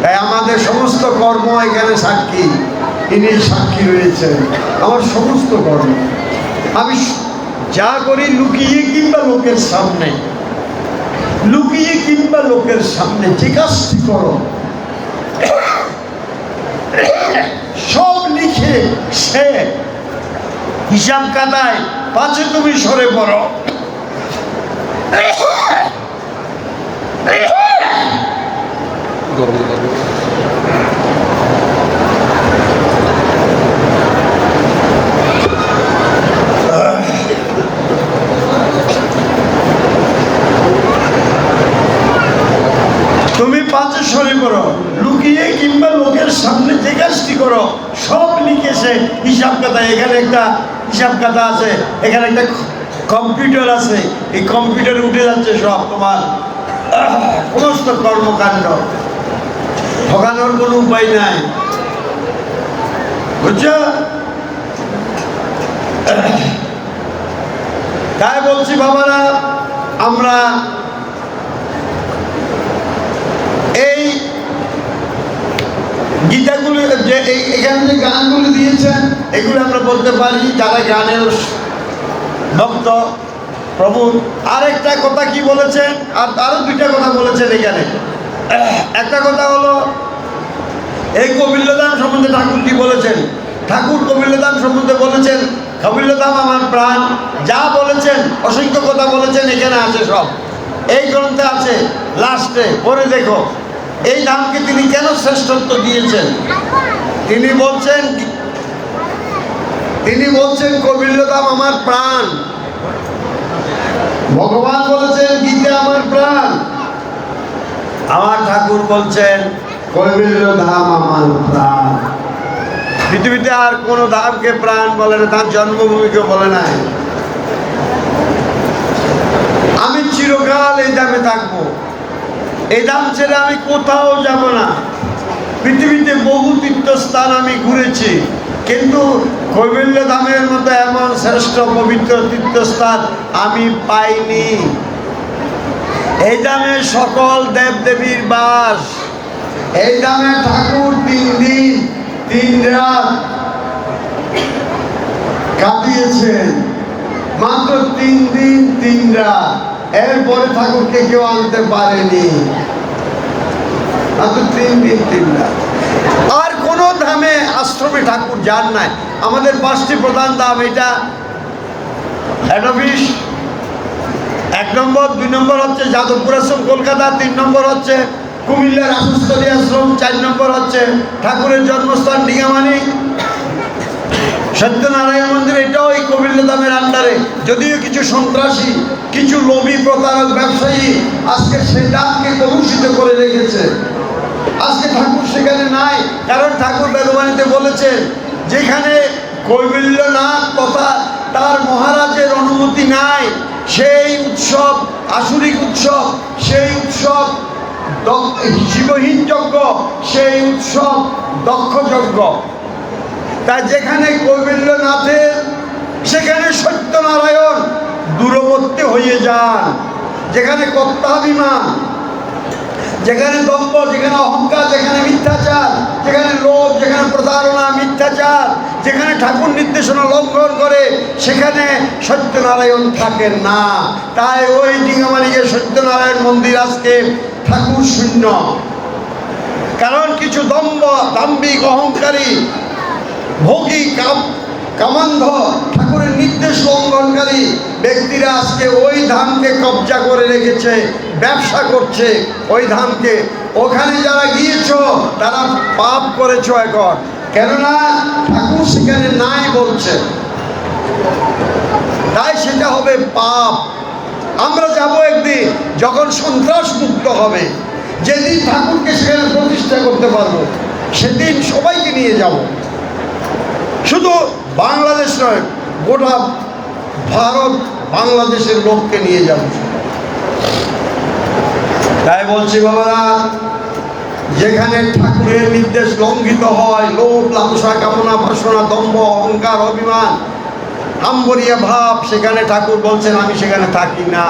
তাই আমাদের সমস্ত কর্ম এখানে সাক্ষী। তিনি সাক্ষী রয়েছেন আমার সমস্ত কর্ম। আমি যা করি লুকিয়ে কিংবা লোকের সামনে, লুকিয়ে কিংবা লোকের সামনে যে কাজটি করো সব লিখে সে হিসাব কাটায় পাছে তুমি সরে পড়ো। তুমি পাঁচে সরে করো, লুকিয়ে কিংবা লোকের সামনে যে কাজটি করো সব লিখেছে হিসাব খাতা। এখানে একটা হিসাব খাতা আছে, এখানে একটা কম্পিউটার আছে। এই কম্পিউটারে উঠে যাচ্ছে সব তোমার সমস্ত কর্মকাণ্ড। ঠকানোর কোনো উপায় নাই, বুঝছো? তাই বলছি বাবারা, আমরা এই গীতাগুলো যে এখানে যে গানগুলো দিয়েছেন এগুলো আমরা বলতে পারি যারা গানের ভক্ত। প্রভু আরেকটা কথা কি বলেছেন, আর আরো দুইটা কথা বলেছেন এখানে। একটা কথা হলো এই কবিল্যদান সম্বন্ধে ঠাকুর কি বলেছেন। ঠাকুর কবিল্যদান সম্বন্ধে বলেছেন কবিল্যদাম আমার প্রাণ। যা বলেছেন অসংখ্য কথা বলেছেন, এখানে আছে সব, এই গ্রন্থে আছে। লাস্টে পরে দেখো এই ধামকে তিনি কেন শ্রেষ্ঠত্ব দিয়েছেন। তিনি বলছেন কবিল্যদাম আমার প্রাণ। ভগবান বলেছেন গীতা আমার প্রাণ। আমার ঠাকুর বলছেন কৈবল্যধাম আমার প্রাণ। পৃথিবীতে আর কোন ধামকে প্রাণ বলে না, তার জন্মভূমিকে বলে নাই। আমি চিরকাল এই ধামে থাকবো, এই ধাম ছেড়ে আমি কোথাও যাব না। পৃথিবীতে বহু তীর্থস্থান আমি ঘুরেছি, কিন্তু কৈবল্য ধামের মতো এমন শ্রেষ্ঠ পবিত্র তীর্থস্থান আমি পাইনি। এই ধামে সকল দেবদেবীর বাস। এই ধামে ঠাকুর 3 দিন 3 রাত কাটিয়েছেন, মাত্র 3 দিন 3 রাত। এরপরে ঠাকুরকে কেউ আনতে পারেনি, মাত্র 3 দিন 3 রাত। আর কোন ধামে আশ্রমে ঠাকুর যান নাই। আমাদের 5টি প্রধান ধাম, এটা হেড অফিস 1 নম্বর, 2 নম্বর হচ্ছে যাদবপুর আশ্রম কলকাতা, 3 নম্বর হচ্ছে কুমিল্লার আশুস্থলী আশ্রম, 4 নম্বর হচ্ছে ঠাকুরের জন্মস্থান ডিঙামানি সত্যনারায়ণ মন্দির, এটাও এই কৈবল্য ধামের আন্ডারে। যদিও কিছু সন্ত্রাসী, কিছু লোভী প্রতারক ব্যবসায়ী আজকে সেই ধামকে কলুষিত করে রেখেছে। আজকে ঠাকুর সেখানে নাই, কারণ ঠাকুর বেদবাণীতে বলেছেন যেখানে কৈবল্যনাথ তথা তার মহারাজের অনুমতি নাই, সেই উৎসব আসুরিক উৎসব, সেই উৎসব শিবহীন যজ্ঞ, সেই উৎসব দক্ষ যজ্ঞ। তাই যেখানে কৈবল্যনাথের সেখানে সত্যনারায়ণ দূরবর্তী হয়ে যান। যেখানে কর্তাভিমান, যেখানে দম্ভ, যেখানে অহংকার, যেখানে মিথ্যাচার, যেখানে লোভ, যেখানে প্রতারণা, মিথ্যাচার, যেখানে ঠাকুর নির্দেশনা লঙ্ঘন করে, সেখানে সত্যনারায়ণ থাকেন না। তাই ওই ডিঙামানিকে সত্যনারায়ণ মন্দির আজকে ঠাকুর শূন্য। কারণ কিছু দম্ভ, দাম্ভিক, অহংকারী, ভোগী, কামান্ধ, ঠাকুরের নির্দেশ লঙ্ঘনকারী ব্যক্তিরা আজকে ওই ধামকে কবজা করে রেখেছে, ব্যবসা করছে ওই ধামকে। ওখানে যারা গিয়েছ তারা পাপ করেছ এখন, কেননা ঠাকুর সেখানে নাই বলছে, তাই সেটা হবে পাপ। আমরা যাব একদিন যখন সন্ত্রাস মুক্ত হবে, যেদিন ঠাকুরকে সেখানে প্রতিষ্ঠা করতে পারবো, সেদিন সবাইকে নিয়ে যাব। শুধু বাংলাদেশ নয়, গোটা ভারত বাংলাদেশের লোককে নিয়ে যাব। তাই বলছি বাবারা, যেখানে ঠাকুরের নির্দেশ লঙ্ঘিত হয়, লোভ, লালসা, কামনা, বাসনা, দম্ভ, অহংকার, অভিমান, আম্বরিয়া ভাব, সেখানে ঠাকুর বলছেন আমি সেখানে থাকি না।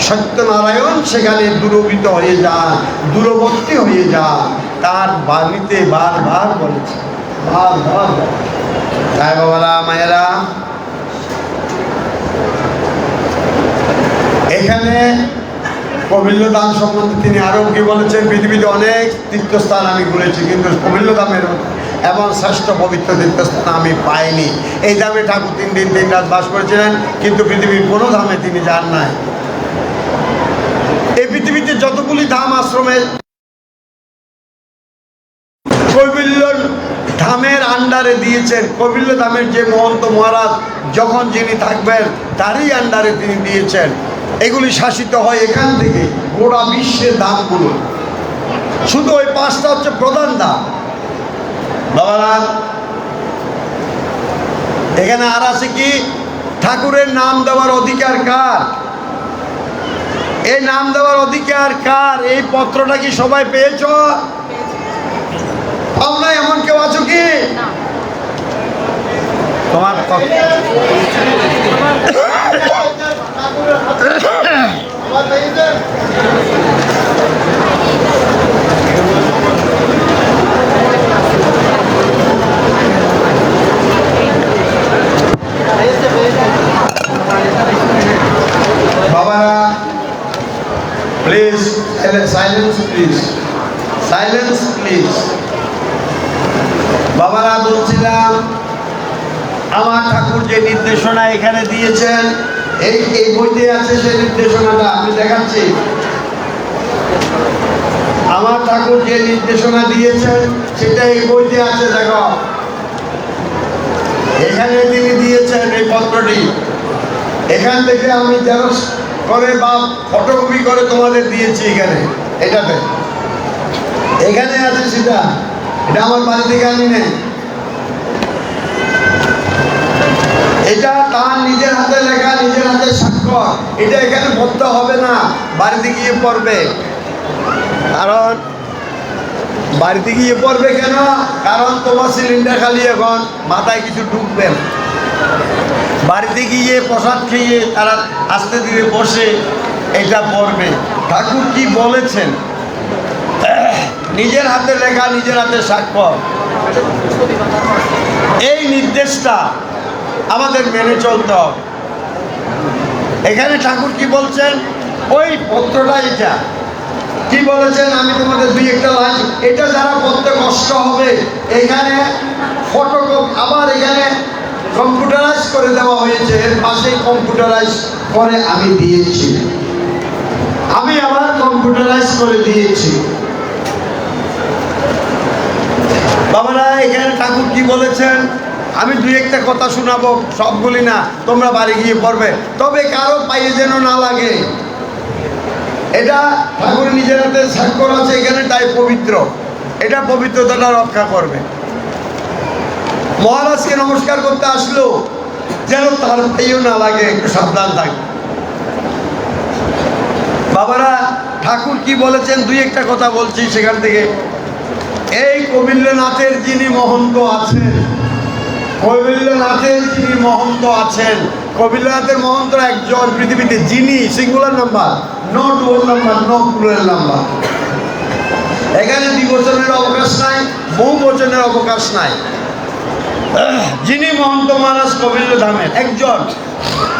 সত্যনারায়ণ সেখানে দূরভূত হয়ে যান, দূরবর্তী হয়ে যান। তার বাণীতে বারবার বলেছে, বারবার। তাই বাবারা, মায়েরা, এখানে কৈবল্য ধাম সম্বন্ধে তিনি আরও কি বলেছেন, পৃথিবীতে অনেক তীর্থস্থান আমি ঘুরেছি, কিন্তু কৈবল্য ধামের এমন শ্রেষ্ঠ পবিত্র তীর্থস্থান আমি পাইনি। এই ধামে ঠাকুর 3 দিন 3 রাত বাস করেছিলেন, কিন্তু পৃথিবীর কোনো ধামে তিনি যান নাই। এই পৃথিবীতে যতগুলি ধাম আশ্রমে কৈবল্য ধামের আন্ডারে দিয়েছেন, কৈবল্য ধামের যে মহন্ত মহারাজ যখন যিনি থাকবেন তারই আন্ডারে তিনি দিয়েছেন। এগুলি শাসিত হয় এখান থেকে, গোটা বিশ্বের ধামগুলো। শুধু ওই 5টা হচ্ছে প্রধান ধাম। বাবারা, এখানে আর আছে কি, ঠাকুরের নাম দেওয়ার অধিকার কার? এই নাম দেওয়ার অধিকার কার? এই পত্রটা কি সবাই পেয়েছ? আমরা এমন কেউ আছো কি? তোমার বাবারা, please silence, please silence, please. বাবারা, বলছিলাম আমার ঠাকুর যে নির্দেশনা এখানে দিয়েছেন, এই বইতে আছে সেই নির্দেশনাটা আমি দেখাচ্ছি। আমার ঠাকুর যে নির্দেশনা দিয়েছেন সেটা এই বইতে আছে, দেখো এখানে তিনি দিয়েছেন এই পত্রটি। এখান থেকে আমি জেরক্স করে বা ফটোকপি করে তোমাদের দিয়েছি। এখানে এখানে আছে সেটা, এটা আমার বাড়ি থেকে আনি নেই। এটা তার নিজের হাতে লেখা, নিজের হাতে স্বাক্ষর। এটা এখানে পড়তে হবে না, বাড়িতে গিয়ে পড়বে। কারণ বাড়িতে গিয়ে পড়বে কেন? কারণ তোমার সিলিন্ডার খালি, এখন মাথায় কিছু ঢুকবে না। বাড়িতে গিয়ে প্রসাদ খেয়ে তারা আস্তে ধীরে বসে এটা পড়বে। ঠাকুর কি বলেছেন? নিজের হাতে লেখা, নিজের হাতে স্বাক্ষর, এই নির্দেশটা আমাদের মেনে চলতে হবে। এখানে ঠাকুর কি বলছেন? ওই পত্রটা এটা কি বলেছেন আমি তোমাদের দুই একটা লাইন, এটা যারা পড়তে কষ্ট হবে এখানে ফটোকপি, আবার এখানে কম্পিউটারাইজ করে দেওয়া হয়েছে, এর পাশেই কম্পিউটারাইজ করে আমি দিয়েছি, আমি আবার কম্পিউটারাইজ করে দিয়েছি। বাবারা, এখানে ঠাকুর কি বলেছেন? আমি দুই একটা কথা শোনাবো, সবগুলি না, তোমরা বাড়ি গিয়ে পড়বে, তবে কারো পায়ে যেন না লাগে। এটা ঠাকুর নিজের হাতে স্বাক্ষর আছে এখানে, তাই পবিত্র, এটা পবিত্রতাটা রক্ষা করবে। মহারাজকে নমস্কার করতে আসলো যেন তার পায়েও না লাগে, একটু সাবধান থাকে। বাবারা, ঠাকুর কি বলেছেন? দুই একটা কথা বলছি সেখান থেকে। এই কবিন্দ্রনাথের যিনি মহন্ত আছেন, কবিন্দ্রনাথের যিনি মহন্ত আছেন, কবিন্দ্রনাথের মহন্ত একজন পৃথিবীতে, যিনি singular number, no dual number, no plural number. এখানে দ্বিবচনের অবকাশ নাই, বহু বচনের অবকাশ নাই। যিনি মহন্ত মহারাজ কবিন্দ্র ধামের একজন,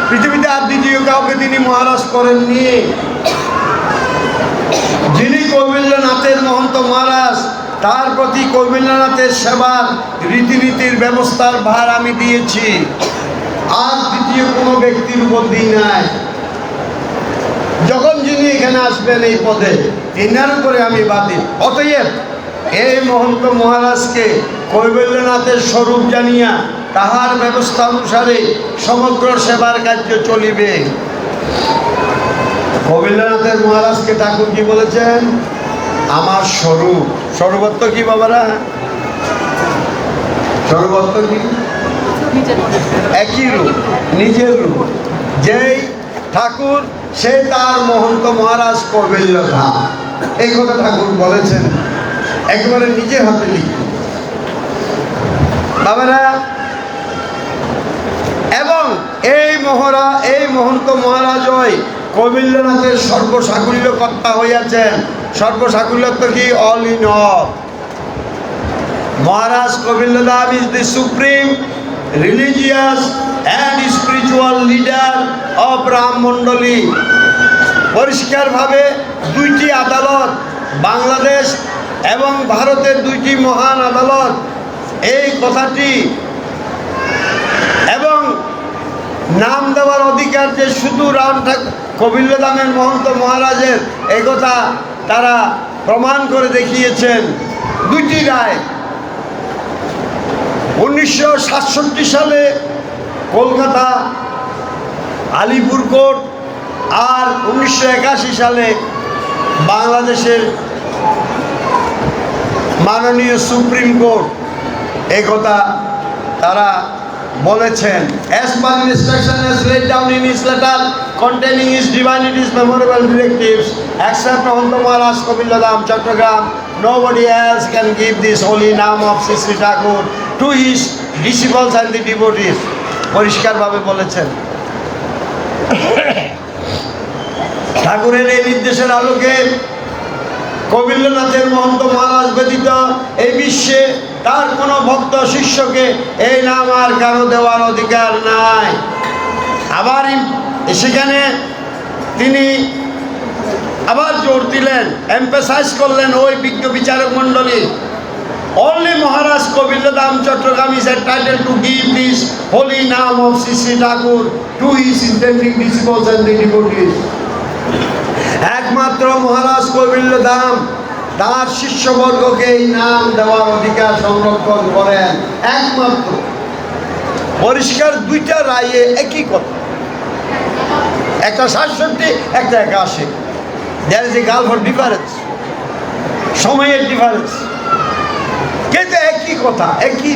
পৃথিবীতে আর দ্বিতীয় কাউকে তিনি মহারাজ করেননি। যিনি কবিন্দ্রনাথের মহন্ত মহারাজ, তার প্রতি কবিন্দ্রনাথের সেবার রীতিনীতির ব্যবস্থার ভার আমি দিয়েছি, আর দ্বিতীয় কোনো ব্যক্তির উপর দিই নাই। যখন যিনি এখানে আসবেন এই পদে, তিনার উপরে আমি বাদী। অতএব এই মহন্ত মহারাজকে কৈবল্যনাথের স্বরূপ জানিয়া তাহার ব্যবস্থা অনুসারে সমগ্র সেবার কার্য চলিবে। কৈবল্যনাথের মহারাজকে ঠাকুর কি বলেছেন? আমার স্বরূপ। স্বরূপত্ব কি বাবারা? স্বরূপত্ব কি? একই রূপ, নিজের রূপ। যেই ঠাকুর, সে তার মহন্ত মহারাজ কৈবল্য ধাম, এই কথা ঠাকুর বলেছেন, একেবারে নিজের হাতে লিখে। বাবারা, এবং এই মহন্ত মহারাজই কৈবল্যনাথের সর্বসাকুল্য কর্তা হইয়াছেন। সর্বসাকুল্যত্ব কি? All in all. Maharaj Kaivalya Dham is the supreme religious and spiritual leader of Rammandali. পরিষ্কারভাবে দুইটি আদালত, বাংলাদেশ এবং ভারতের দুইটি মহান আদালত এই কথাটি, এবং নাম দেওয়ার অধিকার যে শুধু রাম ঠাকুর কৈবল্য ধামের মহন্ত মহারাজের, এই কথা তারা প্রমাণ করে দেখিয়েছেন। দুইটি রায় 1967 সালে কলকাতা আলিপুর কোর্ট, আর 1981 সালে বাংলাদেশের মাননীয় সুপ্রিম কোর্ট এই কথা তারা বলেছেন। As per instruction as laid down in his letter containing his divinity's memorable directives, except Mahanta Maharaj Kaubildya Dham, Chattogram, nobody else can give this holy name of Sri Sri Thakur to his disciples and the devotees. পরিষ্কারভাবে বলেছেন। ঠাকুরের এই নির্দেশের আলোকে কৌবিল্যনাথের মহন্ত মহারাজ ব্যতীত এই বিশ্বে তার কোনো ভক্ত শিষ্যকে এই নাম আর কারো দেওয়ার অধিকার নাই। আবার সেখানে তিনি আবার জোর দিলেন, এমফাসাইজ করলেন ওই বিজ্ঞ বিচারক মণ্ডলী, only Maharaj Kaubildya Dham Chattogram is entitled to give this holy name of Sri Sri Thakur to his intending disciples and the devotees. একমাত্র মহারাজ কৈবল্য ধাম তার শিষ্যবর্গকে এই নাম দেওয়ার অধিকার সংরক্ষণ করেন, একমাত্র। পরিষ্কার দুইটা রায়ে একই কথা, একটা 67, একটা 81। There is a gulf of difference, সময়ের ডিফারেন্স, কিন্তু একই কথা, একই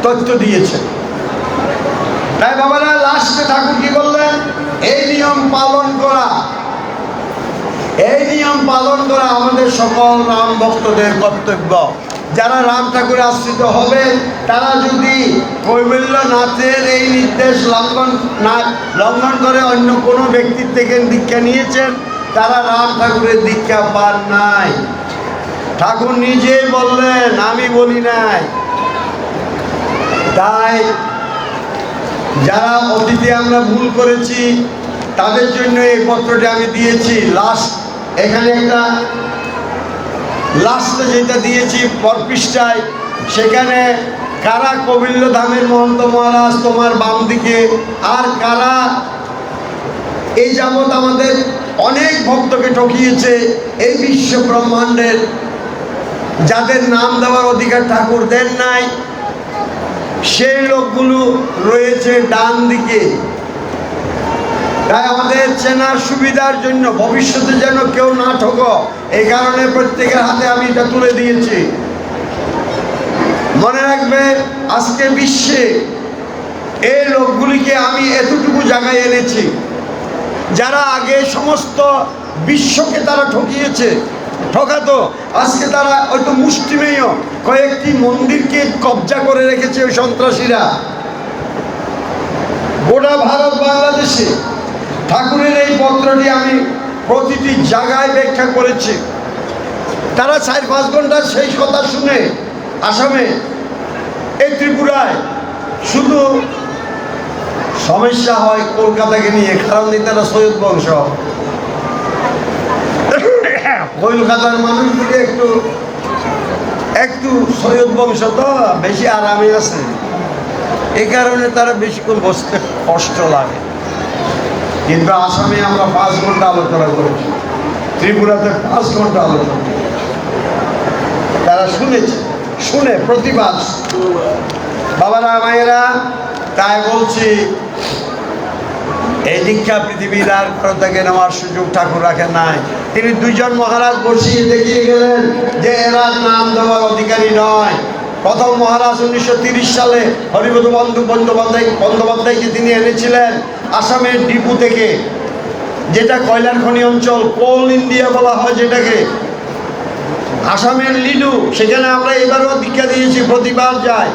তথ্য দিয়েছে। তাই বাবারা, লাস্টে ঠাকুর কি বললেন? এই নিয়ম পালন করা এই নিয়ম পালন করা আমাদের সকল রাম ভক্তদের কর্তব্য। যারা রাম ঠাকুর আশ্রিত হবে তারা যদি কৈবল্যনাথের এই নির্দেশ লঙ্ঘন করে অন্য কোনো ব্যক্তির থেকে দীক্ষা নিয়েছেন, তারা রাম ঠাকুরের দীক্ষা পান নাই। ঠাকুর নিজেই বললেন, আমি বলি নাই। তাই যারা অতীতে আমরা ভুল করেছি তাদের জন্য এই পত্রটি আমি দিয়েছি। এখানে একটা লাস্টে যেটা দিয়েছি পরপৃষ্ঠায়, সেখানে কারা কবিল্য ধামের মহন্ত মহারাজ তোমার বাম দিকে, আর কারা এই যাবৎ আমাদের অনেক ভক্তকে ঠকিয়েছে এই বিশ্ব ব্রহ্মাণ্ডের, যাদের নাম দেওয়ার অধিকার ঠাকুর দেন নাই, সেই লোকগুলো রয়েছে ডান দিকে। তাই আমাদের চেনার সুবিধার জন্য ভবিষ্যতে যেন কেউ না ঠকো, এই কারণে প্রত্যেকের হাতে আমি এটা তুলে দিয়েছি। মনে রাখবে, আজকে বিশ্বে এই লোকগুলিকে আমি এতটুকু জায়গায় এনেছি, যারা আগে সমস্ত বিশ্বকে তারা ঠকাতো, আজকে তারা হয়তো মুষ্টিমেয় কয়েকটি মন্দিরকে কবজা করে রেখেছে ওই সন্ত্রাসীরা। গোটা ভারত বাংলাদেশে ঠাকুরের এই পত্রটি আমি প্রতিটি জায়গায় ব্যাখ্যা করেছি। তারা 4-5 ঘন্টা সেই কথা শুনে আসামে, এই ত্রিপুরায় শুধু সমস্যা হয় কলকাতাকে নিয়ে, কারণ তারা সৈয়দ বংশ। কলকাতার মানুষগুলি একটু সৈয়দ বংশ তো বেশি আরামে আছে, এই কারণে তারা বেশিক্ষণ বসতে কষ্ট লাগে। কিন্তু আসামে আমরা 5 ঘন্টা আলোচনা করেছি, ত্রিপুরাতে 5 ঘন্টা আলোচনা করেছি। তারা শুনে প্রতিবাদ। বাবারা মায়েরা, তাই বলছি, এই দীক্ষা পৃথিবীর আর কারো থেকে নেওয়ার সুযোগ ঠাকুর রাখেন নাই। তিনি 2 জন মহারাজ বসিয়ে দেখিয়ে গেলেন যে এরা নাম দেওয়ার অধিকারী নয়। প্রথম মহারাজ 1930 সালে হরিপদ বন্দ্যোপাধ্যায়কে তিনি এনেছিলেন আসামের ডিপু থেকে, যেটা কয়লার খনি অঞ্চল, কোল ইন্ডিয়া বলা হয় যেটাকে, আসামের লিডু। সেখানে আমরা এবারও দীক্ষা দিয়েছি, প্রতিবার যায়।